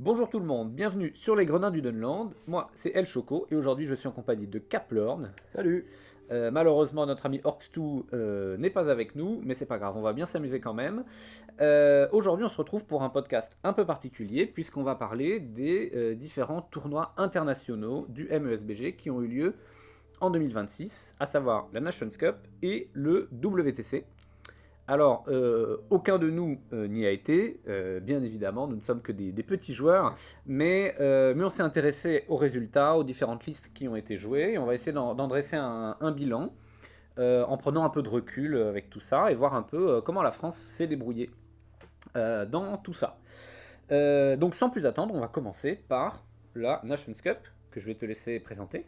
Bonjour tout le monde, bienvenue sur les Grenins du Dunland. Moi, c'est El Choco et aujourd'hui je suis en compagnie de Caplorn. Salut. Malheureusement, notre ami Orkstu n'est pas avec nous, mais c'est pas grave, on va bien s'amuser quand même. Aujourd'hui, on se retrouve pour un podcast un peu particulier puisqu'on va parler des différents tournois internationaux du MESBG qui ont eu lieu en 2026, à savoir la Nations Cup et le WTC. Alors, aucun de nous n'y a été, bien évidemment, nous ne sommes que des petits joueurs, mais on s'est intéressé aux résultats, aux différentes listes qui ont été jouées, et on va essayer d'en dresser un bilan, en prenant un peu de recul avec tout ça, et voir un peu comment la France s'est débrouillée dans tout ça. Donc sans plus attendre, on va commencer par la Nations Cup, que je vais te laisser présenter.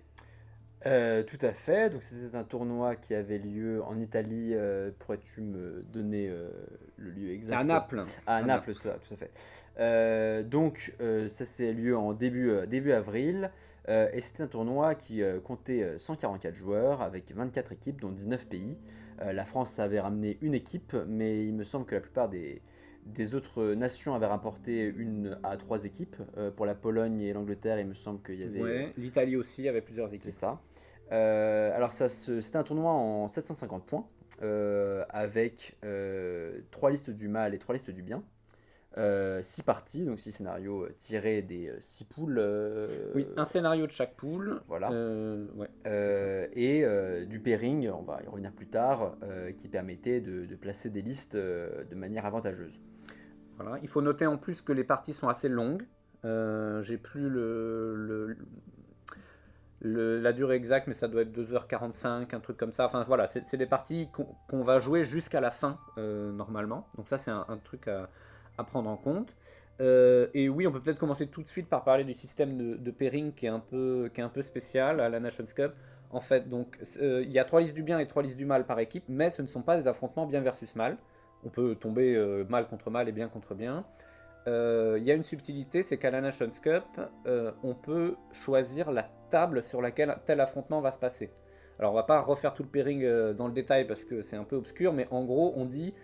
Tout à fait. Donc c'était un tournoi qui avait lieu en Italie. Pourrais-tu me donner le lieu À exact? Naples. À À Naples, Naples. ça, tout à fait. Ça s'est lieu en début avril. Et c'était un tournoi qui comptait 144 joueurs avec 24 équipes, dont 19 pays. La France avait ramené une équipe, mais il me semble que la plupart des autres nations avaient rapporté une à trois équipes. Pour la Pologne et l'Angleterre, il me semble qu'il y avait... Ouais, l'Italie aussi avait plusieurs c'est équipes. ça. C'était un tournoi en 750 points, avec 3 listes du mal et 3 listes du bien. 6 parties, donc 6 scénarios tirés des 6 poules. Oui, un scénario de chaque poule. Voilà. Ouais, c'est ça. Du pairing, on va y revenir plus tard, qui permettait de placer des listes de manière avantageuse. Voilà. Il faut noter en plus que les parties sont assez longues. J'ai plus la durée exacte, mais ça doit être 2h45, un truc comme ça. Enfin voilà, c'est des parties qu'on va jouer jusqu'à la fin, normalement. Donc ça, c'est un truc à prendre en compte. Et oui, on peut peut-être commencer tout de suite par parler du système de pairing qui est un peu spécial à la Nations Cup. En fait, donc, il y a 3 listes du bien et 3 listes du mal par équipe, mais ce ne sont pas des affrontements bien versus mal. On peut tomber mal contre mal et bien contre bien. Il y a une subtilité, c'est qu'à la Nations Cup, on peut choisir la table sur laquelle tel affrontement va se passer. Alors on va pas refaire tout le pairing dans le détail parce que c'est un peu obscur, mais en gros on dit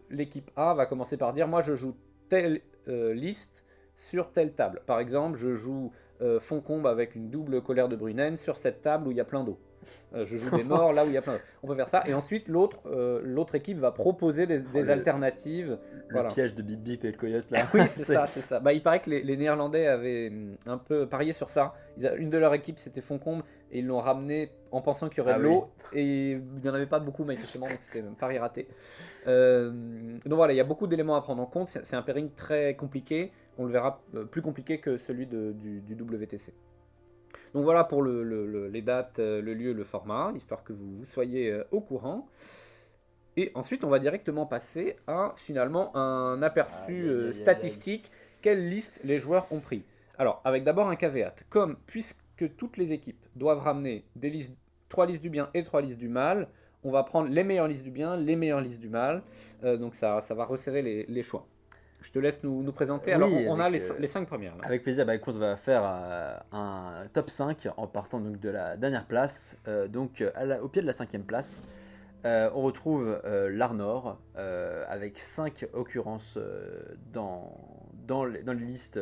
l'équipe A va commencer par dire moi je joue telle liste sur telle table. Par exemple, je joue Foncombe avec une double colère de Brunnen sur cette table où il y a plein d'eau. Je joue des morts là où il y a plein d'eau. On peut faire ça. Et ensuite, l'autre équipe va proposer Oh, des alternatives. le Voilà. piège de Bip Bip et le coyote là. Oui, c'est ça, c'est ça. Bah, il paraît que les Néerlandais avaient un peu parié sur ça. Une de leurs équipes, c'était Foncombe, et ils l'ont ramené en pensant qu'il y aurait Ah de oui. l'eau, et il n'y en avait pas beaucoup, manifestement, donc c'était un pari raté. Donc voilà, il y a beaucoup d'éléments à prendre en compte. C'est un pairing très compliqué. On le verra plus compliqué que celui du WTC. Donc voilà pour les dates, le lieu, le format, histoire que vous soyez au courant. Et ensuite, on va directement passer à finalement un Aïe aperçu aïe aïe aïe aïe. statistique. Quelle liste les joueurs ont pris? Alors, avec d'abord un caveat. Comme, puisque toutes les équipes doivent ramener des listes, 3 listes du bien et 3 listes du mal, on va prendre les meilleures listes du bien, les meilleures listes du mal. Donc ça va resserrer les choix. Je te laisse nous présenter. Alors, Oui, on a les 5 premières là. avec plaisir. Bah, écoute, on va faire un top 5 en partant donc de la dernière place. Au pied de la cinquième place, on retrouve l'Arnor avec 5 occurrences dans les listes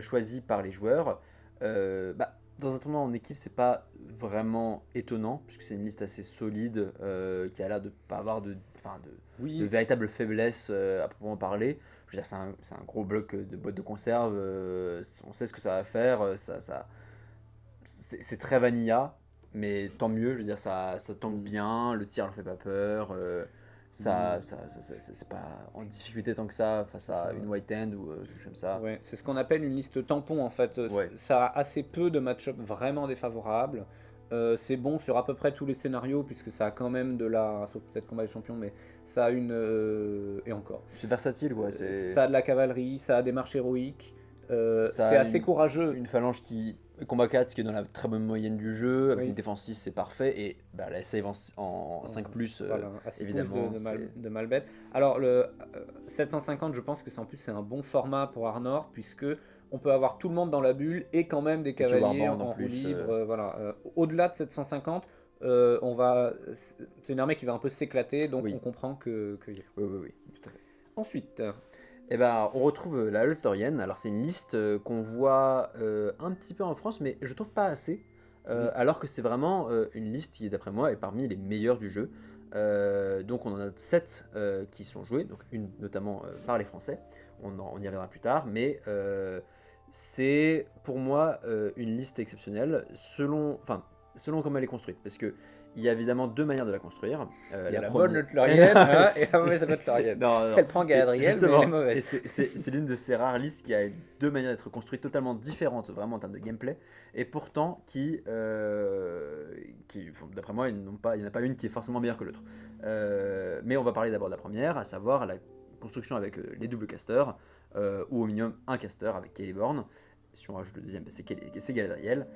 choisies par les joueurs. Dans un tournoi en équipe, c'est pas vraiment étonnant puisque c'est une liste assez solide qui a l'air de pas avoir de Oui, véritable faiblesse à proprement parler. Je veux dire, c'est un gros bloc de boîte de conserve. On sait ce que ça va faire. C'est très vanilla, mais tant mieux. Je veux dire, ça tank mm, bien. Le tir ne fait pas peur. mm, C'est pas en difficulté tant que ça face c'est ça. à une white hand ou quelque chose comme ça. Ouais, c'est ce qu'on appelle une liste tampon en fait. Ouais. Ça a assez peu de match-up vraiment défavorables. C'est bon sur à peu près tous les scénarios puisque ça a quand même de la, sauf peut-être combat des champions, mais ça a une et encore. C'est versatile, quoi. Ça a de la cavalerie, ça a des marches héroïques. Ça C'est a assez courageux. une phalange qui combat 4 qui est dans la très bonne moyenne du jeu, avec une Oui. défense 6 c'est parfait, et bah, la save en 5 Voilà, à 6 pouces évidemment, c'est... de Malbête. Alors, le 750, je pense que c'est en plus c'est un bon format pour Arnor, puisque on peut avoir tout le monde dans la bulle et quand même des Et tu cavaliers Warband en en roue plus. libre. Voilà. Au-delà de 750, c'est une armée qui va un peu s'éclater, donc on Oui, comprend que. oui, oui, oui, tout à fait. Ensuite, Et ben, on retrouve la Lothlorienne. Alors, c'est une liste qu'on voit un petit peu en France, mais je trouve pas assez. Alors que c'est vraiment une liste qui, d'après moi, est parmi les meilleures du jeu. Donc, on en a 7 qui sont jouées, donc une notamment par les Français. On y reviendra plus tard, mais c'est pour moi une liste exceptionnelle selon comment elle est construite. Parce que il y a évidemment deux manières de la construire. Il y a La la bonne première. Lothlorienne hein, et la mauvaise Lothlorienne. Non, non. Elle prend Galadriel, mais elle est Justement, et mauvaise. c'est l'une de ces rares listes qui a deux manières d'être construite totalement différentes, vraiment en termes de gameplay, et pourtant d'après moi, il n'y en a pas une qui est forcément meilleure que l'autre. Mais on va parler d'abord de la première, à savoir la construction avec les doubles casters, ou au minimum un caster avec Celeborn. Si on rajoute le deuxième, c'est Galadriel.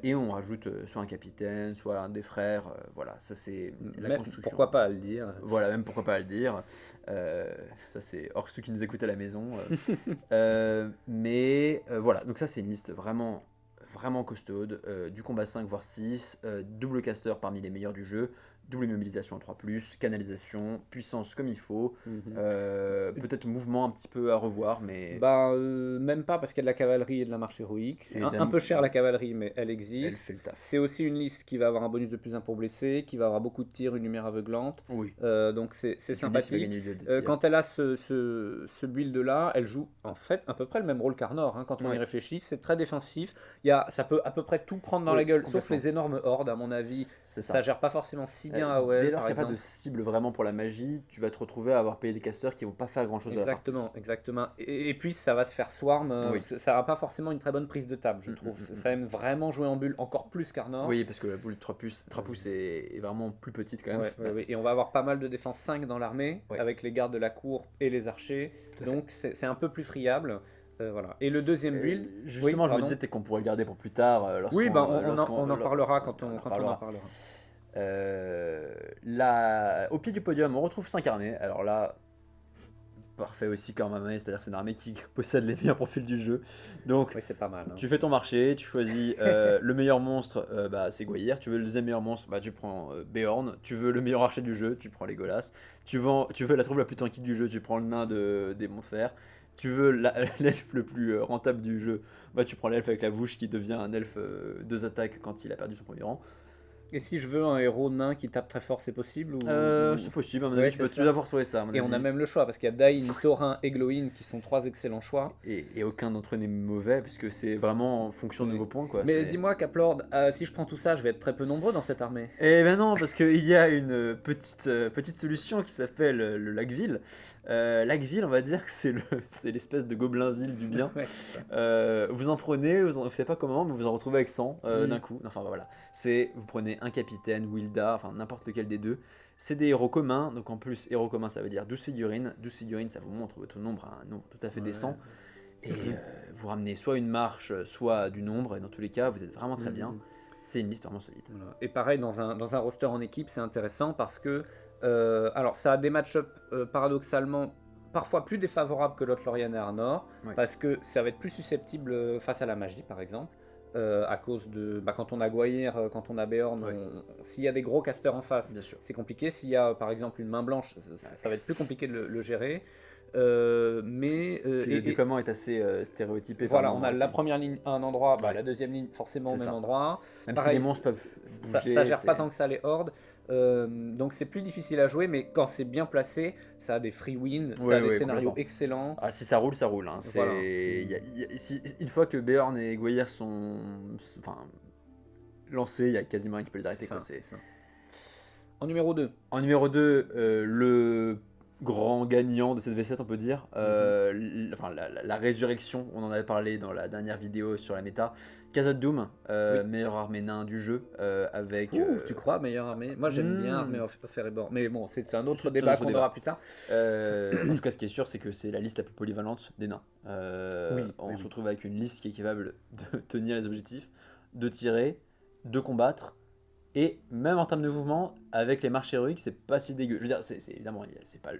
Et on rajoute soit un capitaine, soit un des frères. Voilà, ça c'est la Mais construction. pourquoi pas le dire. Voilà, même pourquoi pas le dire. Ça c'est hors ceux qui nous écoutent à la maison. Voilà, donc ça c'est une liste vraiment, vraiment costaude. Du combat 5 voire 6, double caster parmi les meilleurs du jeu, double immobilisation en 3+, canalisation, puissance comme il faut, peut-être mouvement un petit peu à revoir, mais Même pas parce qu'il y a de la cavalerie et de la marche héroïque. C'est Et un peu cher la cavalerie, mais elle elle existe. fait le taf. C'est aussi une liste qui va avoir un bonus de +1 pour blesser, qui va avoir beaucoup de tirs, une lumière aveuglante. Oui, Donc c'est c'est sympathique. gagner le duel de tir. Quand elle a ce build-là, elle joue en fait à peu près le même rôle qu'Arnor. Hein, quand on y Ouais. réfléchit, c'est très défensif. Ça peut à peu près tout prendre dans Oui, la gueule, sauf complètement. les énormes hordes, à mon avis. C'est Ça ça. gère pas forcément si bien Dès AOL, lors par qu'il n'y a pas de exemple. cible vraiment pour la magie, tu vas te retrouver à avoir payé des casters qui vont pas faire grand chose de la partie. Exactement. Et puis ça va se faire swarm. Oui. Ça n'a pas forcément une très bonne prise de table, je Mm, trouve. mm, mm, Ça aime vraiment jouer en bulle encore plus qu'Arnor. Oui, parce que la boule de 3 pouces est vraiment plus petite quand même. Ouais. Et on va avoir pas mal de défense 5 dans l'armée, Ouais. avec les gardes de la cour et les archers. Tout à fait. Donc c'est un peu plus friable. Voilà. Et le deuxième build. Justement, Oui, je me pardon. disais peut-être qu'on pourrait le garder pour plus tard. Oui, on en parlera quand on en parlera. Au pied du podium, on retrouve 5 armées. Alors là, parfait aussi comme armée, c'est-à-dire que c'est une armée qui possède les meilleurs profils du jeu. Donc, Oui, c'est pas mal. Hein. tu fais ton marché, tu choisis le meilleur monstre, c'est Gwaihir. Tu veux le deuxième meilleur monstre, tu prends Beorn. Tu veux le meilleur archer du jeu, tu prends Legolas. Tu veux la troupe la plus tranquille du jeu, tu prends le nain des Monts de Fer. Tu veux l'elfe le plus rentable du jeu, tu prends l'elfe avec la bouche qui devient un elfe 2 attaques quand il a perdu son premier rang. Et si je veux un héros nain qui tape très fort, c'est possible C'est possible, à mon Ouais, avis, c'est tu ça. dois avoir trouvé ça. À mon Et on a avis. même le choix, parce qu'il y a Dain, Thorin et Glowin qui sont 3 excellents choix. Et aucun d'entre eux n'est mauvais, puisque c'est vraiment en fonction de Oui. vos points. Quoi. Mais dis-moi, Caplord, si je prends tout ça, je vais être très peu nombreux dans cette armée. Eh ben non, parce qu'il y a une petite solution qui s'appelle le Lac-Ville. Lac-Ville, on va dire que c'est l'espèce de gobelin-ville du bien. Ouais, c'est ça. Vous en prenez, vous savez pas comment, mais vous en retrouvez avec 100 Mm. d'un coup. Enfin voilà, vous prenez un capitaine, Wilda, enfin n'importe lequel des deux. C'est des héros communs, donc en plus, héros communs ça veut dire 12 figurines. 12 figurines, ça vous montre votre nombre à un nombre tout à fait Ouais. décent. Et vous ramenez soit une marche, soit du nombre, et dans tous les cas, vous êtes vraiment très bien. Mm. C'est une liste vraiment solide. Voilà. Et pareil, dans un roster en équipe, c'est intéressant parce que alors ça a des match-up paradoxalement parfois plus défavorables que Lothlorien et Arnor, Ouais. parce que ça va être plus susceptible face à la magie, par exemple. À cause de quand on a Gwaihir, quand on a Beorn, Ouais. s'il y a des gros casters en face, Bien sûr. c'est compliqué. S'il y a par exemple une main blanche, ça va être plus compliqué de le gérer. Puis le déploiement est assez stéréotypé. Voilà, par on moment a la aussi. première ligne à un endroit, Ouais. la deuxième ligne forcément au C'est même ça. endroit. Même Pareil, si les monstres peuvent Ça bouger, gère pas tant que ça les hordes. Donc c'est plus difficile à jouer, mais quand c'est bien placé, ça a des free wins, ça Ouais, a des ouais, scénarios complètement. excellents. Ah, si ça roule, ça roule. Hein. Voilà, Une fois que Beorn et Gwaihir sont lancés, il y a quasiment rien qui peut les arrêter. C'est Quoi. ça, c'est ça. En numéro 2, En numéro 2, le grand gagnant de cette V7, on peut dire. La résurrection, on en avait parlé dans la dernière vidéo sur la méta. Khazad-dûm, Oui. meilleur armée nain du jeu, avec... tu crois meilleure armée? Moi j'aime bien Armée of Erebor, mais bon, c'est un autre C'est un débat autre qu'on débat. aura plus tard. en tout cas, ce qui est sûr, c'est que c'est la liste la plus polyvalente des nains. On Oui. se retrouve avec une liste qui est capable de tenir les objectifs, de tirer, de combattre, et même en termes de mouvement, avec les marches héroïques, c'est pas si dégueu. Je veux dire, c'est évidemment,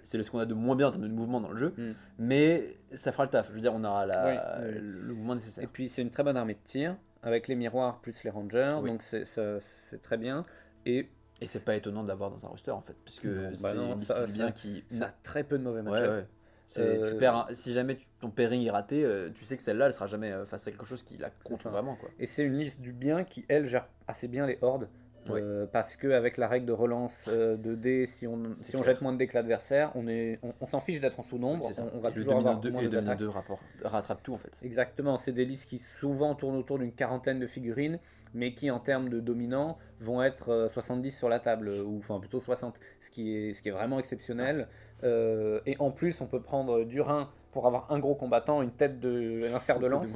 c'est ce qu'on a de moins bien en termes de mouvement dans le jeu, Mm. mais ça fera le taf. Je veux dire, on aura Oui. le mouvement Et nécessaire. puis c'est une très bonne armée de tir, avec les miroirs plus les rangers, Oui. donc c'est très bien. Et Et c'est pas étonnant d'avoir dans un roster en fait, puisque Non, c'est non, une liste ça- du bien qui. ça a très peu de mauvais Ouais, match-up. ouais. Tu perds si jamais ton pairing est raté, tu sais que celle-là, elle sera jamais face à quelque chose qui la contre vraiment, quoi. Et c'est une liste du bien qui, elle, gère assez bien les hordes. Ouais. Parce qu'avec la règle de relance de dés, si on clair. jette moins de dés que l'adversaire, on s'en fiche d'être en sous-nombre, on va toujours avoir moins de attaques. Le domino 2 rattrape tout en fait. Exactement, c'est des listes qui souvent tournent autour d'une quarantaine de figurines, mais qui en termes de dominants vont être 70 sur la table, ou enfin plutôt 60, ce qui est vraiment exceptionnel. Et en plus, on peut prendre du rein pour avoir un gros combattant, un fer de lance.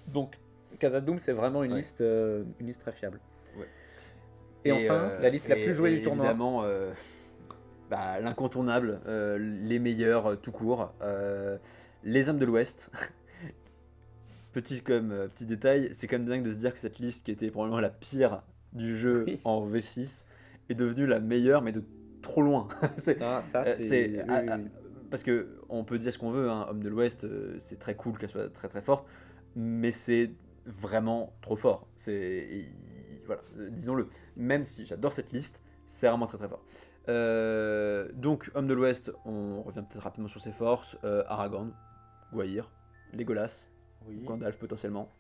Donc, Khazad-dûm, c'est vraiment une liste très fiable. Ouais. Et enfin, la liste la plus jouée du tournoi. Évidemment, l'incontournable, les meilleurs tout court, les hommes de l'Ouest. Petit détail, c'est quand même dingue de se dire que cette liste qui était probablement la pire du jeu en V6 est devenue la meilleure, mais de trop loin. Parce que on peut dire ce qu'on veut, hein, Homme de l'Ouest, c'est très cool qu'elle soit très très forte, mais c'est vraiment trop fort. Voilà, disons-le. Même si j'adore cette liste, c'est vraiment très très fort. Donc, Homme de l'Ouest, on revient peut-être rapidement sur ses forces. Aragorn, Gwaihir, Legolas, Gandalf potentiellement.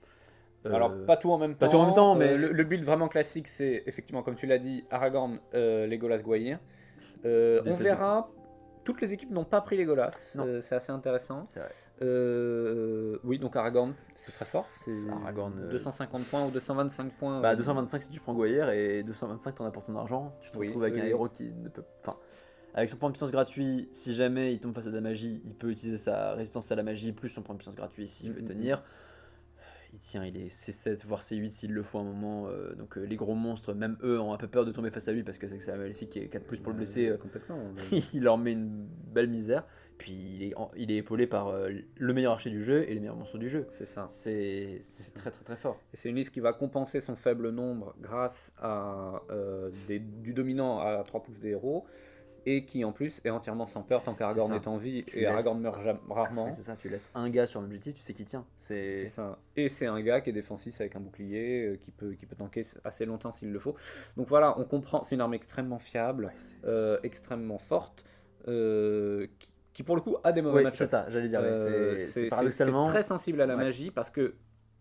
Alors, pas tout en même temps. Pas tout en même temps, mais le build vraiment classique, c'est effectivement, comme tu l'as dit, Aragorn, Legolas, Gwaihir. On verra. Toutes les équipes n'ont pas pris Legolas, c'est assez intéressant. C'est vrai. Oui, donc Aragorn, c'est très fort. C'est Aragorn, 250 points ou 225 points. 225 si tu prends Gwaihir et 225 t'en as pour ton argent. Tu te retrouves avec un héros qui ne peut. Enfin, avec son point de puissance gratuit, si jamais il tombe face à de la magie, il peut utiliser sa résistance à la magie plus son point de puissance gratuit s'il veut tenir. Il tient, il est C7 voire C8 s'il le faut à un moment. Donc les gros monstres, même eux, ont un peu peur de tomber face à lui parce que c'est que c'est un maléfique qui est 4 plus pour le blesser. Complètement. Il leur met une belle misère. Puis il est épaulé par le meilleur archer du jeu et le meilleur monstre du jeu. C'est ça. C'est très très très fort. Et c'est une liste qui va compenser son faible nombre grâce à du dominant à 3 pouces des héros. Et qui en plus est entièrement sans peur tant qu'Aragorn est en vie et Aragorn meurt rarement. C'est ça, tu laisses un gars sur un objectif, tu sais qu'il tient. C'est ça. Et c'est un gars qui est défensif avec un bouclier, qui peut tanker assez longtemps s'il le faut. Donc voilà, on comprend, c'est une arme extrêmement fiable, extrêmement forte, qui pour le coup a des mauvais match-ups. C'est ça, j'allais dire. C'est paradoxalement c'est très sensible à la magie parce que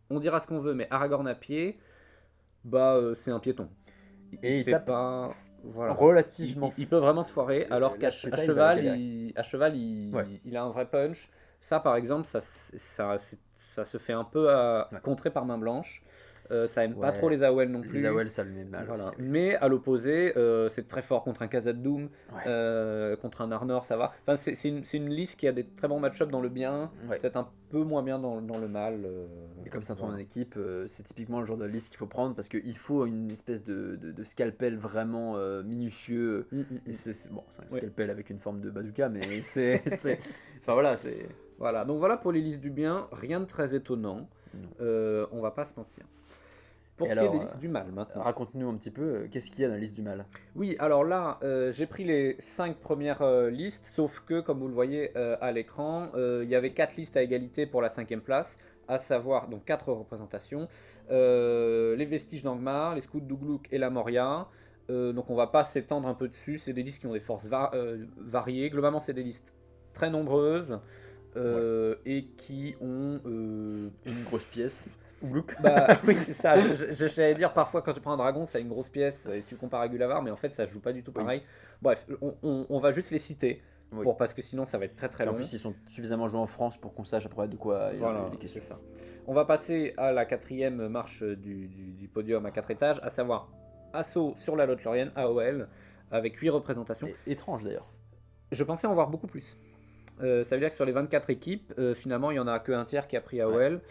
on dira ce qu'on veut, mais Aragorn à pied, c'est un piéton. Il tape pas. Voilà. Relativement. Il peut vraiment se foirer, alors qu'à cheval, il a un vrai punch. Ça, par exemple, ça se fait un peu contrer par main blanche. Ça aime pas trop les AOL non plus. Les AOL, ça le met mal aussi. Mais à l'opposé, c'est très fort contre un Khazad-dûm, contre un Arnor, ça va. Enfin, c'est une liste qui a des très bons match-up dans le bien, peut-être un peu moins bien dans le mal. Et comme ça tourne en équipe, c'est typiquement le genre de liste qu'il faut prendre parce qu'il faut une espèce de scalpel vraiment minutieux. C'est un scalpel avec une forme de bazooka, mais c'est enfin voilà, c'est. Voilà, donc voilà pour les listes du bien, rien de très étonnant. On va pas se mentir. Pour ce qui est des listes du mal maintenant. Raconte-nous un petit peu, qu'est-ce qu'il y a dans la liste du mal? Oui, alors là, j'ai pris les 5 premières listes, sauf que, comme vous le voyez à l'écran, il y avait 4 listes à égalité pour la 5e place, à savoir donc 4 représentations. Les vestiges d'Angmar, les scouts d'Ugluk et la Moria. Donc on va pas s'étendre un peu dessus, c'est des listes qui ont des forces variées. Globalement, c'est des listes très nombreuses et qui ont une grosse pièce. Oui, c'est ça. J'allais dire, parfois quand tu prends un dragon, ça a une grosse pièce et tu compares à Gulavar, mais en fait ça joue pas du tout pareil. Bref, on va juste les citer parce que sinon ça va être très très long. En plus, ils sont suffisamment joués en France pour qu'on sache après de quoi il y a des questions. Ça. On va passer à la 4e marche du podium à 4 étages, à savoir Assaut sur la Lothlórien, AOL, avec 8 représentations. Étrange d'ailleurs. Je pensais en voir beaucoup plus. Ça veut dire que sur les 24 équipes, finalement, il n'y en a qu'un tiers qui a pris AOL,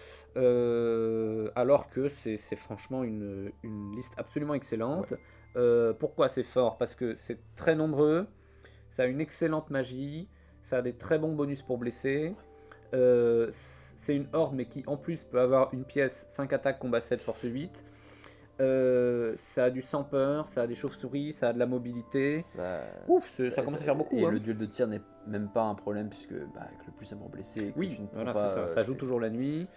alors que c'est franchement une liste absolument excellente. Pourquoi c'est fort? Parce que c'est très nombreux, ça a une excellente magie, ça a des très bons bonus pour blesser. C'est une horde, mais qui en plus peut avoir une pièce 5 attaques, combat 7, force 8. Ça a du sans peur, ça a des chauves-souris, ça a de la mobilité. Ça commence à faire beaucoup. Et le duel de tir n'est même pas un problème puisque avec le plus amour blessé. Ça joue toujours la nuit.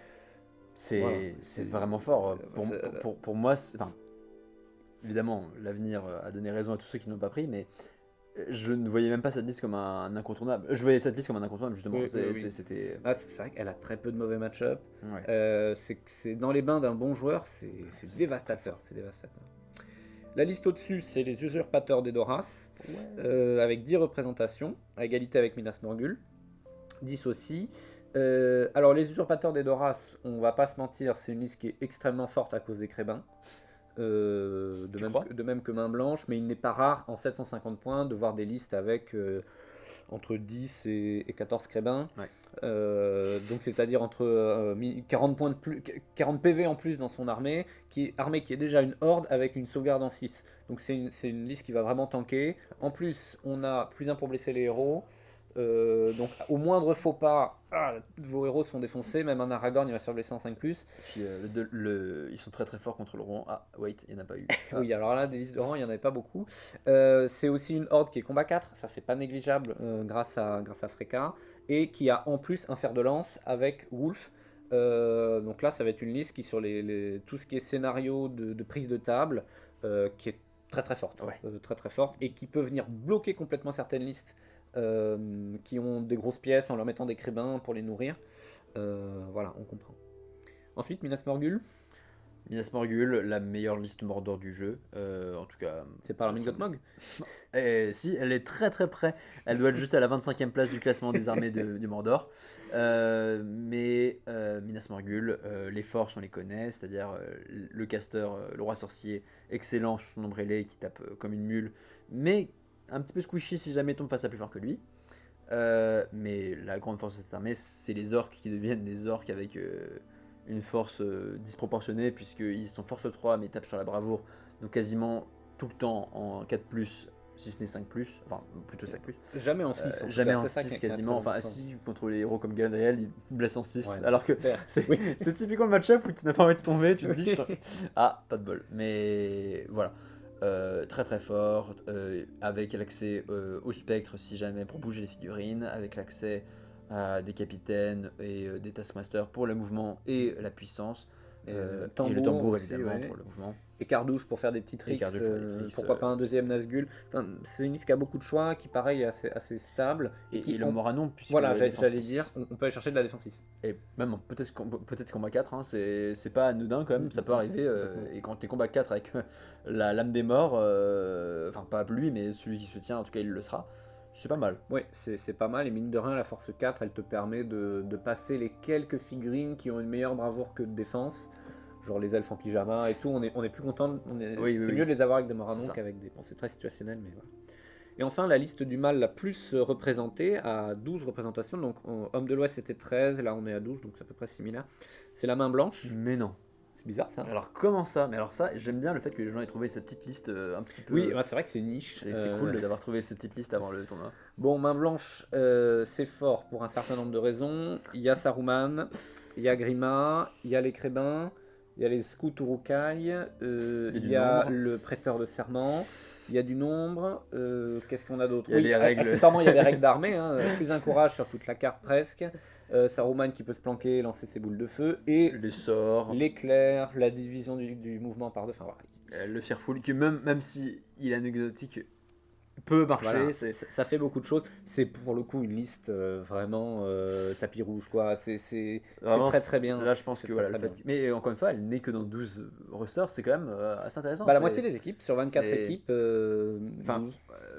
C'est vraiment fort. Pour moi, évidemment, l'avenir a donné raison à tous ceux qui n'ont pas pris, mais Je ne voyais même pas cette liste comme un incontournable. Je voyais cette liste comme un incontournable, justement. Oui, oui, oui. C'était. C'est vrai qu'elle a très peu de mauvais match-up. Ouais. C'est dans les bains d'un bon joueur, c'est dévastateur. C'est dévastateur. La liste au-dessus, c'est les usurpateurs d'Edoras, avec 10 représentations, à égalité avec Minas Morgul. 10 aussi. Alors, les usurpateurs d'Edoras, on va pas se mentir, c'est une liste qui est extrêmement forte à cause des Crébins. De même que Main Blanche, mais il n'est pas rare en 750 points de voir des listes avec entre 10 et 14 Crébins. Ouais. Donc c'est-à-dire entre 40 points de plus, 40 PV en plus dans son armée qui est déjà une horde avec une sauvegarde en 6. Donc c'est une liste qui va vraiment tanker. En plus, on a plus 1 pour blesser les héros. Donc au moindre faux pas, vos héros se font défoncer, même un Aragorn il va se faire blesser en 5+. Et puis ils sont très très forts contre le rang. Ah, wait, il n'y en a pas eu. Oui, alors là, des listes de rang, il n'y en avait pas beaucoup. C'est aussi une horde qui est combat 4, ça c'est pas négligeable grâce à Freka, et qui a en plus un fer de lance avec Wolf. Donc là, ça va être une liste qui, sur tout ce qui est scénario de prise de table, qui est très très forte. Ouais. Très très forte, et qui peut venir bloquer complètement certaines listes qui ont des grosses pièces en leur mettant des crébins pour les nourrir. Voilà, on comprend. Ensuite, Minas Morgul. Minas Morgul, la meilleure liste Mordor du jeu, en tout cas. C'est pas Armin Gottmog. Si, elle est très très près. Elle doit être juste à la 25e place du classement des armées du Mordor. Mais Minas Morgul, les forces on les connaît, c'est-à-dire le caster, le roi sorcier, excellent sur son ombrellé qui tape comme une mule, mais un petit peu squishy si jamais il tombe face à plus fort que lui. Mais la grande force de cette armée, c'est les orques qui deviennent des orques avec une force disproportionnée, puisqu'ils sont force 3 mais ils tapent sur la bravoure, donc quasiment tout le temps en 4+, si ce n'est 5+, enfin plutôt 5+. Jamais en 6. Jamais en 6 quasiment, enfin si contre les héros comme Galadriel, ils blessent en 6, Ouais, alors que c'est typiquement le match-up où tu n'as pas envie de tomber, tu te dis ah, pas de bol, mais voilà. Très très fort, avec l'accès au spectre si jamais pour bouger les figurines, avec l'accès à des capitaines et des taskmasters pour le mouvement et la puissance, et le tambour aussi, évidemment pour le mouvement. Et Cardouche pour faire des petits tricks, pourquoi pas un deuxième Nazgûl. Enfin, c'est une liste qui a beaucoup de choix, qui pareil est assez stable. Et le Moranon, puisque voilà, j'allais dire, on peut aller chercher de la défense 6. Et même peut-être combat 4, hein, c'est pas anodin quand même, ça peut arriver. Et quand t'es combat 4 avec la lame des morts, enfin pas lui, mais celui qui se tient, en tout cas il le sera, c'est pas mal. Oui, c'est pas mal, et mine de rien, la force 4, elle te permet de passer les quelques figurines qui ont une meilleure bravoure que de défense. Genre les elfes en pyjama et tout, on est plus content, c'est mieux de les avoir avec des Moranons qu'avec des... Bon, c'est très situationnel, mais voilà. Et enfin, la liste du mal la plus représentée, à 12 représentations, donc Homme de l'Ouest c'était 13, là on est à 12, donc c'est à peu près similaire. C'est la Main Blanche. Mais non. C'est bizarre ça. Alors comment ça? Mais alors ça, j'aime bien le fait que les gens aient trouvé cette petite liste un petit peu... Oui, bah, c'est vrai que c'est niche. C'est cool d'avoir trouvé cette petite liste avant le tournoi. Bon, Main Blanche, c'est fort pour un certain nombre de raisons. Il y a Saruman, il y a Grima, il y a les Crébins, il y a les Scouts Urukai, il y a le Prêteur de Serment, il y a du nombre. Qu'est-ce qu'on a d'autre? Il y a les règles. Accessoirement, il y a des règles d'armée, hein, plus un courage sur toute la carte presque. Saruman qui peut se planquer, lancer ses boules de feu, et les sorts, l'éclair, la division du mouvement par deux. Enfin, voilà. Le Fearful, qui même si il est anecdotique, peut marcher. Voilà, ça fait beaucoup de choses. C'est pour le coup une liste vraiment tapis rouge, quoi. C'est très très bien. Là, je pense que voilà. Mais encore une fois, elle n'est que dans 12 rosters, c'est quand même assez intéressant. Bah, la moitié des équipes, sur 24 équipes. Enfin,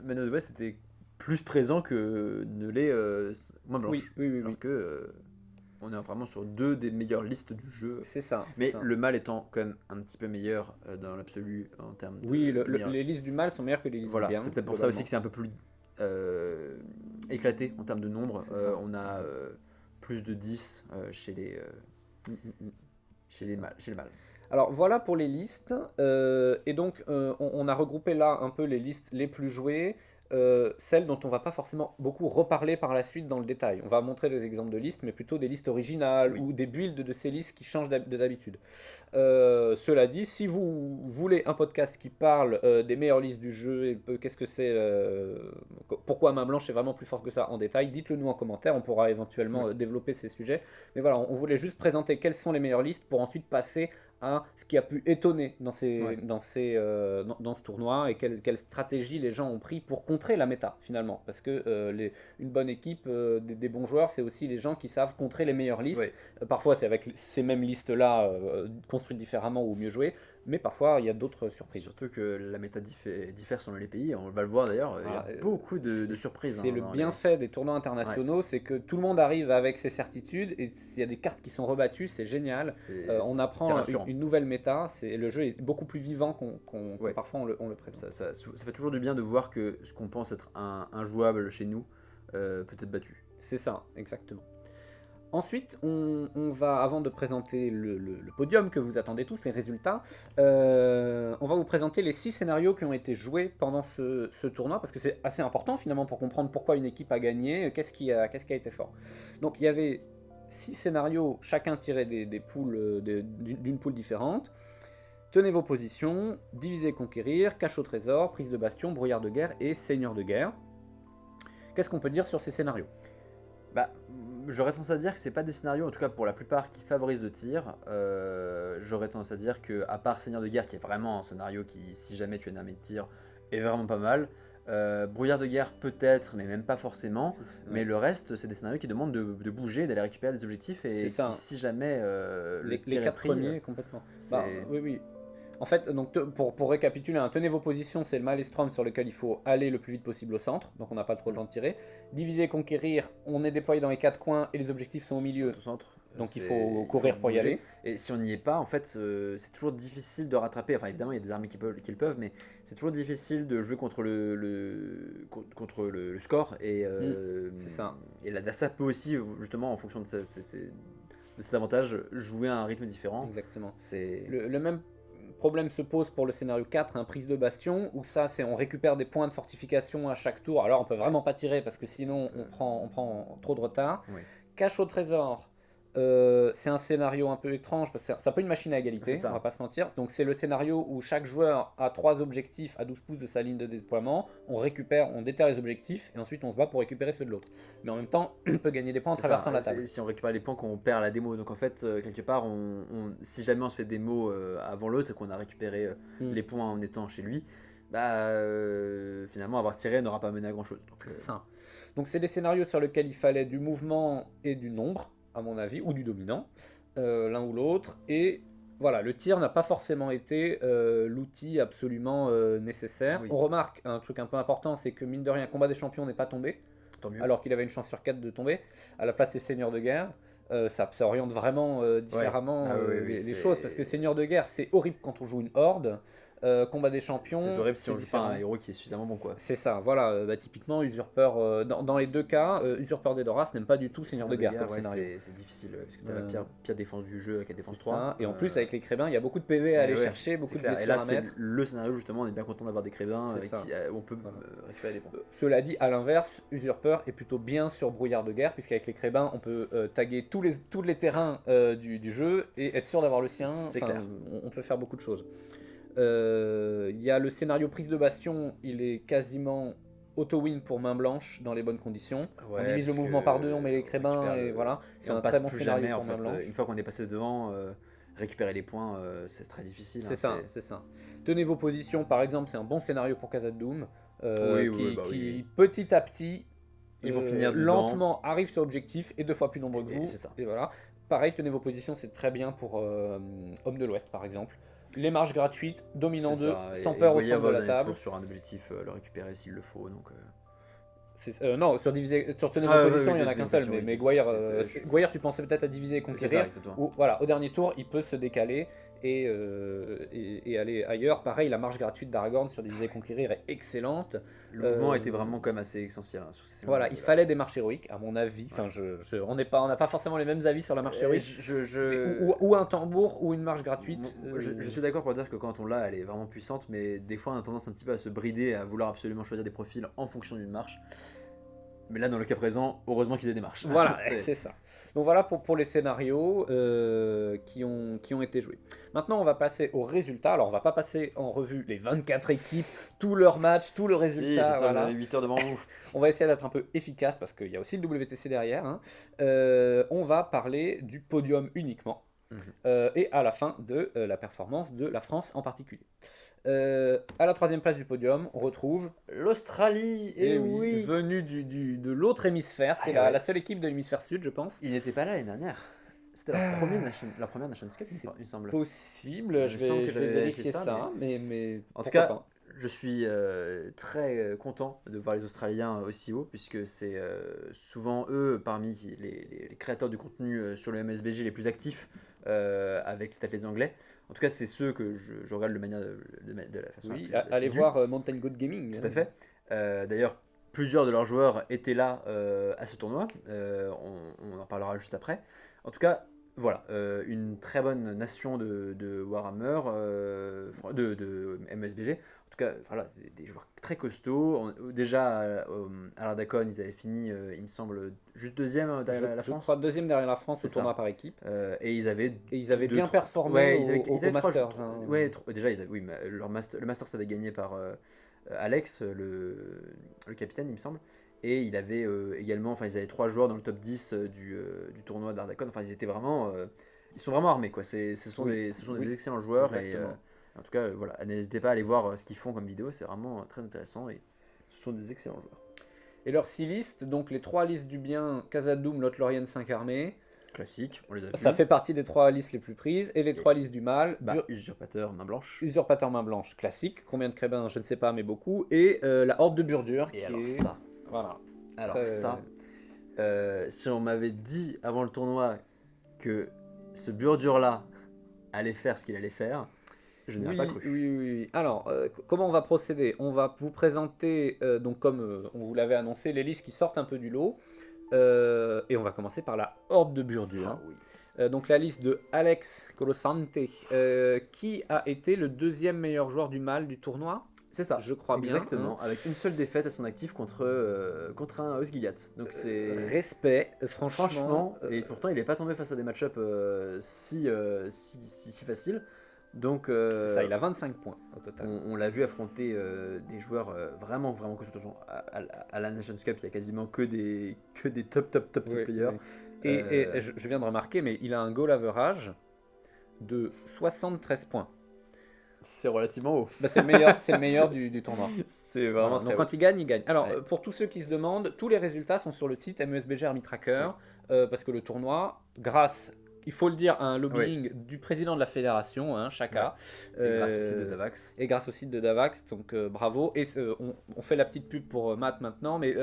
Men of the West était plus présent que ne l'est Main Blanche. Oui. Alors que on est vraiment sur deux des meilleures listes du jeu. C'est ça. Mais le mal étant quand même un petit peu meilleur dans l'absolu en termes de... Oui, les listes du mal sont meilleures que les listes du bien. Voilà, c'est peut-être pour ça aussi que c'est un peu plus éclaté en termes de nombre. On a plus de 10 chez le mal. Alors voilà pour les listes. Et donc on a regroupé là un peu les listes les plus jouées. Celles dont on va pas forcément beaucoup reparler par la suite dans le détail. On va montrer des exemples de listes, mais plutôt des listes originales ou des builds de ces listes qui changent d'habitude. Cela dit, si vous voulez un podcast qui parle des meilleures listes du jeu et qu'est-ce que c'est, pourquoi Main Blanche est vraiment plus forte que ça en détail, dites-le nous en commentaire, on pourra éventuellement développer ces sujets. Mais voilà, on voulait juste présenter quelles sont les meilleures listes pour ensuite passer à ce qui a pu étonner dans Ouais. ce tournoi et quelle stratégie les gens ont pris pour contrer la méta finalement. Parce que une bonne équipe, des bons joueurs, c'est aussi les gens qui savent contrer les meilleures listes. Ouais. Parfois c'est avec ces mêmes listes-là construites différemment ou mieux jouées, mais parfois il y a d'autres surprises. Surtout que la méta diffère selon les pays, on va le voir d'ailleurs, il y a beaucoup de surprises. C'est le bienfait des tournois internationaux, c'est que tout le monde arrive avec ses certitudes et s'il y a des cartes qui sont rebattues, c'est génial. On apprend une nouvelle méta, le jeu est beaucoup plus vivant que parfois on le présente. Ça fait toujours du bien de voir que ce qu'on pense être injouable chez nous peut être battu. C'est ça, exactement. Ensuite, on va, avant de présenter le podium que vous attendez tous, les résultats, on va vous présenter les 6 scénarios qui ont été joués pendant ce tournoi, parce que c'est assez important finalement pour comprendre pourquoi une équipe a gagné, qu'est-ce qui a été fort. Donc il y avait 6 scénarios, chacun tiré des poules, d'une poule différente. Tenez vos positions, diviser et conquérir, cache au trésor, prise de bastion, brouillard de guerre et seigneur de guerre. Qu'est-ce qu'on peut dire sur ces scénarios ? J'aurais tendance à dire que c'est pas des scénarios, en tout cas pour la plupart, qui favorisent le tir. J'aurais tendance à dire que, à part Seigneur de guerre, qui est vraiment un scénario qui, si jamais tu es une armée de tir, est vraiment pas mal. Brouillard de guerre peut-être, mais même pas forcément. Mais le reste, c'est des scénarios qui demandent de bouger, d'aller récupérer des objectifs et qui, si jamais le tir les 4 est pris, premiers complètement. Oui. En fait, donc pour récapituler, tenez vos positions, c'est le maelstrom sur lequel il faut aller le plus vite possible au centre, donc on n'a pas trop le temps de tirer. Diviser, conquérir, on est déployé dans les 4 coins et les objectifs sont au milieu, au centre. Donc il faut courir pour y aller. Et si on n'y est pas, en fait, c'est toujours difficile de rattraper. Enfin, évidemment, il y a des armées qui le peuvent, mais c'est toujours difficile de jouer contre le score. Et, c'est ça. Et l'adversaire peut aussi, justement, en fonction de cet avantage, jouer à un rythme différent. Exactement. C'est le même problème se pose pour le scénario 4, prise de bastion, où ça, c'est on récupère des points de fortification à chaque tour. Alors on peut vraiment pas tirer parce que sinon on prend trop de retard. Oui. Cache au trésor. C'est un scénario un peu étrange parce que c'est un peu une machine à égalité, on va pas se mentir. Donc c'est le scénario où chaque joueur a 3 objectifs à 12 pouces de sa ligne de déploiement, on déterre les objectifs et ensuite on se bat pour récupérer ceux de l'autre. Mais en même temps, on peut gagner des points en traversant la table. Si on récupère les points qu'on perd à la démo, donc en fait, quelque part, si jamais on se fait démo avant l'autre et qu'on a récupéré les points en étant chez lui, finalement avoir tiré n'aura pas mené à grand chose. C'est ça. Donc c'est des scénarios sur lesquels il fallait du mouvement et du nombre, à mon avis, ou du dominant, l'un ou l'autre, et voilà, le tir n'a pas forcément été l'outil absolument nécessaire. Oui. On remarque un truc un peu important, c'est que mine de rien, Combat des Champions n'est pas tombé, alors qu'il avait une chance sur 4 de tomber. À la place des Seigneurs de guerre, ça oriente vraiment différemment les choses, parce que Seigneur de guerre, c'est horrible quand on joue une horde. Combat des champions, c'est horrible si on joue pas un héros qui est suffisamment bon, quoi. C'est ça, voilà, typiquement Usurpeur, dans les deux cas, Usurpeur d'Edoras n'aime pas du tout Seigneur de guerre comme scénario. C'est difficile, parce que t'as la pire défense du jeu avec la défense 3. Ça. Et en plus avec les crébins, il y a beaucoup de PV à aller chercher, beaucoup de blessures à mettre. Et là c'est le scénario justement, on est bien content d'avoir des crébins où on peut récupérer des points. Cela dit, à l'inverse, Usurpeur est plutôt bien sur Brouillard de guerre, puisqu'avec les crébins, on peut taguer tous les terrains du jeu et être sûr d'avoir le sien. C'est clair. On peut faire beaucoup de choses. Il y a le scénario prise de bastion, il est quasiment auto-win pour main blanche dans les bonnes conditions. On divise le mouvement par 2, on met les crébins et voilà. C'est un très bon scénario pour main blanche. Une fois qu'on est passé devant, récupérer les points, c'est très difficile. C'est ça. Tenez vos positions, par exemple, c'est un bon scénario pour Khazad-dûm, qui petit à petit, ils vont finir lentement arrive sur l'objectif et 2 fois plus nombreux que vous. C'est ça. Et voilà. Pareil, tenez vos positions, c'est très bien pour Homme de l'Ouest, par exemple. Les marches gratuites, dominant 2, sans peur au centre de la table. Sur un objectif, le récupérer s'il le faut. Donc, non, sur tenir vos positions, il n'y en a qu'un seul. Mais Gwaihir, tu pensais peut-être à diviser et conquérir. Voilà, au dernier tour, il peut se décaler et aller ailleurs. Pareil, la marche gratuite d'Aragorn sur diviser et conquérir est excellente. Le mouvement était vraiment quand même assez essentiel sur ces voilà, il fallait des marches héroïques, à mon avis. Enfin, on n'a pas forcément les mêmes avis sur la marche héroïque. Ou un tambour ou une marche gratuite. Je suis d'accord pour dire que quand on l'a, elle est vraiment puissante, mais des fois on a tendance un petit peu à se brider, à vouloir absolument choisir des profils en fonction d'une marche. Mais là, dans le cas présent, heureusement qu'ils aient des marches. Voilà, c'est ça. Donc voilà pour les scénarios qui ont été joués. Maintenant, on va passer aux résultats. Alors, on va pas passer en revue les 24 équipes, tous leurs matchs, tous le résultat. J'espère que vous avez 8 heures devant vous. On va essayer d'être un peu efficace parce qu'il y a aussi le WTC derrière. On va parler du podium uniquement. et à la fin de la performance de la France en particulier. À la troisième place du podium, on retrouve l'Australie, et oui, venue de l'autre hémisphère. C'était la seule équipe de l'hémisphère sud, je pense. Il n'était pas là l'année dernière. C'était leur première Nations Cup, il me semble. Possible, je vais vérifier ça, mais en tout cas, pas. Je suis très content de voir les Australiens aussi haut, puisque c'est souvent eux, parmi les créateurs de contenu sur le MSBG les plus actifs, avec peut-être les Anglais. En tout cas, c'est ceux que je regarde de la façon la plus allez voir Mountain Goat Gaming. Tout à fait. D'ailleurs, plusieurs de leurs joueurs étaient là à ce tournoi. On en parlera juste après. En tout cas, voilà, une très bonne nation de Warhammer, de MSBG. En tout cas, voilà, des joueurs très costauds. Déjà, à l'Ardacon, ils avaient fini, il me semble, juste deuxième derrière la France. Je crois deuxième derrière la France au tournoi par équipe. Et ils avaient bien performé au Masters. Déjà, le Masters avait gagné par Alex, le capitaine, il me semble. Et il avait également, ils avaient 3 joueurs dans le top 10 du tournoi d'Ardacon. Enfin, ils sont vraiment armés, quoi. Ce sont des excellents joueurs. Et en tout cas, voilà, n'hésitez pas à aller voir ce qu'ils font comme vidéo. C'est vraiment très intéressant et ce sont des excellents joueurs. Et leurs 6 listes, donc les 3 listes du bien, Khazad-dûm, Lothlorien, 5 armées. Classique, on les a vus. Ça fait partie des 3 listes les plus prises. Et les 3 listes du mal. Usurpateur, main blanche. Usurpateur, main blanche, classique. Combien de crébins, je ne sais pas, mais beaucoup. Et la Horde de Burdur. Et alors ça. Voilà. Alors ça, si on m'avait dit avant le tournoi que ce Burdur-là allait faire ce qu'il allait faire, je n'y aurais pas cru. Oui. Alors, comment on va procéder ? On va vous présenter, donc comme on vous l'avait annoncé, les listes qui sortent un peu du lot. Et on va commencer par la Horde de Burdur. Donc la liste de Alex Colosante, qui a été le 2e meilleur joueur du mal du tournoi. C'est ça, je crois bien. Exactement, avec une seule défaite à son actif contre un Osgiliath. Donc c'est respect, franchement. Et pourtant, il n'est pas tombé face à des match-up si faciles. Donc, c'est ça, il a 25 points au total. On l'a vu affronter des joueurs vraiment costauds. À la Nations Cup, il y a quasiment que des top players. Et je viens de remarquer, mais il a un goal average de 73 points. C'est relativement haut. C'est le meilleur du tournoi. C'est vraiment très donc quand il gagne. Alors, pour tous ceux qui se demandent, tous les résultats sont sur le site MESBG Army Tracker, parce que le tournoi, grâce, il faut le dire, à un lobbying du président de la fédération, Chaka. Et grâce au site de Davax. Et grâce au site de Davax, donc bravo. Et on fait la petite pub pour Matt maintenant, mais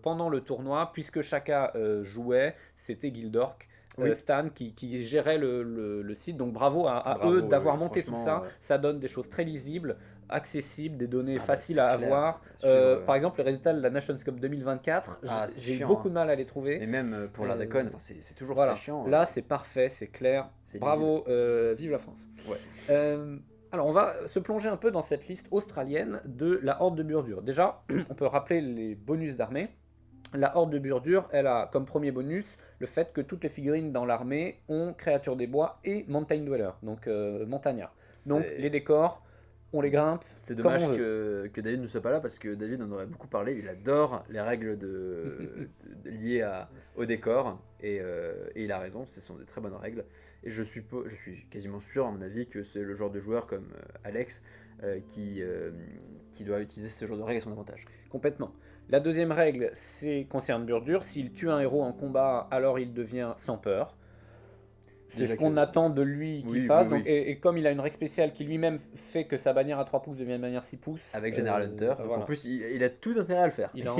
pendant le tournoi, puisque Chaka jouait, c'était Gildork. Stan qui gérait le site, donc bravo à eux d'avoir monté tout ça. Ça donne des choses très lisibles, accessibles, des données faciles à avoir. Par exemple, les résultats de la Nations Cup 2024, j'ai eu beaucoup de mal à les trouver. Et même pour l'Ardacon, c'est toujours très chiant. Là, c'est parfait, c'est clair. Bravo, vive la France. Alors, on va se plonger un peu dans cette liste australienne de la Horde de Burdur. Déjà, on peut rappeler les bonus d'armée. La Horde de Burdur, elle a comme premier bonus le fait que toutes les figurines dans l'armée ont créatures des bois et Mountain Dweller, donc montagnard. Donc les décors, on les grimpe. C'est dommage que David ne soit pas là parce que David en aurait beaucoup parlé. Il adore les règles liées au décor et il a raison, ce sont des très bonnes règles. Et je suis quasiment sûr, à mon avis, que c'est le genre de joueur comme Alex qui doit utiliser ce genre de règles à son avantage. Complètement. La deuxième règle, concerne Burdur. S'il tue un héros en combat, alors il devient sans peur. C'est ce qu'on attend de lui qu'il fasse. Donc, et comme il a une règle spéciale qui lui-même fait que sa bannière à 3 pouces devient une bannière 6 pouces. Avec General Hunter. Donc en plus, il a tout intérêt à le faire. Il a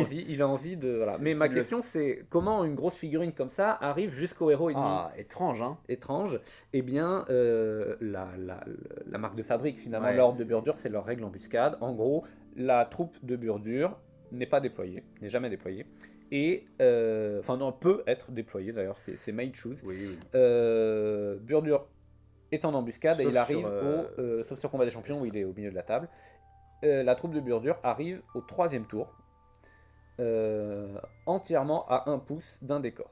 envie de. Voilà. Mais ma question, c'est comment une grosse figurine comme ça arrive jusqu'au héros ennemi. Étrange, hein. Étrange. Eh bien, la marque de fabrique, finalement, l'Horde de Burdur, c'est leur règle embuscade. En gros, la troupe de Burdur n'est jamais déployée. Et peut être déployé d'ailleurs, c'est made choose. Burdur est en embuscade et il arrive sauf sur combat des champions où il est au milieu de la table. La troupe de Burdur arrive au 3e tour, entièrement à 1 pouce d'un décor.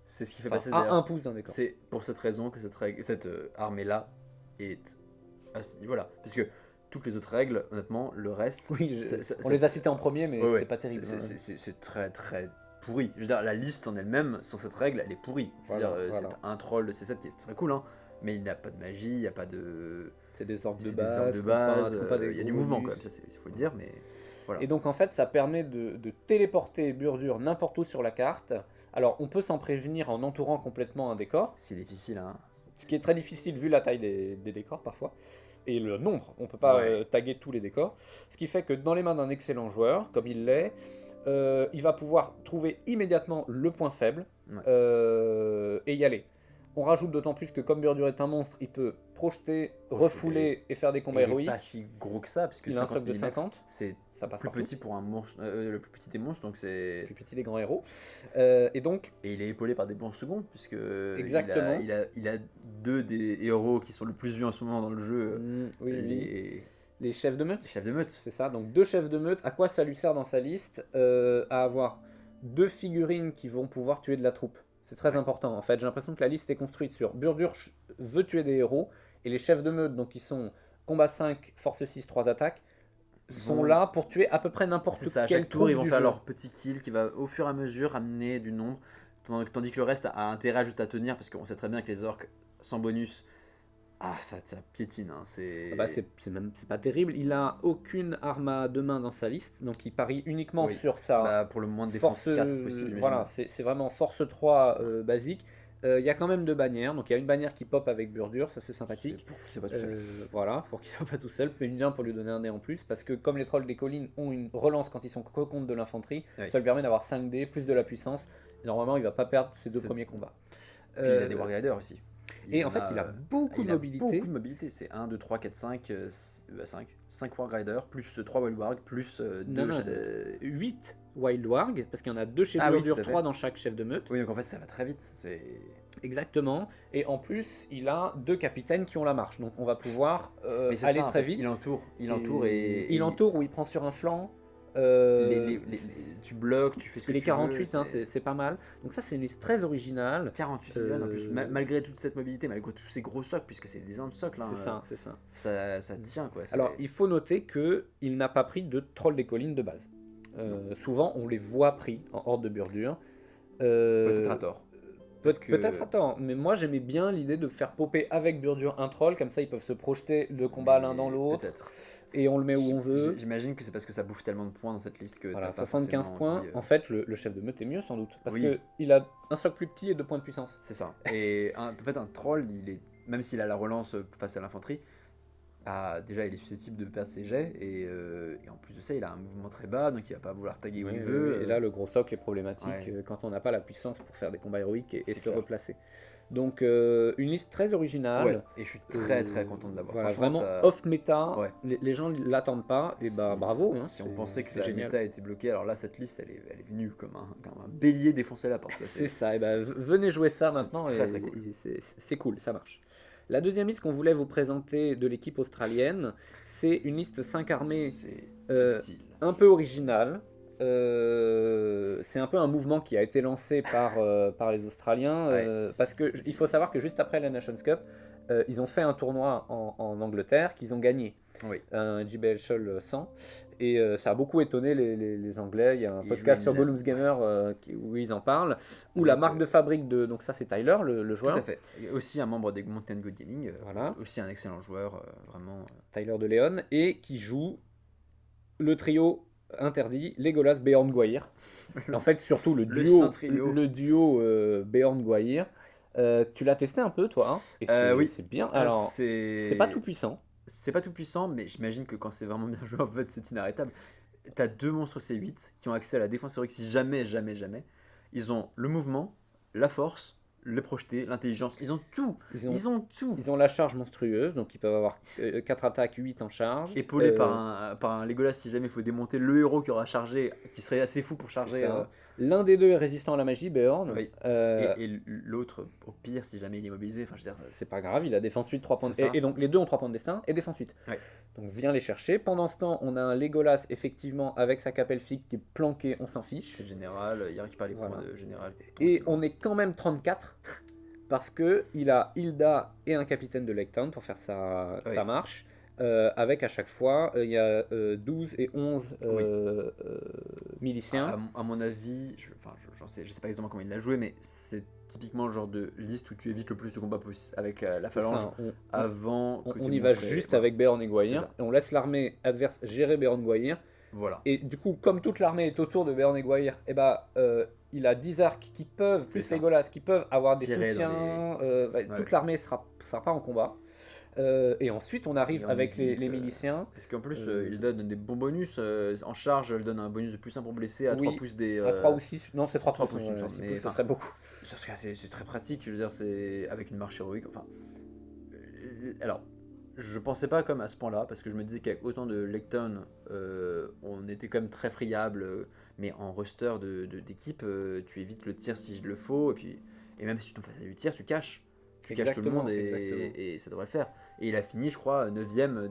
C'est ce qui fait passer à 1 pouce d'un décor. C'est pour cette raison que cette armée-là est à ce niveau-là. Parce que toutes les autres règles, honnêtement, le reste... on les a cités en premier, mais c'était pas terrible. C'est très pourri. Je veux dire, la liste en elle-même, sans cette règle, elle est pourrie. Je veux Voilà, dire, voilà. c'est un troll de C7 qui est très cool, hein, mais il n'a pas de magie, il n'y a pas de... C'est des orques de C'est des orques base, de base, qui ont pas des il y a du gros mouvement bonus. quand même, ça il faut le dire, mais voilà. Et donc en fait, ça permet de téléporter Burdur n'importe où sur la carte. Alors on peut s'en prévenir en entourant complètement un décor, C'est difficile, hein. ce qui est très difficile vu la taille des décors parfois. Et le nombre, on peut pas Ouais. taguer tous les décors. Ce qui fait que dans les mains d'un excellent joueur, comme il l'est, il va pouvoir trouver immédiatement le point faible Ouais. et y aller. On rajoute d'autant plus que comme Burdur est un monstre, il peut projeter, refouler et faire des combats Et il est héroïques. pas si gros que ça, parce que Il a un 50 socle de millimètres, 50, c'est ça passe plus partout. petit pour un monstre, le plus petit des monstres, donc c'est... Plus petit des grands héros. Et donc, Et il est épaulé par des bons seconds, puisque Exactement. il a deux des héros qui sont le plus vus en ce moment dans le jeu, oui, les les chefs de meute. chefs de meute. C'est ça, donc 2 chefs de meute. À quoi ça lui sert dans sa liste À avoir 2 figurines qui vont pouvoir tuer de la troupe. C'est très important. En fait, j'ai l'impression que la liste est construite sur Burdur veut tuer des héros, et les chefs de meute, donc qui sont combat 5, force 6, 3 attaques, sont Vont- là pour tuer à peu près n'importe C'est ça, à quel chaque tour, ils vont du faire jeu. leur petit kill qui va au fur et à mesure amener du nombre, tandis que le reste a intérêt juste à tenir, parce qu'on sait très bien que les orques sans bonus, ça piétine, hein, c'est... Ah bah, c'est pas terrible. Il a aucune arme à deux mains dans sa liste, donc il parie uniquement Oui. sur sa Bah, pour le moins de défense force. 4 possible, j'imagine. Voilà, c'est vraiment force 3 basique. Il y a quand même 2 bannières, donc il y a une bannière qui pop avec Burdur, ça c'est sympathique. C'est pour qu'il soit pas tout seul. Voilà, pour qu'il soit pas tout seul, mais bien pour lui donner un dé en plus, parce que comme les trolls des collines ont une relance quand ils sont co-compte de l'infanterie, Oui. ça lui permet d'avoir 5 dés, plus de la puissance. Et normalement, il va pas perdre ses 2 C'est- premiers combats. Puis il a des Warriders aussi. Et en fait, il a beaucoup de mobilité. Beaucoup de mobilité, c'est 1, 2, 3, 4, 5, 5 Warriders, plus 3 Wildwarg, plus 2 Non, non, chefs de meute. 8 Wild Warg, parce qu'il y en a 2 chez Ah oui, Burdur, tout à fait. 3 dans chaque chef de meute. Oui, donc en fait ça va très vite, c'est... Exactement. Et en plus, il a 2 capitaines qui ont la marche. Donc on va pouvoir Mais c'est aller ça, en très fait, vite. il entoure et... Il entoure ou il prend sur un flanc. Tu bloques, tu fais ce que les tu 48, veux. hein, c'est pas mal. Donc ça, c'est une liste très originale. 48 en plus, malgré toute cette mobilité, malgré tous ces gros socles, puisque c'est des énormes socles, hein, C'est ça. ça tient quoi. Alors, il faut noter qu'il n'a pas pris de troll des collines de base. Souvent, on les voit pris en horde de Burdur. Peut-être à tort. Parce que- Peut-être à tort, mais moi j'aimais bien l'idée de faire popper avec Burdur un troll, comme ça ils peuvent se projeter de combat l'un dans l'autre, Peut-être. et on le met où on veut. J'imagine que c'est parce que ça bouffe tellement de points dans cette liste que Voilà, t'as pas 75 forcément points. envie, En fait, le chef de meute est mieux sans doute, parce Oui. qu'il a un socle plus petit et 2 points de puissance. C'est ça. Et en fait, un troll, même s'il a la relance face à l'infanterie, déjà il est susceptible de perdre ses jets, et en plus de ça, il a un mouvement très bas, donc il va pas vouloir taguer où Oui, il oui, veut. oui. Et là, le gros socle est problématique Ouais. quand on n'a pas la puissance pour faire des combats héroïques et C'est se clair. replacer. Donc, une liste très originale. Ouais, et je suis très très content de l'avoir. Voilà, Franchement, vraiment ça... off-méta. Ouais. Les gens ne l'attendent pas. Et bah Si- bravo. Hein, Si on c'est- pensait que c'est la génial. méta était bloquée, alors là, cette liste, elle est venue comme un bélier défoncer la porte. là. C'est ça. Et bah, venez jouer ça c'est maintenant. très, très cool. C'est cool, ça marche. La deuxième liste qu'on voulait vous présenter de l'équipe australienne, c'est une liste 5 armées C'est subtil. un peu originale. C'est un peu un mouvement qui a été lancé par les Australiens, Ouais, parce que il faut savoir que juste après la Nations Cup, ils ont fait un tournoi en Angleterre qu'ils ont gagné, Oui. un JBL Shoal 100, et ça a beaucoup étonné les Anglais. Il y a un Ils podcast jouent sur une- Gollum's Gamer où ils en parlent, où Avec, la marque de fabrique de, donc ça c'est Tyler, le Tout joueur, à fait. Et aussi un membre des Mountain Goat Gaming, Voilà. aussi un excellent joueur, vraiment. Tyler de Leon, et qui joue le trio interdit Legolas Beorn Gwaihir. En fait, surtout le Le duo, saint trio. le duo Beorn Gwaihir. Tu l'as testé un peu, toi, hein et Oui. c'est bien. Alors, c'est pas tout puissant. C'est pas tout puissant, mais j'imagine que quand c'est vraiment bien joué, en fait, c'est inarrêtable. T'as deux monstres C8 qui ont accès à la défense héroïque si jamais, ils ont le mouvement, la force, le projeté, l'intelligence. Ils ont tout. Ils ont tout. Ils ont la charge monstrueuse, donc ils peuvent avoir 4 attaques, 8 en charge. Épaulé Euh, par un Legolas si jamais il faut démonter le héros qui aura chargé, qui serait assez fou pour c'est charger. ça. L'un des deux est résistant à la magie, Beorn. Oui. Euh, Et l'autre, au pire, si jamais il est immobilisé, enfin je veux dire. C'est pas grave, il a défense 8, 3 points de... C'est ça. et donc les deux ont 3 points de destin et défense 8. Ouais. Donc viens les chercher. Pendant ce temps, on a un Legolas, effectivement, avec sa cape elfique qui est planqué, on s'en fiche. C'est le général, il récupère les Voilà. points de général. Et tranquillement. on est quand même 34, parce que il a Hilda et un capitaine de Lectown pour faire sa Ouais. marche. avec à chaque fois, il y a 12 et 11 Oui. miliciens. À mon avis, je sais pas exactement comment il l'a joué, mais c'est typiquement le genre de liste où tu évites le plus de combats possible avec la C'est phalange ça, avant que on tes y va monstres juste voilà, avec Beorn et c'est Gwaihir, ça. et on laisse l'armée adverse gérer Beorn et Gwaihir. Voilà, Et du coup, comme toute l'armée est autour de Beorn et Gwaihir, et bah, il a 10 arcs qui peuvent, c'est plus ça. Legolas, qui peuvent avoir des Tirer dans soutiens. Ouais. Toute l'armée sera pas en combat. Et ensuite, on Et arrive on avec évite. les miliciens. Parce qu'en plus, Euh, il donne des bons bonus. En charge, il donne un bonus de plus 1 pour blesser à 3 oui, pouces des. à 3 ou 6. Non, c'est 3 3 pouces. pouces, il me semble. 6 Mais pouces, ce enfin, serait beaucoup. c'est très pratique. Je veux dire, c'est avec une marche héroïque. Enfin, alors, je pensais pas comme à ce point-là, parce que je me disais qu'avec autant de Lecton, on était quand même très friable. Mais en roster d'équipe, tu évites le tir si il le faut. Et même si tu tombes face à du tir, tu caches. Tu caches tout le monde Exactement. et ça devrait le faire. Et il a fini, je crois, 9ème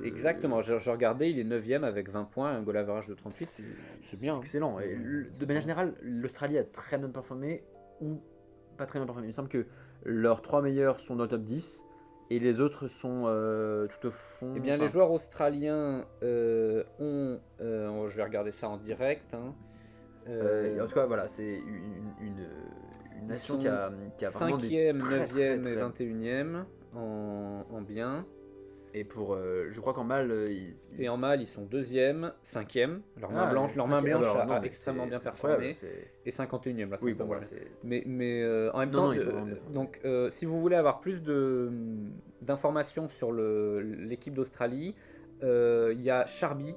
Exactement, je regardais, il est 9ème avec 20 points, un goal average de 38. C'est bien. excellent. Et de manière générale, l'Australie a très bien performé ou pas très bien performé. Il me semble que leurs 3 meilleurs sont dans le top 10 et les autres sont tout au fond. Eh bien, les Enfin, joueurs australiens je vais regarder ça en direct. Hein. en tout cas, voilà, c'est une Ils nation sont qui a vraiment des 5e, très, très, 9e et très. 21e en bien. Et pour, je crois qu'en mal, Et en mal, ils sont 2e, 5e. Leur main blanche, alors, non, a mais extrêmement bien c'est incroyable. performé. Et 51e, là, c'est Oui, un peu bon, moins voilà, bien. c'est. Mais en même Non, temps, non, ils sont vraiment bien. donc, si vous voulez avoir plus d'informations sur l'équipe d'Australie, il y a Charby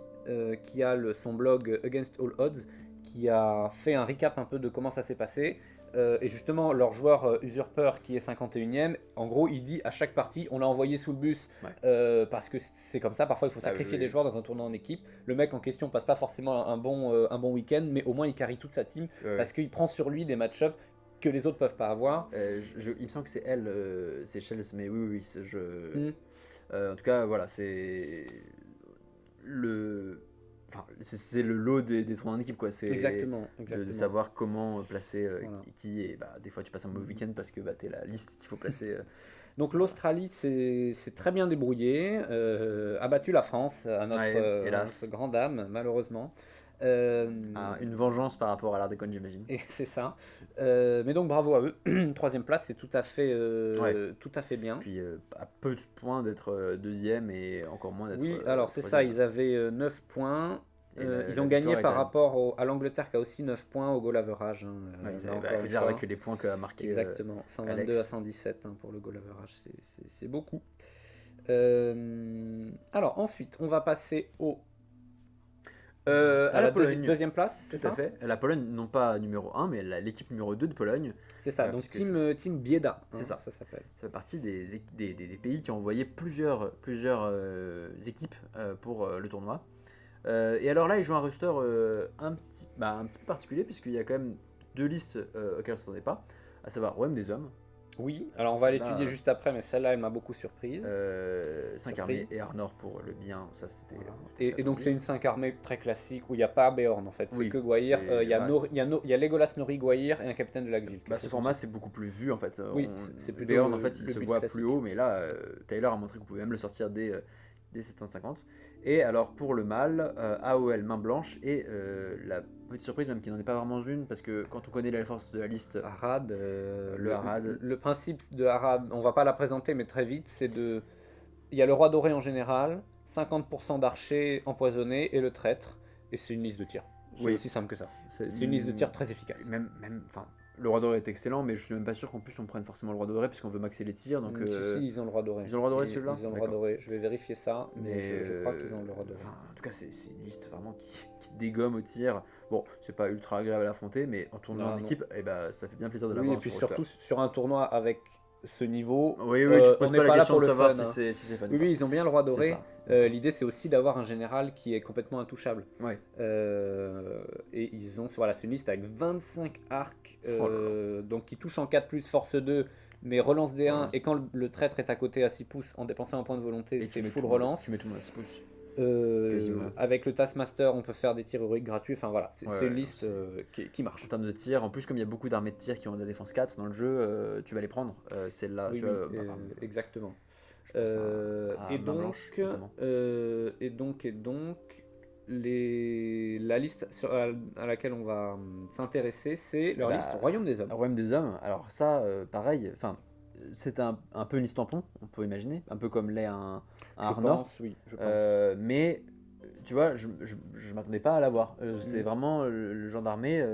qui a son blog Against All Odds qui a fait un recap un peu de comment ça s'est passé. Et justement, leur joueur Usurper qui est 51e, en gros, il dit à chaque partie, on l'a envoyé sous le bus Ouais. parce que c'est comme ça. Parfois, il faut sacrifier Oui. des joueurs dans un tournoi en équipe. Le mec en question passe pas forcément un bon week-end, mais au moins il carry toute sa team Ouais. parce qu'il prend sur lui des match-ups que les autres peuvent pas avoir. Il me semble que c'est elle, c'est Shells, mais oui, Mm. en tout cas, voilà, c'est le. Enfin, c'est le lot des tournois en équipe, quoi. C'est Exactement. de savoir comment placer Voilà. qui. Et bah, des fois, tu passes un mauvais week-end parce que bah, t'es la liste qu'il faut placer. Donc l'Australie s'est très bien débrouillée, a battu la France à hélas. notre grande dame, malheureusement. Une vengeance par rapport à l'Ardecon, j'imagine. Et c'est ça. Mais donc bravo à eux. Troisième place, c'est tout à fait bien. Puis à peu de points d'être deuxième et encore moins d'être. Oui, alors c'est ça, ils avaient 9 points. Ils ont gagné par rapport à l'Angleterre qui a aussi 9 points au goal average. Il faut dire avec les points qu'a marqué. Exactement, 122 Alex. à 117 pour le goal average, c'est beaucoup. Alors ensuite, on va passer à la Pologne. Deuxième place, c'est Tout à ça fait. La Pologne, non pas numéro 1, mais l'équipe numéro 2 de Pologne. C'est ça, donc team Bieda. C'est ça. Ça s'appelle. Ça fait partie des pays qui ont envoyé plusieurs équipes pour le tournoi. Et alors là, ils jouent un roster un petit peu particulier, puisqu'il y a quand même deux listes auxquelles on ne s'attendait pas, à savoir Royaume des Hommes. Oui, alors on va l'étudier juste après, mais celle-là, elle m'a beaucoup surprise. 5 armées et Arnor pour le bien, ça c'était. Voilà. Et donc c'est une 5 armées très classique où il n'y a pas Beorn en fait, c'est que Gwaihir. Il y a Legolas, Nori, Gwaihir et un capitaine de la ville. Ce format c'est beaucoup plus vu en fait. Oui, c'est plutôt Beorn en fait il se voit classique. plus haut, mais là Taylor a montré qu'on pouvait même le sortir dès 750. Et alors pour le mal, AOL main blanche et la petite surprise même qui n'en est pas vraiment une parce que quand on connaît la force de la liste Harad, Harad. Le principe de Harad, on va pas la présenter mais très vite, il y a le roi doré en général, 50% d'archers empoisonnés et le traître, et c'est une liste de tir. C'est aussi simple que ça. C'est une liste de tir très efficace. Même, le roi doré est excellent, mais je suis même pas sûr qu'en plus on prenne forcément le roi doré puisqu'on veut maxer les tirs. Donc, si, ils ont le roi doré. Ils ont le roi doré celui-là. Ils ont le roi doré. Je vais vérifier ça, mais je crois qu'ils ont le roi doré. En tout cas, c'est une liste vraiment qui dégomme au tir. Bon, c'est pas ultra agréable à affronter, mais en tournoi en équipe, ça fait bien plaisir de l'avoir. Oui, et puis surtout sur un tournoi avec ce niveau, oui, tu te poses pas la question de savoir si c'est fun. Oui, ils ont bien le roi doré. L'idée, c'est aussi d'avoir un général qui est complètement intouchable. Ouais. Et ils ont, c'est une liste avec 25 arcs, donc qui touchent en 4+, force 2, mais relance D1, et quand le traître est à côté à 6 pouces, en dépensant un point de volonté, c'est full relance. Tu mets tout le monde à 6 pouces. Avec le Taskmaster, on peut faire des tirs héroïques gratuits. Enfin voilà, c'est une liste qui marche. En termes de tir, en plus, comme il y a beaucoup d'armées de tir qui ont de la défense 4 dans le jeu, tu vas les prendre. Celle-là, exactement. Je pense à Et Main donc, Blanche, notamment. la liste à laquelle on va s'intéresser, c'est Eh leur liste bah, Royaume des Hommes. Royaume des Hommes, alors ça, pareil, enfin, c'est un peu une liste tampon, on peut imaginer, un peu comme l'est un Je Arnor, pense, oui, je pense. mais tu vois, je m'attendais pas à l'avoir. C'est Mm. vraiment le genre d'armée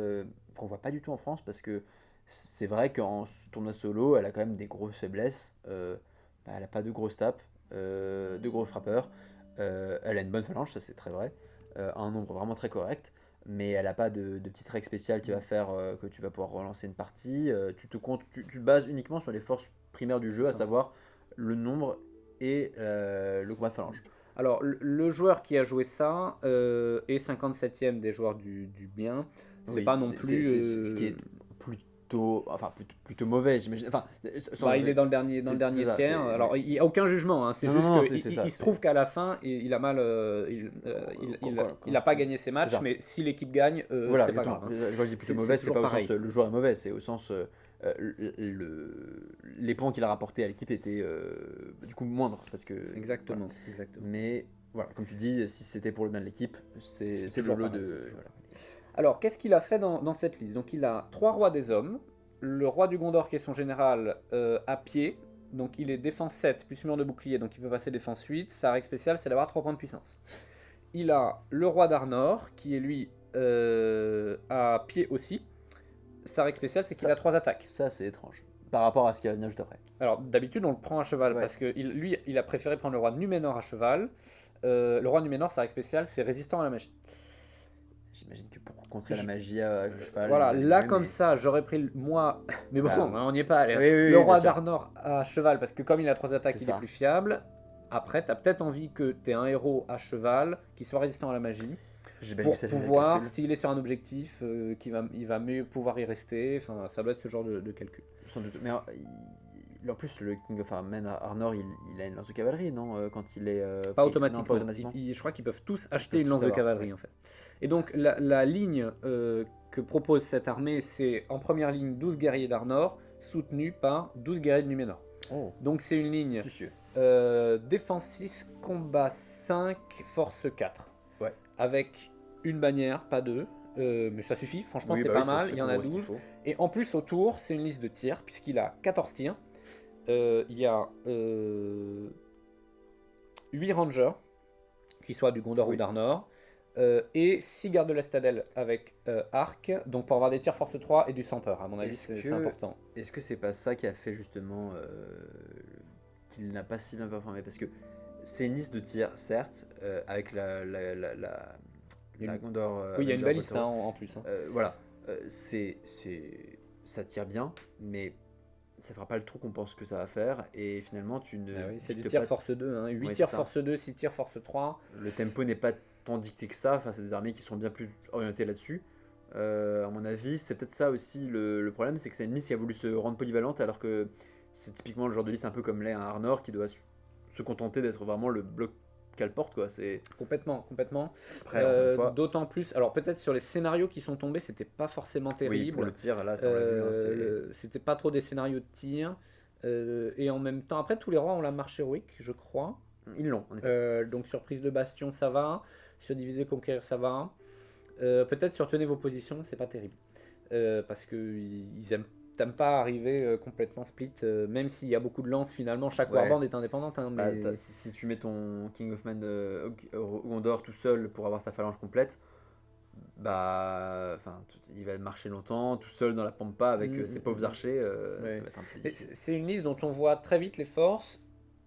qu'on voit pas du tout en France, parce que c'est vrai qu'en tournoi solo, elle a quand même des grosses faiblesses. Elle a pas de grosses tapes, de gros frappeurs. Elle a une bonne phalange, ça c'est très vrai, un nombre vraiment très correct. Mais elle n'a pas de petite règle spéciale qui va faire que tu vas pouvoir relancer une partie. Tu te bases uniquement sur les forces primaires du jeu, C'est à ça. savoir le nombre et le combat de phalange. Alors, le joueur qui a joué ça est 57e des joueurs du bien. C'est Oui, pas non plus. ce qui est plutôt mauvais, j'imagine. Enfin, Bah, il est dans le c'est dernier ça. tiers. Alors, il n'y a aucun jugement, hein. C'est Non, non, juste non, qu'il c'est ça. il se trouve qu'à la fin, il a mal. Il a pas gagné ses C'est matchs, ça. mais si l'équipe gagne, Voilà, c'est pas exactement. grave, hein. Quand je dis plutôt C'est mauvais, c'est toujours pas au pareil. sens le joueur est mauvais, c'est au sens les points qu'il a rapportés à l'équipe étaient du coup moindres. Parce que, voilà. Exactement, exactement. Mais voilà, comme tu dis, si c'était pour le bien de l'équipe, c'est le toujours lot pareil, c'est de. toujours Voilà. Alors, qu'est-ce qu'il a fait dans cette liste? Donc, il a 3 rois des hommes, le roi du Gondor qui est son général à pied, donc il est défense 7 plus mur de bouclier, donc il peut passer défense 8. Sa règle spéciale, c'est d'avoir 3 points de puissance. Il a le roi d'Arnor qui est lui à pied aussi. Sa règle spéciale, c'est qu'il a 3 attaques. Ça, c'est étrange. Par rapport à ce qui va venir juste après. Alors, d'habitude, on le prend à cheval Ouais. parce que lui, il a préféré prendre le roi Numénor à cheval. Le roi Numénor, sa règle spéciale, c'est résistant à la magie. J'imagine que pour contrer la magie à cheval. Voilà, il va là les comme mais- ça, j'aurais pris moi. Mais bon, Bah, on n'y est pas allé, hein. oui, Le roi bien sûr. d'Arnor à cheval, parce que comme il a 3 attaques, C'est il est ça. plus fiable. Après, t'as peut-être envie que t'aies un héros à cheval qui soit résistant à la magie J'imagine pour que ça fait des pouvoir, calculs. s'il est sur un objectif, il va mieux pouvoir y rester. Enfin, ça doit être ce genre de calcul. Sans doute. Mais en plus, le King of Men Arnor, il a une lance de cavalerie, non quand il est. Pas pris- automatiquement. Non, pas automatiquement. Je crois qu'ils peuvent tous acheter peuvent une tous lance de avoir, cavalerie ouais. en fait. Et donc C'est- la ligne que propose cette armée, c'est en première ligne 12 guerriers d'Arnor, soutenus par 12 guerriers de Numénor. Oh, Donc c'est une ligne astucieux. défense 6, combat 5, force 4. Ouais. Avec une bannière, pas deux. Mais ça suffit, franchement Oui, c'est bah pas oui, ça mal, se il y en a couvre ce qu'il 12. faut. Et en plus autour, c'est une liste de tirs, puisqu'il a 14 tirs. Il y a 8 rangers, qui soient du Gondor Oui. ou d'Arnor, et 6 gardes de l'Estadelle avec arc, donc pour avoir des tirs force 3 et du sans peur, à mon avis Est-ce c'est que- important. Est-ce que c'est pas ça qui a fait justement qu'il n'a pas si bien performé? Parce que c'est une liste de tirs, certes, avec la Gondor. Oui, il y a une Avenger belle liste Battle. hein, en plus. Hein. Voilà, ça tire bien, mais ça fera pas le trou qu'on pense que ça va faire. Et finalement, tu ne. Ah oui, c'est du dictes tir pas- force 2, hein. 8 Ouais, tirs c'est ça. force 2, 6 tirs force 3. Le tempo n'est pas tant dicté que ça face à des armées qui sont bien plus orientées là-dessus. À mon avis, c'est peut-être ça aussi le problème, c'est que c'est une liste qui a voulu se rendre polyvalente alors que c'est typiquement le genre de liste un peu comme l'est un Arnor qui doit se contenter d'être vraiment le bloc qu'elle porte, quoi. C'est Complètement, complètement. après, encore une fois. D'autant plus, alors peut-être sur les scénarios qui sont tombés, c'était pas forcément Oui, terrible. pour le tir, là, ça on l'a vu. Hein, C'était pas trop des scénarios de tir. Et en même temps, après tous les rois ont la marche héroïque, je crois. ils l'ont, en effet. Donc sur prise de bastion, ça va. Sur diviser, conquérir, ça va. Peut-être sur tenez vos positions, c'est pas terrible. Parce qu'ils t'aiment pas arriver complètement split, même s'il y a beaucoup de lances finalement, chaque Ouais. warband est indépendante. Hein, Bah, mais... si tu mets ton King of Man au Gondor tout seul pour avoir ta phalange complète, bah, il va marcher longtemps, tout seul dans la pampa avec ses pauvres archers, Ouais. ça va être un petit peu difficile. C'est une liste dont on voit très vite les forces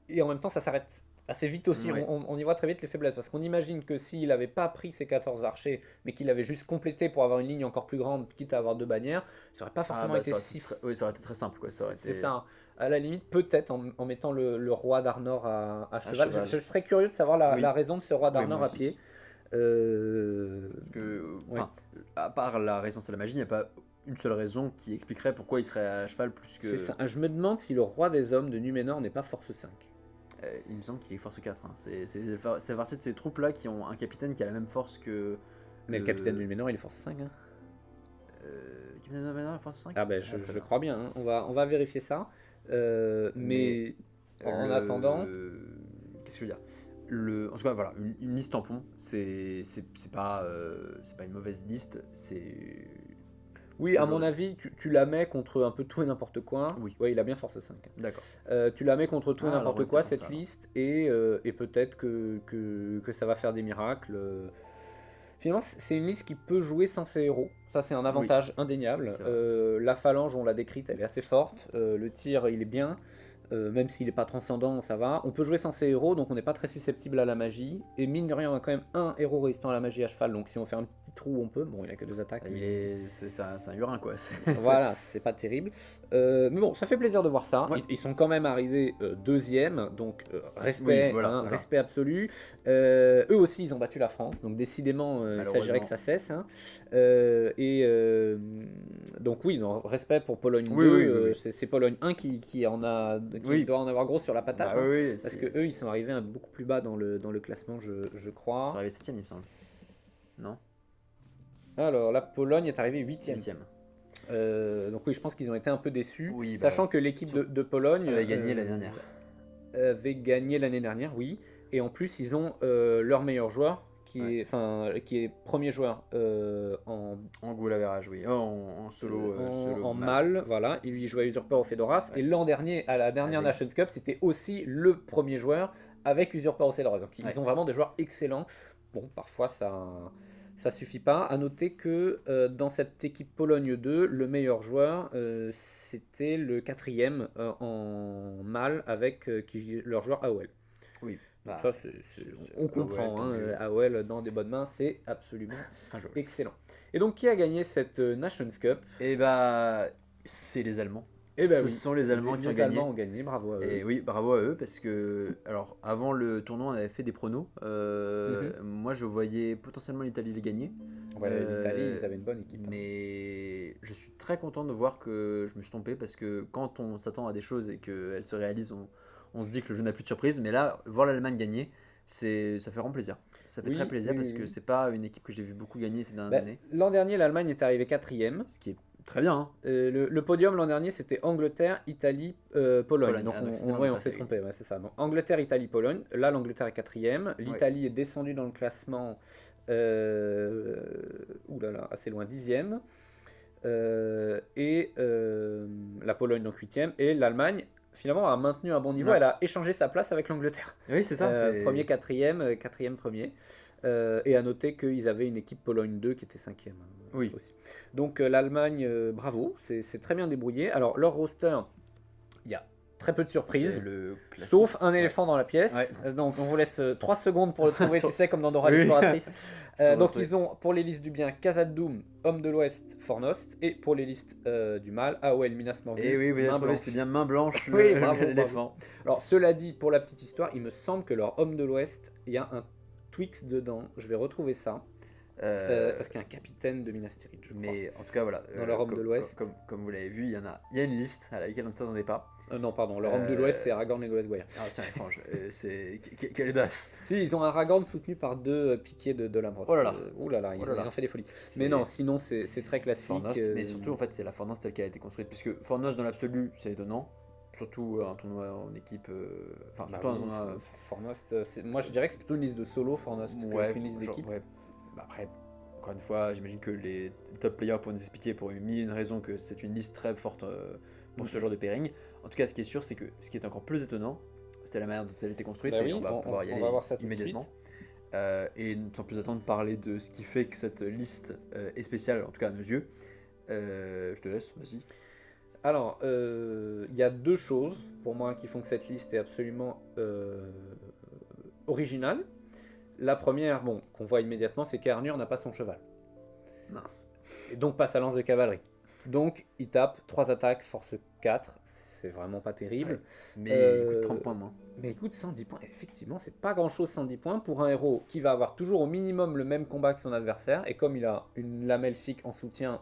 et en même temps ça s'arrête assez vite aussi. Ouais. On y voit très vite les faiblesses parce qu'on imagine que s'il n'avait pas pris ses 14 archers mais qu'il avait juste complété pour avoir une ligne encore plus grande, quitte à avoir deux bannières, ça aurait pas forcément été ça aurait si. oui, ça aurait été très simple, quoi. Ça aurait C'est été- ça. À la limite, peut-être en mettant le roi d'Arnor à cheval. cheval. Je serais curieux de savoir Oui. la raison de ce roi Oui, d'Arnor moi à aussi. pied. Ouais. À part la résistance à la magie, il n'y a pas une seule raison qui expliquerait pourquoi il serait à cheval plus que. C'est ça. Je me demande si le roi des hommes de Numénor n'est pas force 5. Il me semble qu'il est force 4. Hein. C'est partie de ces troupes-là qui ont un capitaine qui a la même force que. Mais le capitaine de Numénor, il est force 5. Hein. Capitaine de Numénor est force 5. Ah ben très je bien. crois bien, hein. On va vérifier ça. Mais En attendant... Qu'est-ce que je veux dire en tout cas, voilà, une liste tampon, c'est pas une mauvaise liste, c'est... Oui, à mon avis, tu la mets contre un peu tout et n'importe quoi. Oui. Ouais, il a bien force 5. D'accord. Tu la mets contre tout et n'importe quoi, cette ça, liste, et peut-être que ça va faire des miracles. Finalement, c'est une liste qui peut jouer sans ses héros. Ça, c'est un avantage indéniable. La phalange, on l'a décrite, elle est assez forte. Le tir, il est bien. Même s'il n'est pas transcendant, ça va. On peut jouer sans ses héros, donc on n'est pas très susceptible à la magie. Et mine de rien, on a quand même un héros résistant à la magie à cheval, donc si on fait un petit trou, on peut. Bon, il a que 2 attaques. C'est un hurin, quoi. Voilà, c'est pas terrible. Mais bon, ça fait plaisir de voir ça. Ouais. Ils sont quand même arrivés deuxième, donc respect, Oui, voilà, respect absolu. Eux aussi, ils ont battu la France, donc décidément, il s'agirait que ça cesse. Hein. Donc oui, non, respect pour Pologne 2. C'est Pologne 1 qui doit en avoir gros sur la patate. Bah, hein, parce que eux, ils sont arrivés beaucoup plus bas dans le classement, je crois. Ils sont arrivés 7ème, il me semble. Non. Alors, la Pologne est arrivée 8ème. 8ème. Donc oui, je pense qu'ils ont été un peu déçus, oui, sachant que l'équipe de Pologne avait gagné l'année dernière. Avait gagné l'année dernière, oui. Et en plus, ils ont leur meilleur joueur, qui est premier joueur en goal average, oui. En solo. En mal, voilà. Il jouait Usurper au Fedoras. Ouais. Et l'an dernier, à la dernière Nations Cup, c'était aussi le premier joueur avec Usurper au Fedoras. Donc ils ont vraiment des joueurs excellents. Bon, parfois ça suffit pas. À noter que dans cette équipe Pologne 2, le meilleur joueur, c'était le 4e en mal avec leur joueur AOL. Oui. Bah, ça, on comprend. AOL dans des bonnes mains, c'est absolument excellent. Et donc, qui a gagné cette Nations Cup ? Et c'est les Allemands. Ce sont les Allemands qui ont gagné. Les Allemands ont gagné, bravo à eux. Et oui, bravo à eux, parce que, alors, avant le tournoi, on avait fait des pronos. Moi, je voyais potentiellement l'Italie les gagner. Ouais, l'Italie, ils avaient une bonne équipe. Mais je suis très content de voir que je me suis trompé, parce que quand on s'attend à des choses et qu'elles se réalisent, on se dit que le jeu n'a plus de surprise. Mais là, voir l'Allemagne gagner, ça fait vraiment plaisir. Ça fait très plaisir, parce que c'est pas une équipe que j'ai vu beaucoup gagner ces dernières années. L'an dernier, l'Allemagne est arrivée 4e. Ce qui est très bien. Hein. Le podium l'an dernier, c'était Angleterre, Italie, Pologne. Donc on s'est trompé, c'est ça. Donc, Angleterre, Italie, Pologne. Là, l'Angleterre est 4e. L'Italie est descendue dans le classement assez loin, 10e. La Pologne, donc 8e. Et l'Allemagne, finalement, a maintenu un bon niveau. Elle a échangé sa place avec l'Angleterre. Oui, c'est ça. Premier, 4e, 4e, premier. Et à noter qu'ils avaient une équipe Pologne 2 qui était 5e. Oui. Aussi. Donc l'Allemagne, bravo, c'est très bien débrouillé. Alors leur roster, il y a très peu de surprises, sauf un éléphant dans la pièce. Donc on vous laisse 3 secondes pour le trouver, tu sais, comme dans Dora l'exploratrice. Donc ils ont pour les listes du bien Khazad-dûm, Homme de l'Ouest, Fornost, et pour les listes du mal, AOL, Minas Morgul. Et oui, vous avez trouvé, c'était bien main blanche, l'éléphant. Alors cela dit, pour la petite histoire, il me semble que leur Homme de l'Ouest, il y a un Twix dedans, je vais retrouver ça. Parce qu'il y a un capitaine de Minas Tirith, je crois. Mais en tout cas, voilà. Dans leur Homme de l'Ouest. Comme vous l'avez vu, il y a une liste à laquelle on ne s'attendait pas. Non, pardon, leur Homme de l'Ouest, c'est Aragorn et Legolas Goya. Ah, tiens, étrange. Quelle audace. Si, ils ont un Aragorn soutenu par 2 piquiers de Lamroth. Oh là là. Ils ont fait des folies. Mais non, sinon, c'est très classique. Fornost, mais surtout, en fait, c'est la Fornost telle qu'elle a été construite. Puisque Fornost, dans l'absolu, c'est étonnant. Surtout un tournoi en équipe. Un tournoi. Fornost, moi je dirais que c'est plutôt une liste de solo, Fornost, qu'une liste d'équipe. Après, encore une fois, j'imagine que les top players pourront nous expliquer pour une million de raisons que c'est une liste très forte pour ce genre de pairing. En tout cas, ce qui est sûr, c'est que ce qui est encore plus étonnant, c'était la manière dont elle a été construite. Et on va pouvoir y aller immédiatement. Et sans plus attendre, parler de ce qui fait que cette liste est spéciale, en tout cas à nos yeux. Je te laisse, vas-y. Alors, il y a 2 choses pour moi qui font que cette liste est absolument originale. La première, qu'on voit immédiatement, c'est qu'Arnur n'a pas son cheval. Mince. Et donc pas sa lance de cavalerie. Donc il tape 3 attaques, force 4, c'est vraiment pas terrible. Ouais, mais il coûte 30 points moins. Mais il coûte 110 points, effectivement, c'est pas grand chose 110 points pour un héros qui va avoir toujours au minimum le même combat que son adversaire. Et comme il a une lamelle chic en soutien,